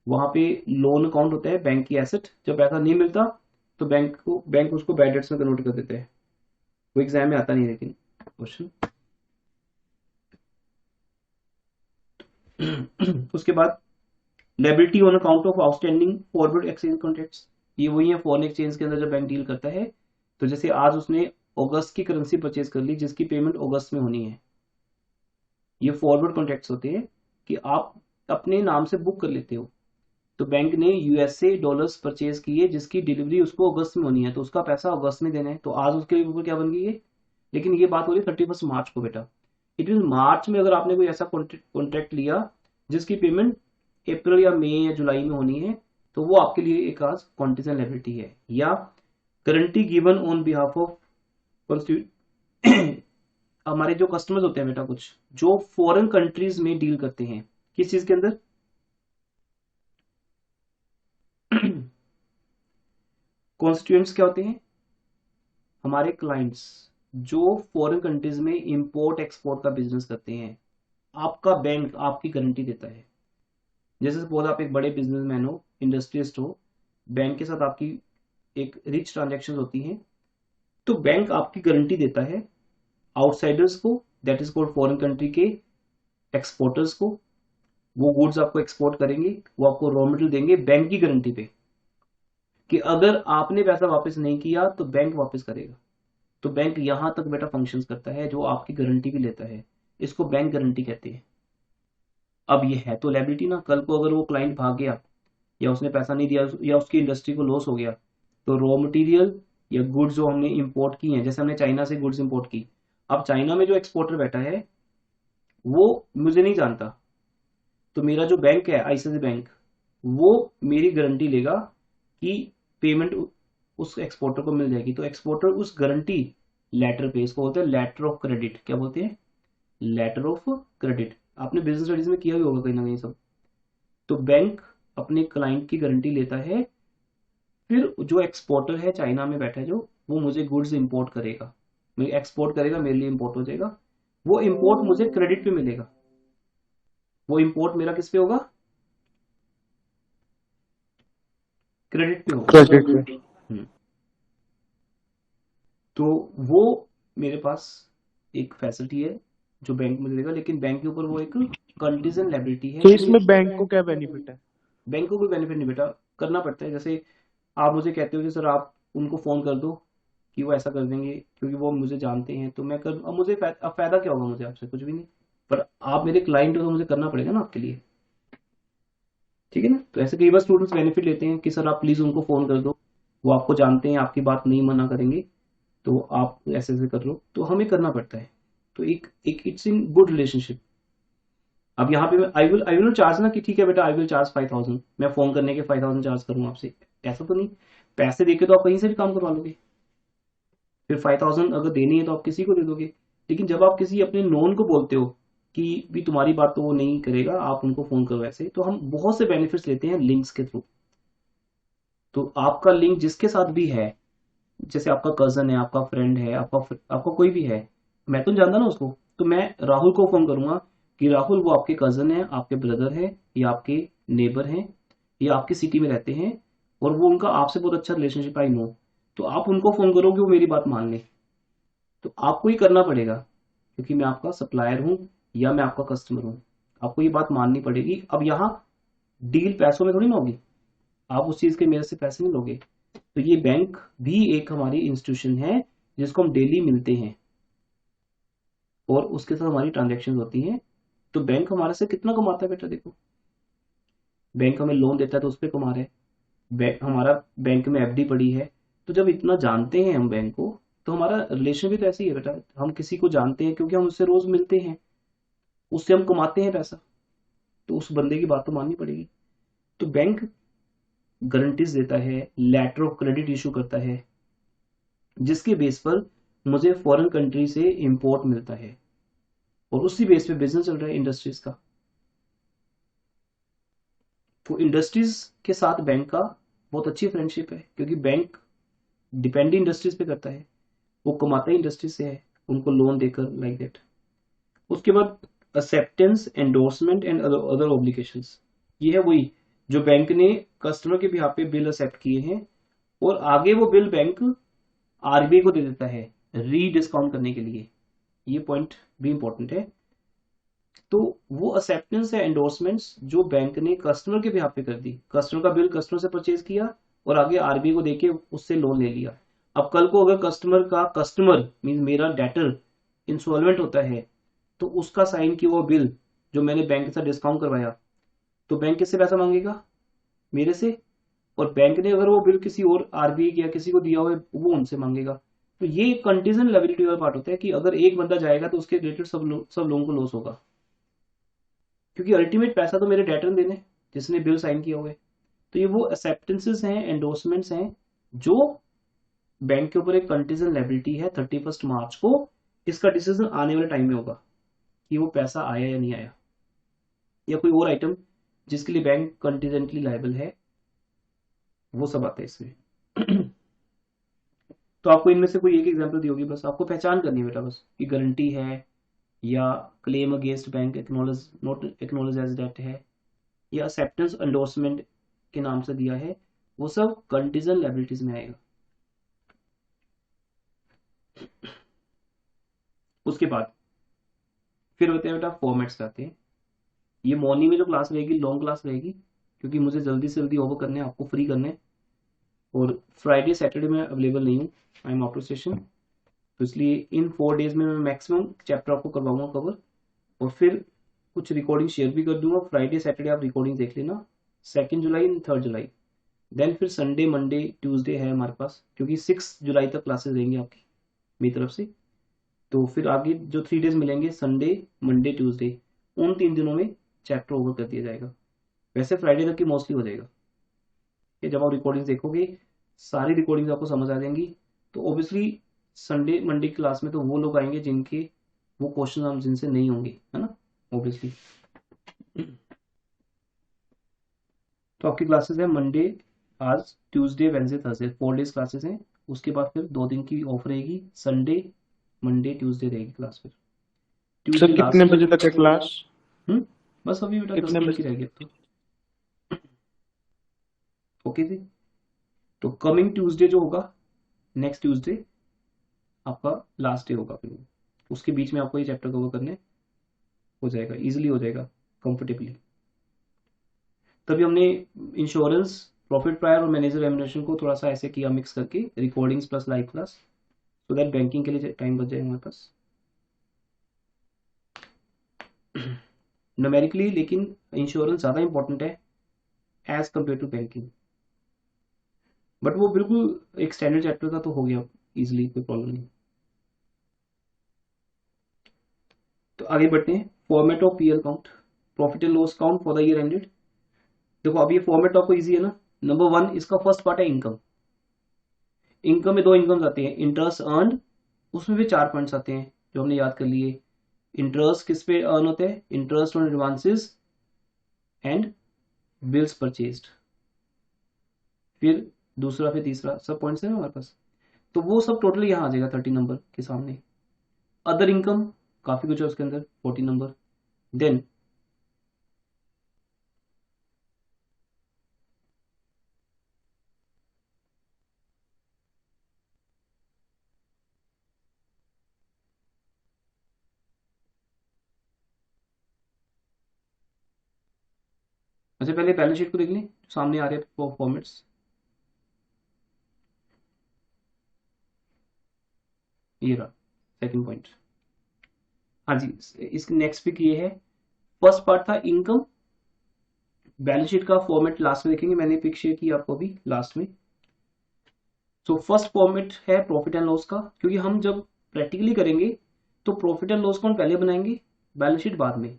वहां पे लोन अकाउंट होता है बैंक की एसेट, जब पैसा नहीं मिलता तो बैंक उसको बैड डेट्स में कन्वर्ट कर देते हैं। वो एग्जाम में आता नहीं लेकिन क्वेश्चन। उसके बाद liability on account of outstanding forward exchange contracts, ये वही है फॉरेन एक्सचेंज के अंदर जब बैंक डील करता है। तो जैसे आज उसने अगस्त की करेंसी परचेज कर ली जिसकी पेमेंट अगस्त में होनी है, ये फॉरवर्ड कॉन्ट्रैक्ट्स होते हैं कि आप अपने नाम से बुक कर लेते हो। तो बैंक ने यूएसए डॉलर्स परचेज किए जिसकी डिलीवरी उसको अगस्त में होनी है, तो उसका पैसा अगस्त में देना है, तो आज उसके ऊपर क्या बन गई है। लेकिन ये बात हो रही है 31 मार्च को बेटा, इट मीन मार्च में अगर आपने कोई ऐसा कॉन्ट्रैक्ट लिया जिसकी पेमेंट अप्रैल या मई या जुलाई में होनी है, तो वो आपके लिए एक आज कॉन्टीजेंट लायबिलिटी है। या guarantee given on behalf of हमारे जो कस्टमर्स होते हैं बेटा, कुछ जो फॉरेन कंट्रीज में डील करते हैं, किस चीज के अंदर, कॉन्स्टिट्यूएंट्स क्या होते हैं, हमारे क्लाइंट्स जो फॉरेन कंट्रीज में इंपोर्ट एक्सपोर्ट का बिजनेस करते हैं, आपका बैंक आपकी गारंटी देता है। जैसे सपोज आप एक बड़े बिजनेसमैन हो, इंडस्ट्रियलिस्ट हो, बैंक के साथ आपकी एक रिच ट्रांजैक्शन होती हैं, तो बैंक आपकी गारंटी देता है आउटसाइडर्स को, that is called foreign country के एक्सपोर्टर्स को। वो गुड्स आपको एक्सपोर्ट करेंगे, वो आपको रॉ मटेरियल देंगे बैंक की गारंटी पे कि अगर आपने पैसा वापस नहीं किया तो बैंक वापस करेगा। तो बैंक यहां तक बेटा फंक्शंस करता है, जो आपकी गारंटी भी लेता है, इसको बैंक गारंटी कहते हैं। अब ये है तो लायबिलिटी ना, कल को अगर वो क्लाइंट भाग गया या उसने पैसा नहीं दिया या उसकी इंडस्ट्री को लॉस हो गया, तो रॉ मटेरियल या गुड्स जो हमने इंपोर्ट की हैं, जैसे हमने चाइना से गुड्स इंपोर्ट की, अब चाइना में जो एक्सपोर्टर बैठा है वो मुझे नहीं जानता, तो मेरा जो बैंक है आईसीआईसीआई बैंक, वो मेरी गारंटी लेगा कि पेमेंट उस एक्सपोर्टर को मिल जाएगी। तो एक्सपोर्टर उस गारंटी लेटर पे, इसको बोलते हैं लेटर ऑफ क्रेडिट, क्या बोलते हैं, लेटर ऑफ क्रेडिट। आपने बिजनेस स्टडीज में किया भी होगा कहीं ना कहीं सब। तो बैंक अपने क्लाइंट की गारंटी लेता है, फिर जो एक्सपोर्टर है चाइना में बैठा है जो, वो मुझे गुड्स इंपोर्ट करेगा, एक्सपोर्ट करेगा, मेरे लिए इंपोर्ट हो जाएगा, वो इंपोर्ट मुझे क्रेडिट पे मिलेगा। वो इंपोर्ट मेरा किस पे होगा? क्रेडिट पे होगा। क्रेडिट पे। तो वो मेरे पास एक फैसिलिटी है जो बैंक मुझे देगा, लेकिन बैंक के ऊपर वो एक कंटीजेंट लायबिलिटी है। तो इसमें बैंक को क्या बेनिफिट है? बैंक को कोई बेनिफिट नहीं बेटा, करना पड़ता है। जैसे आप मुझे कहते हो कि सर आप उनको फोन कर दो कि वो ऐसा कर देंगे, क्योंकि वो मुझे जानते हैं, तो मैं कर, अब मुझे अब फायदा क्या होगा मुझे आपसे? कुछ भी नहीं, पर आप मेरे क्लाइंट हो तो मुझे करना पड़ेगा ना आपके लिए, ठीक है ना। तो ऐसे कई बार स्टूडेंट्स बेनिफिट लेते हैं कि सर आप प्लीज उनको फोन कर दो, वो आपको जानते हैं, आपकी बात नहीं मना करेंगे, तो आप ऐसे ऐसे कर लो, तो हमें करना पड़ता है। तो एक एक इट्स इन गुड रिलेशनशिप। अब यहाँ पे आई विल चार्ज ना कि ठीक है बेटा आई विल चार्ज 5000, मैं फोन करने के 5000 चार्ज करूँ आपसे, ऐसा तो नहीं। पैसे देके तो आप कहीं से भी काम करवा लोगे, फिर 5000 अगर देनी है तो आप किसी को दे दोगे। लेकिन जब आप किसी अपने नोन को बोलते हो कि भी तुम्हारी बात तो वो नहीं करेगा, आप उनको फोन करो ऐसे, तो हम बहुत से बेनिफिट्स लेते हैं लिंक्स के थ्रू। तो आपका लिंक जिसके साथ भी है, जैसे आपका कजन है, आपका फ्रेंड है, आपका कोई भी है, मैं तो जानता ना उसको, तो मैं राहुल को फोन करूंगा कि राहुल वो आपके कजन है, आपके ब्रदर है, या आपके नेबर हैं, या आपकी सिटी में रहते हैं, और वो उनका आपसे बहुत अच्छा रिलेशनशिप आई नो, तो आप उनको फोन करोगे, वो मेरी बात मान ले। तो आपको ही करना पड़ेगा, क्योंकि मैं आपका सप्लायर हूं या मैं आपका कस्टमर हूं, आपको ये बात माननी पड़ेगी। अब यहाँ डील पैसों में थोड़ी ना होगी, आप उस चीज के मेरे से पैसे नहीं लोगे। तो ये बैंक भी एक हमारी इंस्टीट्यूशन है जिसको हम डेली मिलते हैं, और उसके साथ हमारी ट्रांजेक्शन होती हैं। तो बैंक हमारे से कितना कमाता है बेटा? देखो, बैंक हमें लोन देता है तो उस पर कमा रहे हैं, हमारा बैंक में एफडी पड़ी है। तो जब इतना जानते हैं हम बैंक को, तो हमारा रिलेशन भी तो ऐसे ही है बेटा, हम किसी को जानते हैं क्योंकि हम उससे रोज मिलते हैं, उससे हम कमाते हैं पैसा, तो उस बंदे की बात तो माननी पड़ेगी। तो बैंक गारंटीज देता है, लेटर ऑफ क्रेडिट इशू करता है, जिसके बेस पर मुझे फॉरेन कंट्री से इंपोर्ट मिलता है, और उसी बेस पे बिजनेस चल रहा है इंडस्ट्रीज का। तो इंडस्ट्रीज के साथ बैंक का बहुत अच्छी फ्रेंडशिप है, क्योंकि बैंक डिपेंड इंडस्ट्रीज पे करता है, वो कमाता ही इंडस्ट्री से है, उनको लोन देकर, लाइक दैट। उसके बाद acceptance, endorsement and other obligations, ये है वही जो बैंक ने कस्टमर के बिहाफ पे बिल एक्सेप्ट किए हैं, और आगे वो बिल बैंक आरबीआई को दे देता है री डिस्काउंट करने के लिए। ये पॉइंट भी इंपॉर्टेंट है। तो वो एक्सेप्टेंस है, एंडोर्समेंट्स जो बैंक ने कस्टमर के बिहाफ पे कर दी, कस्टमर का बिल कस्टमर से परचेज किया और आगे आरबीआई को देके उससे लोन ले लिया। अब कल को अगर कस्टमर मीन मेरा डेटर इंसॉल्वेंट होता है, तो उसका साइन किया हुआ बिल जो मैंने बैंक के साथ डिस्काउंट करवाया, तो बैंक किससे पैसा मांगेगा? मेरे से। और बैंक ने अगर वो बिल किसी और आरबीआई या किसी को दिया हुआ है, वो उनसे मांगेगा। तो ये कंटीजेंट लायबिलिटी वाला पार्ट होता है कि अगर एक बंदा जाएगा तो उसके रिलेटेड सब लोगों को लॉस होगा, क्योंकि अल्टीमेट पैसा तो मेरे डेटर ने देने जिसने बिल साइन किया हुआ है। तो ये वो एक्सेप्टेंसेस हैं, एंडोर्समेंट्स हैं, जो बैंक के ऊपर एक कंटीजेंट लायबिलिटी है 31 मार्च को। इसका डिसीजन आने वाले टाइम में होगा कि वो पैसा आया या नहीं आया, या कोई और आइटम जिसके लिए बैंक कंटीजेंटली लायबल है, वो सब आता है इसमें। तो आपको इनमें से कोई एक एग्जांपल दी होगी, बस आपको पहचान करनी है बेटा, बस कि गारंटी है, या claim against bank acknowledge not acknowledge as date है, या एक्सेप्टेंस एंडोर्समेंट के नाम से दिया है, वो सब कंटीजेंट लायबिलिटीज में आएगा। उसके बाद फिर होते हैं बेटा फॉर्मेट्स आते हैं। ये मॉर्निंग में जो क्लास रहेगी लॉन्ग क्लास रहेगी, क्योंकि मुझे जल्दी से जल्दी ओवर करने, आपको फ्री करने, और फ्राइडे सैटरडे में अवेलेबल नहीं हूँ, I am out of station. तो इसलिए इन 4 डेज में मैं मैक्सिमम चैप्टर आपको करवाऊंगा कवर, और फिर कुछ रिकॉर्डिंग शेयर भी कर दूंगा। फ्राइडे सैटरडे आप रिकॉर्डिंग देख लेना, 2 जुलाई एंड 3 जुलाई। देन फिर संडे मंडे ट्यूसडे है हमारे पास, क्योंकि 6 जुलाई तक क्लासेस रहेंगी आपकी मेरी तरफ से। तो फिर आगे जो 3 डेज मिलेंगे, संडे मंडे ट्यूसडे, उन 3 दिनों में चैप्टर ओवर कर दिया जाएगा। वैसे फ्राइडे तक की मोस्टली हो जाएगा, कि जब आप रिकॉर्डिंग देखोगे सारी रिकॉर्डिंग आपको समझ आ जाएंगी। तो ऑब्वियसली संडे मंडे की क्लास में तो वो लोग आएंगे जिनके वो क्वेश्चन हम जिनसे नहीं होंगे, है ना, ऑब्वियसली। तो आपकी क्लासेस है मंडे, आज Tuesday Wednesday Thursday, 4 days classes हैं। उसके बाद फिर 2 दिन की ऑफ रहेगी, संडे मंडे ट्यूसडे रहेगी क्लास। फिर सर ट्यूसडे कितने लास्ट। बजे तक है क्लास? बस अभी बेटा 10 कितने मिनट की बजे? रहेगी अब तो। ओके जी। तो कमिंग ट्यूसडे जो होगा, नेक्स्ट ट्यूसडे आपका लास्ट डे होगा। फिर उसके बीच में आपको ये चैप्टर कवर करने हो जाएगा, इजीली हो जाएगा, कंफर्टेबली। तभी हमने इंश्योरेंस, प्रॉफिट प्रायर और मैनेजर रेम्युनरेशन को थोड़ा सा ऐसे किया मिक्स करके, recordings plus live class, so that banking के लिए टाइम बच जाएगा हमारे पास न्यूमेरिकली। लेकिन इंश्योरेंस ज़्यादा इंपॉर्टेंट है as compare to banking, but वो बिल्कुल एक स्टैंडर्ड चैप्टर का तो हो गया इजीली, कोई प्रॉब्लम नहीं। तो आगे बढ़ते हैं। Format of PL count, profit and loss count for the year ended. देखो अब ये फॉर्मेट आपको इजी है ना। नंबर 1, इसका फर्स्ट पार्ट है इनकम। इनकम में 2 इनकम्स आते हैं, इंटरेस्ट अर्न, उसमें भी 4 पॉइंट्स आते हैं जो हमने याद कर लिए। इंटरेस्ट किस पे अर्न होते हैं? Interest on advances and bills purchased. फिर दूसरा, फिर तीसरा, सब पॉइंट्स है ना हमारे पास। तो वो सब टोटल यहाँ आ जाएगा 30 नंबर के सामने। अदर इनकम काफी कुछ है उसके अंदर, 14 नंबर। देन अच्छा, पहले बैलेंस शीट को देख लें, सामने आ रहे हैं फॉर्मेट्स। ये रहा सेकंड पॉइंट। हाँ जी, इसके नेक्स्ट पिक ये है। फर्स्ट पार्ट था इनकम, बैलेंस शीट का फॉर्मेट लास्ट में देखेंगे, मैंने पिक शेयर की आपको अभी लास्ट में। सो फर्स्ट फॉर्मेट है प्रॉफिट एंड लॉस का, क्योंकि हम जब प्रैक्टिकली करेंगे तो प्रॉफिट एंड लॉस कौन पहले बनाएंगे, बैलेंस शीट बाद में।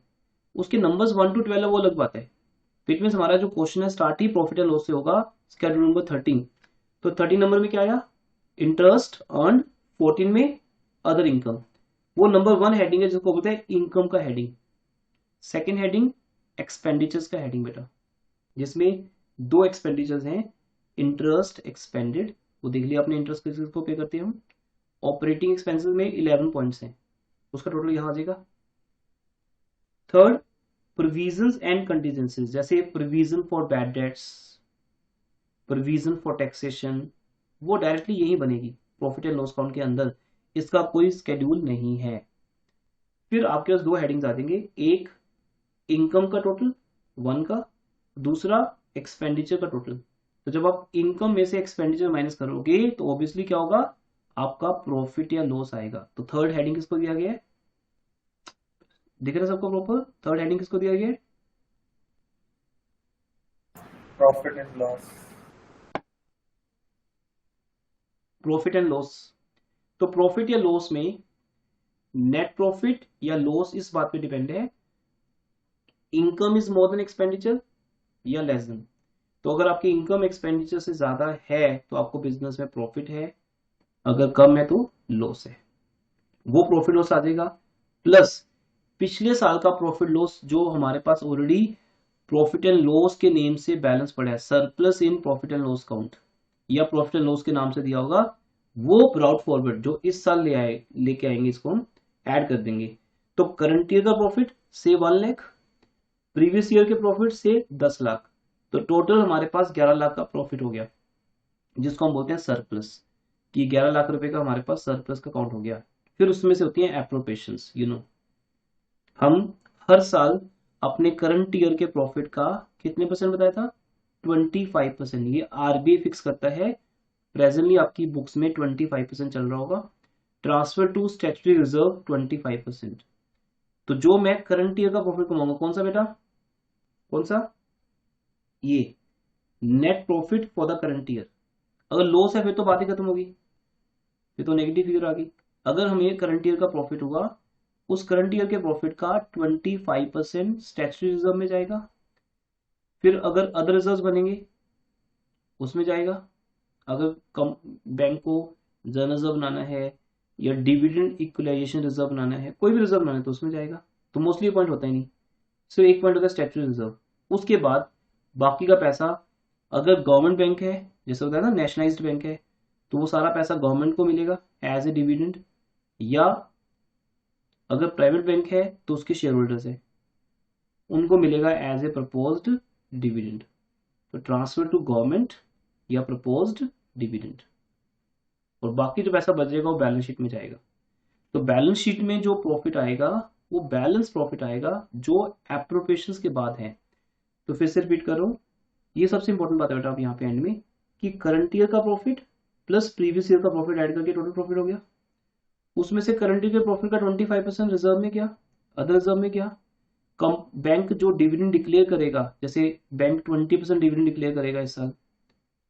उसके नंबर्स 1 to 12 है, वो अलग बात है। फिट मीन हमारा जो क्वेश्चन है start he profit and loss से होगा, स्केड्यूल नंबर 13। तो 13 नंबर में क्या आया? Interest earn. 14 में अदर इनकम। वो नंबर 1 हेडिंग है जिसको बोलते हैं इनकम का हेडिंग। सेकेंड हेडिंग एक्सपेंडिचर्स का हेडिंग बेटा, जिसमें 2 एक्सपेंडिचर्स हैं, इंटरेस्ट एक्सपेंडेड, वो देख लिया आपने, इंटरेस्ट किसको पे करते हैं हम। ऑपरेटिंग एक्सपेंसेस में 11 पॉइंट्स हैं, उसका टोटल यहां आ जाएगा। थर्ड, प्रोविजंस एंड कंटीजेंसीज, जैसे provision for bad debts, provision for taxation, वो डायरेक्टली यही बनेगी प्रॉफिट एंड लॉस अकाउंट के अंदर, इसका कोई स्केड्यूल नहीं है। फिर आपके पास 2 हेडिंग्स आ जाएंगे, एक इनकम का टोटल 1 का, दूसरा एक्सपेंडिचर का टोटल। तो जब आप इनकम में से एक्सपेंडिचर माइनस करोगे तो ऑब्वियसली क्या होगा, आपका प्रॉफिट या लॉस आएगा। तो थर्ड हेडिंग किसको दिया गया है, दिख रहा है सबको प्रॉपर? थर्ड हेडिंग किसको दिया गया है? Profit and loss. Profit and loss. तो प्रॉफिट या लॉस में नेट प्रॉफिट या लॉस इस बात पे डिपेंड है, income is more than expenditure या लेस देन। तो अगर आपकी इनकम एक्सपेंडिचर से ज्यादा है तो आपको बिजनेस में प्रॉफिट है, अगर कम है तो लॉस है, वो प्रॉफिट लॉस आ जाएगा। प्लस पिछले साल का प्रॉफिट लॉस जो हमारे पास ऑलरेडी प्रॉफिट एंड लॉस के नेम से बैलेंस पड़ा है, surplus in profit and loss count या प्रॉफिट एंड लॉस के नाम से दिया होगा, वो ब्रॉड फॉरवर्ड जो इस साल लेके आएंगे, इसको हम ऐड कर देंगे। तो करंट ईयर का प्रॉफिट से 1 लाख, प्रीवियस ईयर के प्रॉफिट से 10 लाख, तो टोटल हमारे पास 11 लाख का प्रॉफिट हो गया, जिसको हम बोलते हैं सरप्लस, कि 11 लाख रुपए का हमारे पास सरप्लस का काउंट हो गया। फिर उसमें से होती है एप्रोप्रिएशंस, हम हर साल अपने करंट ईयर के प्रॉफिट का कितने परसेंट बताया था, 25%। ये आरबीआई फिक्स करता है, प्रेजेंटली आपकी बुक्स में 25% चल रहा होगा। Transfer to statutory reserve 25%। तो जो मैं करंट ईयर का प्रॉफिट कमाऊंगा, कौन सा बेटा, कौन सा, ये net profit for the current year. अगर लॉस है फिर तो बात ही खत्म होगी, फिर तो नेगेटिव फिगर आ गई। अगर हमें करंट ईयर का प्रॉफिट हुआ, उस करंट ईयर के प्रॉफिट का 25% स्टैट्यूटरी रिजर्व में जाएगा। फिर अगर अदर रिजर्व बनेंगे उसमें जाएगा। अगर कम बैंक को जनरल रिजर्व बनाना है या डिविडेंड इक्वलाइजेशन रिजर्व बनाना है, कोई भी रिजर्व बनाना है तो उसमें जाएगा। तो मोस्टली पॉइंट होता ही नहीं, सिर्फ एक पॉइंट होता है स्टैट्यूटरी रिजर्व। उसके बाद बाकी का पैसा अगर गवर्नमेंट बैंक है, जैसे होता है ना नेशनलाइज्ड बैंक है, तो वो सारा पैसा गवर्नमेंट को मिलेगा एज ए डिविडेंड, या अगर प्राइवेट बैंक है तो उसके शेयर होल्डर्स है, उनको मिलेगा एज ए प्रपोज्ड डिविडेंड। तो ट्रांसफर टू गवर्नमेंट या प्रपोज्ड डिविडेंड, और बाकी जो पैसा बचेगा वो बैलेंस शीट में जाएगा। तो बैलेंस शीट में जो प्रॉफिट आएगा वो बैलेंस प्रॉफिट आएगा जो एप्रोप्रिएशंस के बाद है। तो फिर से रिपीट कर रहा हूं, ये सबसे इंपॉर्टेंट बात है बेटा आप यहाँ पे एंड में, कि करंट ईयर का प्रॉफिट प्लस प्रीवियस ईयर का प्रॉफिट ऐड करके टोटल प्रॉफिट हो गया। उसमें से करंट ईयर के प्रॉफिट का 25% रिजर्व में गया, अदर रिजर्व में गया। बैंक जो डिविडेंड डिक्लेयर करेगा, जैसे बैंक 20% डिविडेंड डिक्लेयर करेगा इस साल,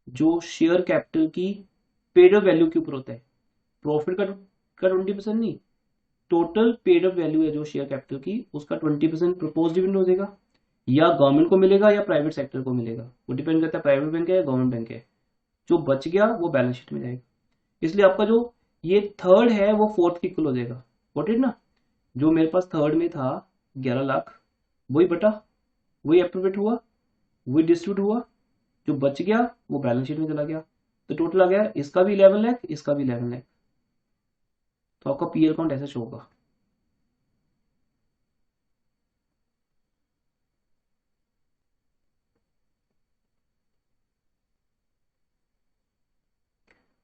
जो शेयर कैपिटल की पेड अप वैल्यू के ऊपर होता है, प्रॉफिट का 20% नहीं, टोटल पेड अप वैल्यू है जो शेयर कैपिटल की, उसका 20% प्रपोज डिविडेंड हो जाएगा, या गवर्नमेंट को मिलेगा या प्राइवेट सेक्टर को मिलेगा, वो डिपेंड करता है प्राइवेट बैंक है या गवर्नमेंट बैंक है। जो बच गया वो बैलेंस शीट में जाएगा। इसलिए आपका जो ये थर्ड है वो फोर्थ के इक्वल हो जाएगा। वॉट इट ना, जो मेरे पास थर्ड में था 11 लाख, वही बटा, वही एप्रोप्रिएट हुआ, वही डिस्ट्रीब्यूट हुआ, जो बच गया वो बैलेंस शीट में चला गया। तो टोटल आ गया इसका भी 11 लाख, इसका भी 11 लाख। तो आपका पीएल अकाउंट ऐसे शो होगा।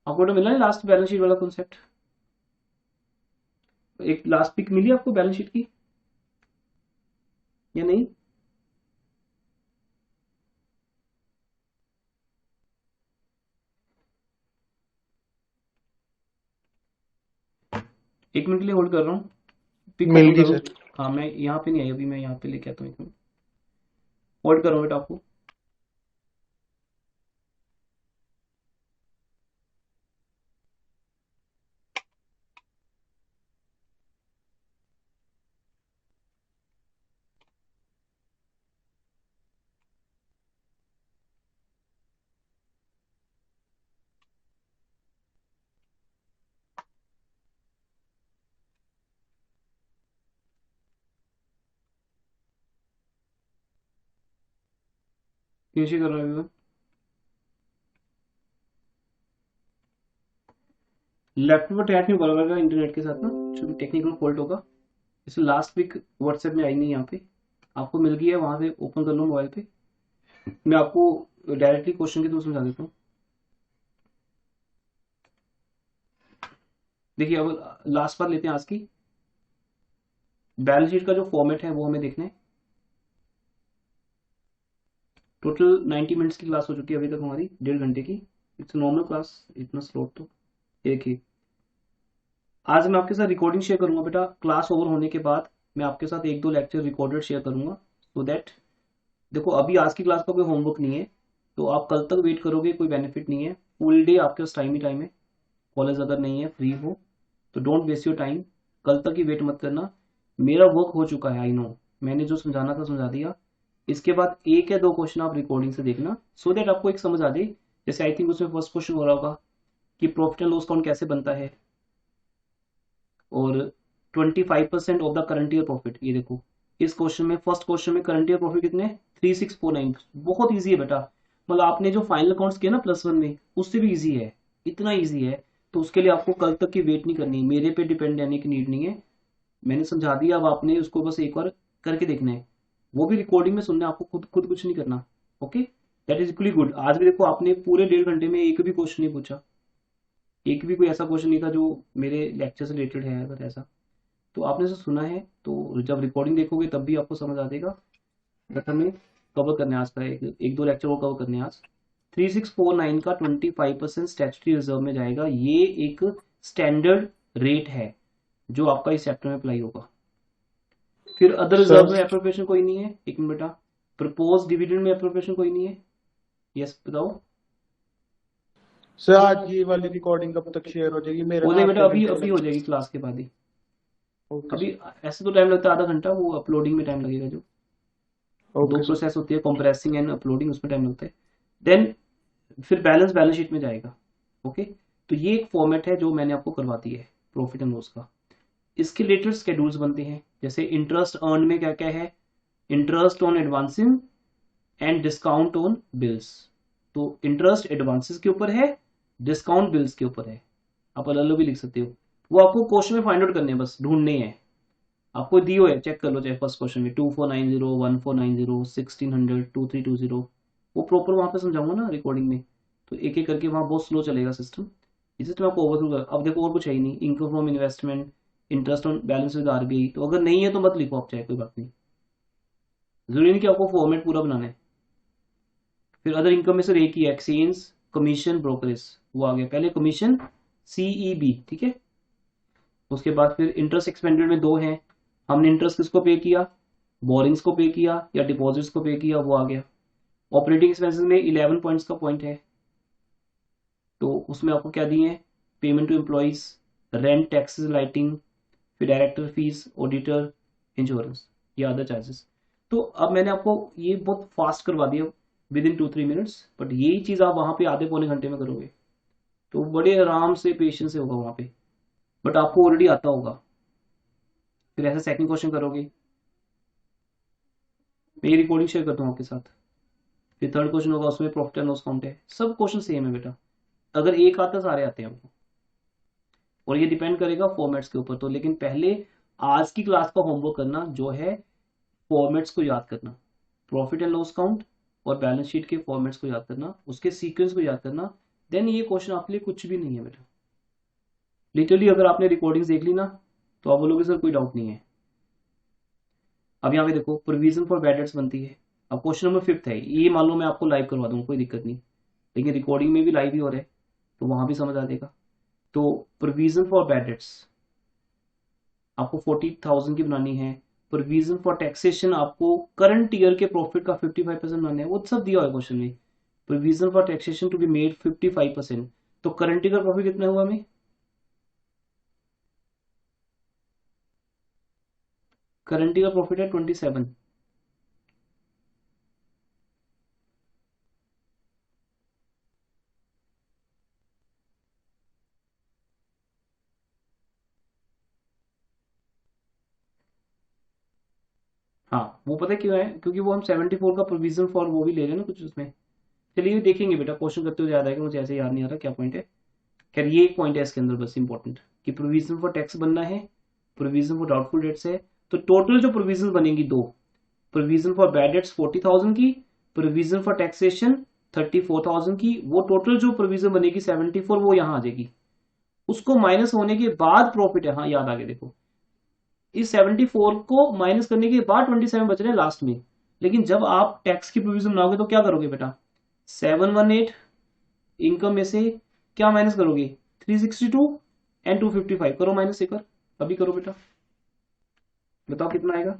आपको तो मिला है लास्ट बैलेंस शीट वाला कॉन्सेप्ट, एक लास्ट पिक मिली आपको बैलेंस शीट की या नहीं? एक मिनट के लिए होल्ड कर रहा हूँ, पिक मिल ओपन गई करो। सर। हाँ मैं यहाँ पे नहीं आई अभी, मैं यहाँ पे लेके आता हूँ, एक मिनट होल्ड कर रहा हूँ बेटा आपको। फिनिश कर रहा हूँ। लैपटॉप पर अटैच नहीं होगा इंटरनेट के साथ ना, जो टेक्निकल फॉल्ट होगा। इसे लास्ट वीक व्हाट्सएप में आई नहीं, यहाँ पे आपको मिल गई है, वहां से ओपन कर लो मोबाइल पे। मैं आपको डायरेक्टली क्वेश्चन के थ्रू समझा देता हूँ। देखिए अब लास्ट बार लेते हैं आज की बैलेंस शीट का जो फॉर्मेट है वो हमें देखना है। टोटल 90 मिनट्स की क्लास हो चुकी है अभी तक हमारी, 1.5 घंटे की। इट्स नॉर्मल क्लास, इतना स्लोट तो एक ही। आज मैं आपके साथ रिकॉर्डिंग शेयर करूंगा बेटा, क्लास ओवर होने के बाद मैं आपके साथ 1-2 लेक्चर रिकॉर्डेड शेयर करूंगा, सो दैट देखो अभी आज की क्लास का कोई होमवर्क नहीं है, तो आप कल तक वेट करोगे कोई बेनिफिट नहीं है। फुल डे आपके पास टाइम ही टाइम है, कॉलेज अगर नहीं है फ्री हो तो डोंट वेस्ट योर टाइम, कल तक ही वेट मत करना। मेरा वर्क हो चुका है, आई नो, मैंने जो समझाना था समझा दिया। इसके बाद 1 या 2 क्वेश्चन आप रिकॉर्डिंग से देखना, सो दैट आपको एक समझ आ जाए। जैसे आई थिंक उसमें फर्स्ट क्वेश्चन हो रहा होगा कि प्रॉफिट एंड लॉस अकाउंट कैसे बनता है, और 25% of the current year profit. ये देखो इस क्वेश्चन में, फर्स्ट क्वेश्चन में करंट ईयर प्रॉफिट कितने, 3649। बहुत इजी है बेटा, मतलब आपने जो फाइनल अकाउंट्स किया ना +1 में, उससे भी इजी है, इतना इजी है। तो उसके लिए आपको कल तक की वेट नहीं करनी, मेरे पे डिपेंड रहने की नीड नहीं है। मैंने समझा दिया, अब आपने उसको बस एक बार करके देखना है, वो भी रिकॉर्डिंग में सुनना है आपको, खुद खुद कुछ नहीं करना। Okay, that is equally good. आज भी देखो आपने पूरे 1.5 घंटे में एक भी क्वेश्चन नहीं पूछा, एक भी कोई ऐसा क्वेश्चन नहीं था जो मेरे लेक्चर से रिलेटेड है। अगर ऐसा तो आपने से सुना है, तो जब रिकॉर्डिंग देखोगे तब भी आपको समझ आ जाएगा। बट हमें कवर करने आज का एक दो लेक्चर वो कवर करने आज। 3649 का 25% स्टैट्यूटरी रिजर्व में जाएगा, ये एक स्टैंडर्ड रेट है जो आपका इस चैप्टर में अप्लाई होगा। फिर अदर रिजर्व में एप्रोप्रिएशन कोई नहीं है। एक मिनट बेटा, प्रपोज डिविडेंड में एप्रोप्रिएशन कोई नहीं है। यस बताओ सर आज ये वाली रिकॉर्डिंग कब तक शेयर हो जाएगी? मेरा हो ना जाएगी बेटा, आधे अभी घंटे हो जाएगी क्लास के बाद ही। ओके अभी ऐसे तो टाइम लगता है आधा घंटा, वो अपलोडिंग में टाइम लगेगा। जो दो ओके सर। प्रोसेस होती है, कंप्रेसिंग एंड अपलोडिंग, उसमें टाइम लगता है। देन फिर बैलेंस शीट में जाएगा। ओके, तो ये एक फॉर्मेट है जो मैंने आपको करवा दी है प्रॉफिट एंड लॉस का। इसके रिलेटेड शेड्यूल्स बनते हैं, जैसे इंटरेस्ट अर्न में क्या क्या है, interest on advancing and discount on bills. तो इंटरेस्ट एडवांसेस के ऊपर है, डिस्काउंट बिल्स के ऊपर है, आप अलग अलग भी लिख सकते हो। वो आपको क्वेश्चन में फाइंड आउट करने हैं, बस ढूंढने हैं। आपको दियो है, चेक कर लो, चाहे फर्स्ट क्वेश्चन में 2490, 1490, 1600, 2320, वो प्रॉपर वहां पे समझाऊंगा ना रिकॉर्डिंग में, तो एक एक करके वहां बहुत स्लो चलेगा सिस्टम, इसी तो मैं आपको ओवरथ्रू कर। अब देखो और कुछ है ही नहीं, income from investment, interest on balance with RBI, तो अगर नहीं है तो मत लिखो आप, चाहे कोई बात नहीं, जरूरी नहीं कि आपको फॉर्मेट पूरा बनाना है। फिर अदर इनकम में सर एक ही है, एक्सचेंज कमीशन ब्रोकरेज, वो आ गया पहले कमीशन सीईबी, ठीक है। उसके बाद फिर इंटरेस्ट एक्सपेंडेड में दो हैं, हमने इंटरेस्ट किसको पे किया, बोरिंग्स को पे किया या डिपॉजिट्स को पे किया, वो आ गया। ऑपरेटिंग एक्सपेंसेस में 11 पॉइंट्स का पॉइंट है, तो उसमें आपको क्या दिए हैं, payment to employees, rent, taxes, lighting, फिर डायरेक्टर फीस, ऑडिटर, इंश्योरेंस, ये अदर चार्जेस। तो अब मैंने आपको ये बहुत फास्ट करवा दिया विद इन 2-3 मिनट्स, बट यही चीज आप वहां पे आधे पौने घंटे में करोगे, तो बड़े आराम से पेशेंस से होगा वहां पे, बट आपको ऑलरेडी आता होगा। फिर ऐसा सेकंड क्वेश्चन करोगे, मैं ये रिकॉर्डिंग शेयर करता हूँ आपके साथ। फिर थर्ड क्वेश्चन होगा, उसमें प्रॉफिट एंड लॉस काउंट है, सब क्वेश्चन सेम है बेटा, अगर एक आता सारे आते हैं आपको, और ये डिपेंड करेगा फॉर्मेट्स के ऊपर। तो लेकिन पहले आज की क्लास का होमवर्क करना जो है, फॉर्मेट्स को याद करना, प्रॉफिट एंड लॉस काउंट और बैलेंस शीट के फॉर्मेट्स को याद करना, उसके सीक्वेंस को याद करना, देन ये क्वेश्चन आपके लिए कुछ भी नहीं है बेटा। लिटरली अगर आपने रिकॉर्डिंग्स देख ली ना, तो आप बोलोगे सर कोई डाउट नहीं है। अब यहाँ पे देखो, प्रोविजन फॉर बैड डेट्स बनती है। अब क्वेश्चन नंबर 5 है, ये मान लो मैं आपको लाइव करवा दूँ, कोई दिक्कत नहीं, लेकिन रिकॉर्डिंग में भी लाइव ही हो रहा है, तो वहां भी समझ आ जाएगा। तो प्रोविजन फॉर बैड डेट्स आपको 40,000 की बनानी है। प्रोविजन फॉर टैक्सेशन आपको करंट ईयर के प्रॉफिट का 55% बनाना है, वो सब दिया हुआ है क्वेश्चन में। Provision for taxation to be made 55%, तो करंट ईयर का प्रॉफिट कितना हुआ हमें, करंट ईयर का प्रॉफिट है 27। हाँ वो पता है क्यों है, क्योंकि वो हम 74 का प्रोविजन फॉर वो भी ले रहे हैं ना कुछ उसमें। चलिए देखेंगे बेटा, क्वेश्चन करते हुए याद आएगा, मुझे ऐसे याद नहीं आ रहा क्या पॉइंट है। खैर ये एक पॉइंट है इसके अंदर बस इंपॉर्टेंट, कि प्रोविजन फॉर टैक्स बनना है, प्रोविजन फॉर डाउटफुल डेट्स है। तो टोटल जो प्रोविजन बनेंगी दो, प्रोविजन फॉर बैड डेट्स 40,000 की, प्रोविजन फॉर टैक्सेशन 34,000 की, वो टोटल जो प्रोविजन बनेगी 74 वो यहाँ आ जाएगी। उसको माइनस होने के बाद प्रॉफिट है, हाँ याद आ गया देखो, इस 74 को माइनस करने के बाद 27 बच रहे हैं लास्ट में। लेकिन जब आप टैक्स की प्रोविजन बनाओगे तो क्या करोगे बेटा, 718 इनकम में से क्या माइनस करोगे, 362 एंड 255 करो माइनस, एक बार अभी करो बेटा, बताओ कितना आएगा।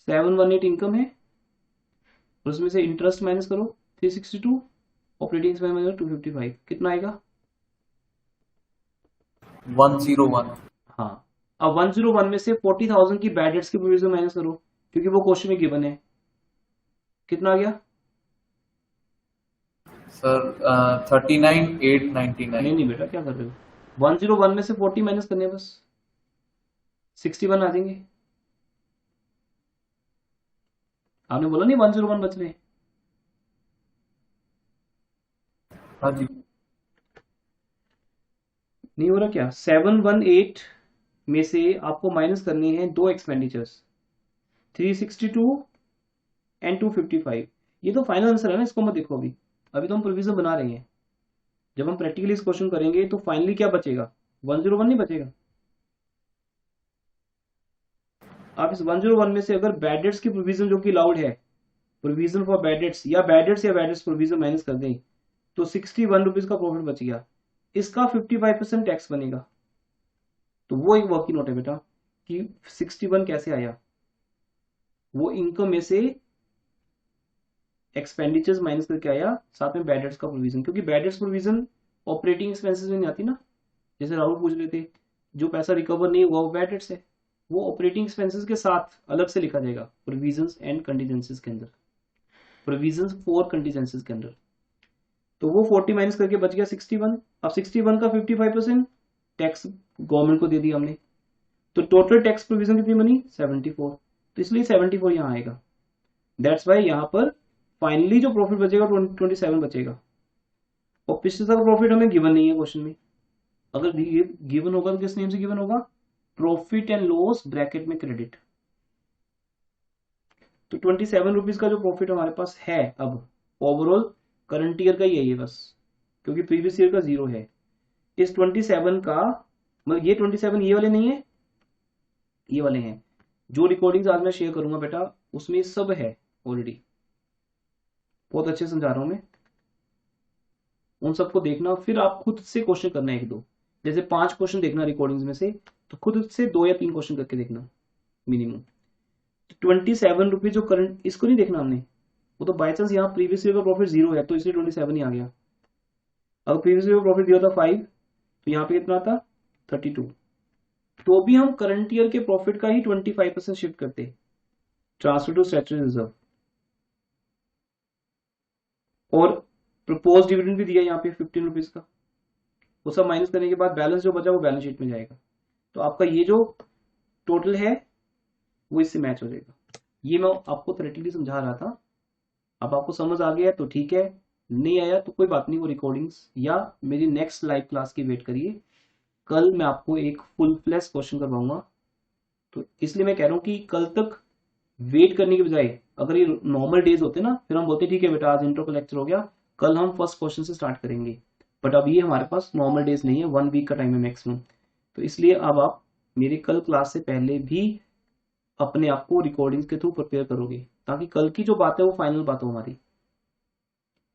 718 इनकम है, और उसमें से इंटरेस्ट माइनस करो 362, ऑपरेटिंग एक्सपेंस माइनस 255, कितना आएगा 101। हाँ, अब 101 में से 40,000 की बैड डेट्स की प्रोविजन माइनस करो, क्योंकि वो क्वेश्चन में गिवन है, कितना आ गया सर 39,899। नहीं बेटा क्या कर रहे हो, 101 में से 40 माइनस करने बस, 61 आ जाएंगे। आपने बोला नहीं 101 बच रहे, हाँ जी। नहीं हो रहा क्या, 718 में से आपको माइनस करनी है दो एक्सपेंडिचर्स, 362 एंड 255। ये तो फाइनल आंसर है ना, इसको मत देखो अभी, अभी तो हम प्रोविजन बना रहे हैं। जब हम प्रैक्टिकली इस क्वेश्चन करेंगे तो फाइनली क्या बचेगा, 101 नहीं बचेगा। आप इस 101 में से अगर बैड डेट्स की प्रोविजन जो कि अलाउड है, प्रोविजन फॉर बैड डेट्स या बैड डेट्स प्रोविजन माइनस कर दें, तो 61 रुपीज का प्रॉफिट बच गया, इसका 55% टैक्स बनेगा। तो वो एक वर्किंग नोट है बेटा कि 61 कैसे आया, वो इनकम में से एक्सपेंडिचर्स माइनस करके आया, साथ में बैड डेट्स का प्रोविजन, क्योंकि bad debts provision operating expenses में नहीं आती ना। जैसे राहुल पूछ रहे थे, जो पैसा रिकवर नहीं हुआ वो बैड डेट्स है, वो ऑपरेटिंग एक्सपेंसेस के साथ अलग से लिखा जाएगा प्रोविजंस एंड कंटीजेंसीज के अंदर, प्रोविजंस फॉर कंटीजेंसीज के अंदर। तो वो 40 माइनस करके बच गया 61। अब 61 का 55% टैक्स गवर्नमेंट को दे दिया हमने, तो टोटल टैक्स प्रोविजन कितनी बनी 74, तो इसलिए 74 यहाँ आएगा। दैट्स वाई यहाँ पर फाइनली जो प्रॉफिट बचेगा 27 बचेगा। और पिछले साल का प्रॉफिट हमें गिवन नहीं है क्वेश्चन में, अगर गिवन होगा तो किस नेम से गिवन होगा, प्रॉफिट एंड लॉस ब्रैकेट में क्रेडिट। तो 27 रुपीज का जो प्रॉफिट हमारे पास है अब ओवरऑल करंट ईयर का ही है ये बस, क्योंकि प्रीवियस ईयर का 0 है। इस 27 का मतलब ये 27 ये वाले नहीं है, ये वाले हैं। जो रिकॉर्डिंग्स आज मैं शेयर करूंगा बेटा उसमें सब है ऑलरेडी, बहुत अच्छे समझा रहा हूं मैं, उन सबको देखना, फिर आप खुद से क्वेश्चन करना है 1-2, जैसे 5 क्वेश्चन देखना रिकॉर्डिंग्स में से, तो खुद से 2 या 3 क्वेश्चन करके देखना मिनिमम। 27 रुपीज जो करंट, इसको नहीं देखना हमने, वो तो बाय चांस यहाँ प्रीवियस ईयर का प्रॉफिट 0 है तो इसलिए 27 ही आ गया। अगर प्रीवियस ईयर का प्रॉफिट दिया था 5 तो यहाँ पे कितना था 32, तो भी हम करंट ईयर के प्रॉफिट का ही 25% शिफ्ट करते, ट्रांसफर टू स्टैट्यूटरी रिजर्व। और प्रपोज डिविडेंड भी दिया यहाँ पे 15 रुपीज का, वो सब माइनस करने के बाद बैलेंस जो बचा वो बैलेंस शीट में जाएगा। तो आपका ये जो टोटल है वो इससे मैच हो जाएगा। ये मैं आपको थ्योरेटिकली समझा रहा था, अब आपको समझ आ गया तो ठीक है, नहीं आया तो कोई बात नहीं, वो रिकॉर्डिंग्स या मेरी नेक्स्ट लाइव क्लास की वेट करिए, कल मैं आपको एक फुल फ्लैश क्वेश्चन करवाऊंगा। तो इसलिए मैं कह रहा हूँ कि कल तक वेट करने के बजाय, अगर ये नॉर्मल डेज होते ना फिर हम बोलते ठीक है बेटा आज इंट्रो का लेक्चर हो गया, कल हम फर्स्ट क्वेश्चन से स्टार्ट करेंगे, बट अब ये हमारे पास नॉर्मल डेज नहीं है, 1 वीक का टाइम है मैक्सिमम। तो इसलिए अब आप मेरी कल क्लास से पहले भी अपने आप को रिकॉर्डिंग्स के थ्रू प्रिपेयर करोगे, ताकि कल की जो बात है वो फाइनल बात हो हमारी,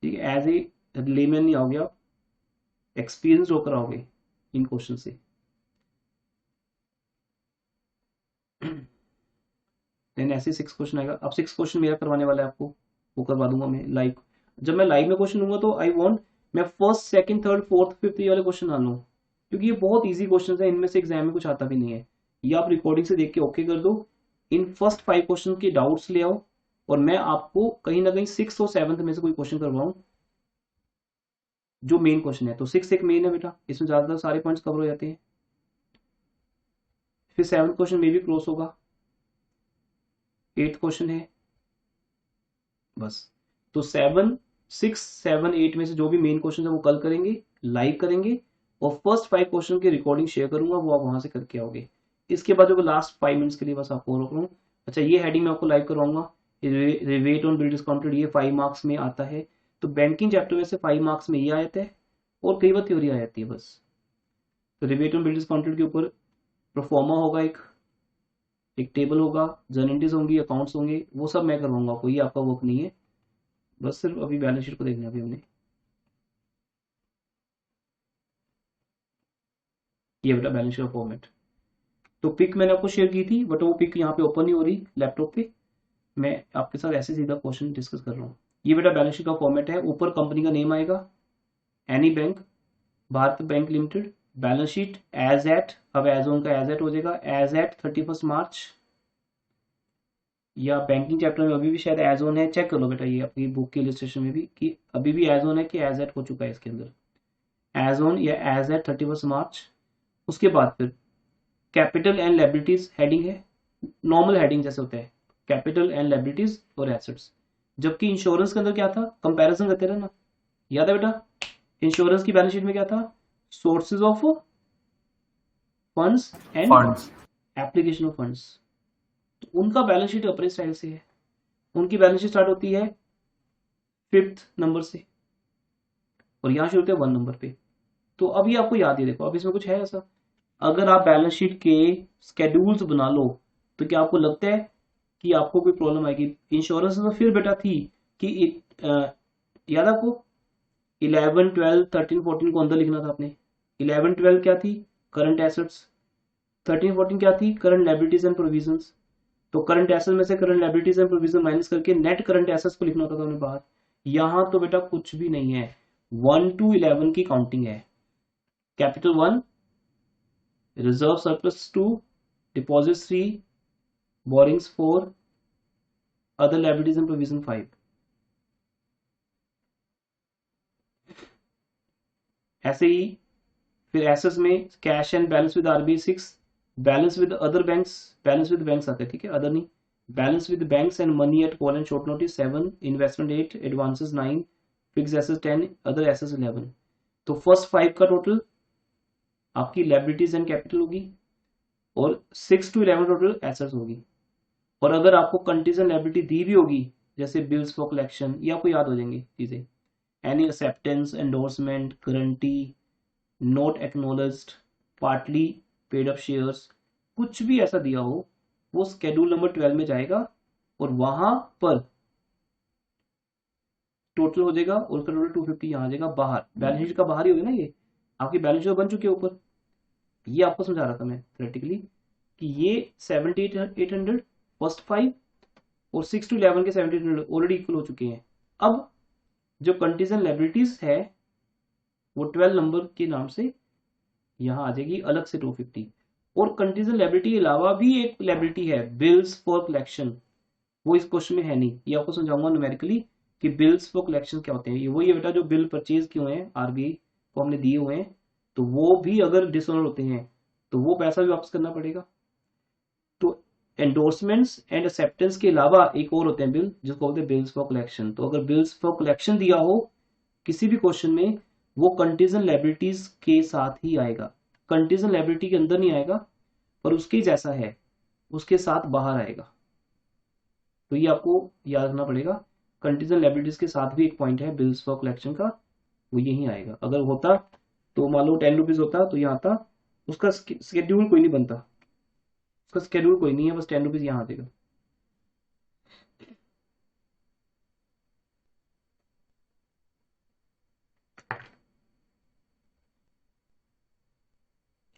ठीक है। एज ए लेमैन नहीं आओगे आप, एक्सपीरियंस होकर आओगे इन क्वेश्चन से। देन ऐसे 6 क्वेश्चन आएगा। अब 6 क्वेश्चन मेरा करवाने वाला है आपको, वो करवा दूंगा मैं लाइव। जब मैं लाइव में क्वेश्चन दूंगा तो आई वांट मैं first second third fourth fifth ये वाले क्वेश्चन ना लूँ, क्योंकि ये बहुत इजी क्वेश्चन है, इनमें से एग्जाम में कुछ आता भी नहीं है। ये आप रिकॉर्डिंग से देख के ओके कर दो, इन फर्स्ट 5 क्वेश्चन के डाउट्स ले आओ, और मैं आपको कहीं ना कहीं 6th और 7th में से कोई क्वेश्चन करवाऊं जो मेन क्वेश्चन है। तो 6 एक मेन है बेटा, इसमें ज्यादातर सारे पॉइंट्स कवर हो जाते हैं, फिर 7th क्वेश्चन में भी क्रॉस होगा, 8th क्वेश्चन है बस। तो 7 6 7 8 में से जो भी मेन क्वेश्चन है वो कल करेंगे, लाइव करेंगे, और फर्स्ट 5 क्वेश्चन की रिकॉर्डिंग शेयर करूंगा, वो आप वहां से करके आओगे। इसके बाद जो लास्ट 5 मिनट्स के लिए बस आपको रोक रहा हूँ। अच्छा ये हेडिंग मैं आपको लाइव करवाऊंगा, रिवेट ऑन बिल डिस्काउंटेड, ये 5 मार्क्स में आता है। तो बैंकिंग चैप्टर में से 5 मार्क्स में ये आ जाता है, और कई बार थ्योरी आ जाती है बस। तो रिवेट ऑन बिल डिस्काउंटेड के ऊपर प्रोफॉर्मा होगा, एक टेबल होगा, जर्नलिटीज होंगी, अकाउंट्स होंगे, वो सब मैं करवाऊंगा, कोई आपका वर्क नहीं है, बस सिर्फ अभी बैलेंस शीट को देखना है अभी हमने। ये बेटा बैलेंस शीट का फॉर्मेट, तो पिक मैंने आपको शेयर की थी, बट वो पिक यहाँ पे ओपन नहीं हो रही लैपटॉप पे, मैं आपके साथ ऐसे सीधा क्वेश्चन डिस्कस कर रहा हूँ। ये बेटा बैलेंस शीट का फॉर्मेट है, ऊपर कंपनी का नेम आएगा, any bank, Bharat bank limited, balance sheet as at, अब एज ऑन का एज एट हो जाएगा, एज एट 31 मार्च, या बैंकिंग चैप्टर में अभी भी शायद एज ऑन है, चेक कर लो बेटा ये आपकी बुक की इलस्ट्रेशन में भी कि अभी भी एज ऑन है कि एज एट हो चुका है इसके अंदर, एज ऑन या एज एट 31 मार्च। उसके बाद फिर कैपिटल एंड लायबिलिटीज हेडिंग है, नॉर्मल हेडिंग जैसे होता है, कैपिटल एंड लायबिलिटीज और एसेट्स। जबकि इंश्योरेंस के अंदर क्या था, कंपैरिजन करते रहे ना, याद है बेटा इंश्योरेंस की बैलेंस शीट में क्या था, sources of funds and application of funds. तो उनका बैलेंस शीट अपने स्टाइल से है, उनकी बैलेंस शीट स्टार्ट होती है 5th नंबर से, और यहां शुरू होते हैं 1 नंबर पे। तो अभी आपको याद ही, देखो अब इसमें कुछ है ऐसा, अगर आप बैलेंस शीट के स्केड्यूल्स बना लो तो क्या आपको लगता है कि आपको कोई प्रॉब्लम आएगी। इंश्योरेंस में फिर बेटा थी कि याद आपको 11 12 13 14 को अंदर लिखना था आपने, 11 12 क्या थी, करंट एसेट्स, 13 14 क्या थी, करंट लायबिलिटीज एंड प्रोविजंस। तो करंट एसेट्स में से current liabilities and provision minus करके नेट करंट एसेट्स को लिखना होता था बाहर। यहां तो बेटा कुछ भी नहीं है, 1 to 11 की काउंटिंग है, capital 1, reserve surplus 2, deposits 3, borings 4, other liabilities and provision 5। ऐसे ही फिर एसेट्स में cash and balance with RBI 6, balance with other banks, balance with banks आते हैं, ठीक है, अदर नहीं, balance with banks and money at call and short notice 7, investment 8, advances 9, fix assets 10, other assets 11। तो first 5 का total आपकी liabilities and capital होगी और 6 to 11 टोटल एसेट्स होगी। और अगर आपको कंटीजेंट लायबिलिटी दी भी होगी जैसे बिल्स फॉर कलेक्शन, ये आपको याद हो जाएंगी चीजें, any acceptance, endorsement, guarantee, note acknowledged, partly paid up shares, कुछ भी ऐसा दिया हो वो स्केड्यूल नंबर 12 में जाएगा और वहां पर टोटल हो जाएगा और उसका टोटल 250 यहाँ आ जाएगा बाहर, बैलेंस शीट का बाहर ही होगी ना, ये आपकी बैलेंस शीट बन चुकी है ऊपर। ये आपको समझा रहा था मैं थ्योरेटिकली कि ये 7800 फर्स्ट 5 और 6 to 11 के 7800 ऑलरेडी इक्वल हो चुके हैं। अब जो कंटीजेंट लायबिलिटीज है वो 12 नंबर के नाम से यहाँ आ जाएगी अलग से 250। और कंटीजेंट लायबिलिटी के अलावा भी एक लायबिलिटी है बिल्स फॉर कलेक्शन, वो इस क्वेश्चन में है नहीं, ये आपको समझाऊंगा न्यूमेरिकली कि बिल्स फॉर कलेक्शन क्या होते हैं। ये वही है बेटा जो बिल परचेज किए हुए हैं आरबीआई को हमने दिए हुए हैं, तो वो भी अगर डिसऑनर होते हैं तो वो पैसा भी वापस करना पड़ेगा। तो एंडोर्समेंट्स एंड एक्सेप्टेंस के अलावा एक और होते हैं बिल जिसको बोलते हैं बिल्स फॉर कलेक्शन। तो अगर बिल्स फॉर कलेक्शन दिया हो किसी भी क्वेश्चन में वो कंटीजेंट लायबिलिटीज के साथ ही आएगा, कंटीजेंट लायबिलिटी के अंदर नहीं आएगा पर उसके जैसा है, उसके साथ बाहर आएगा। तो ये आपको याद रखना पड़ेगा, कंटीजेंट लायबिलिटीज के साथ भी एक पॉइंट है बिल्स फॉर कलेक्शन का, वो यही आएगा। अगर होता तो मान लो 10 रुपीज होता तो यहाँ आता, उसका स्केड्यूल कोई नहीं बनता, उसका स्केड्यूल कोई नहीं है, बस 10 रुपीज यहाँ आ जाएगा।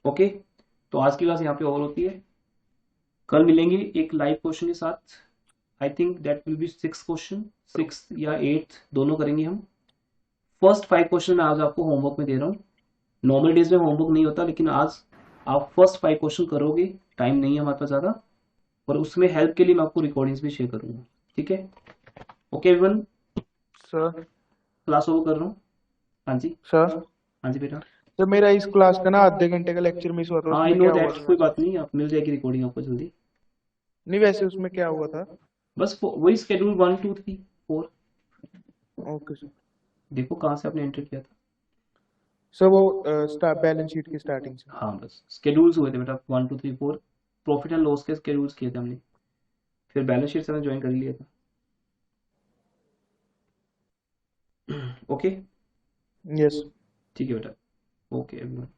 ओके, तो आज की क्लास यहाँ पे ओवर होती है, कल मिलेंगे एक लाइव क्वेश्चन के साथ। I think that will be 6 question, 6 या 8 दोनों करेंगे हम। फर्स्ट 5 क्वेश्चन मैं आज आपको होमवर्क में दे रहा हूँ, नॉर्मल डेज में होमवर्क नहीं होता लेकिन आज आप फर्स्ट 5 क्वेश्चन करोगे, टाइम नहीं है हमारे पास ज़्यादा, और उसमें हेल्प के लिए मैं आपको रिकॉर्डिंग्स भी शेयर करूंगा, ठीक है। Okay everyone, sir class over कर रहा हूँ। हाँ जी, सर हाँ जी बेटा। तो मेरा इस क्लास का ना आधे घंटे का लेक्चर मिस हुआ था, हाँ आई उसमें नो क्या हुआ दैट, था? कोई बात नहीं, आप मिल जाएगी रिकॉर्डिंग आपको जल्दी। नहीं वैसे उसमें क्या हुआ था? बस वही स्केड्यूल 1 2 3 4, ओके सर। देखो कहाँ से आपने एंटर किया था। सर वो बैलेंस शीट की स्टार्टिंग से। हाँ बस स्केड्यूल्स हुए थे बेटा, 1 2 3 4 प्रॉफिट एंड लॉस के स्केड्यूल्स किए थे हमने, फिर बैलेंस शीट से ज्वाइन कर लिया था। Okay yes. ठीक है बेटा, ओके एवरीवन।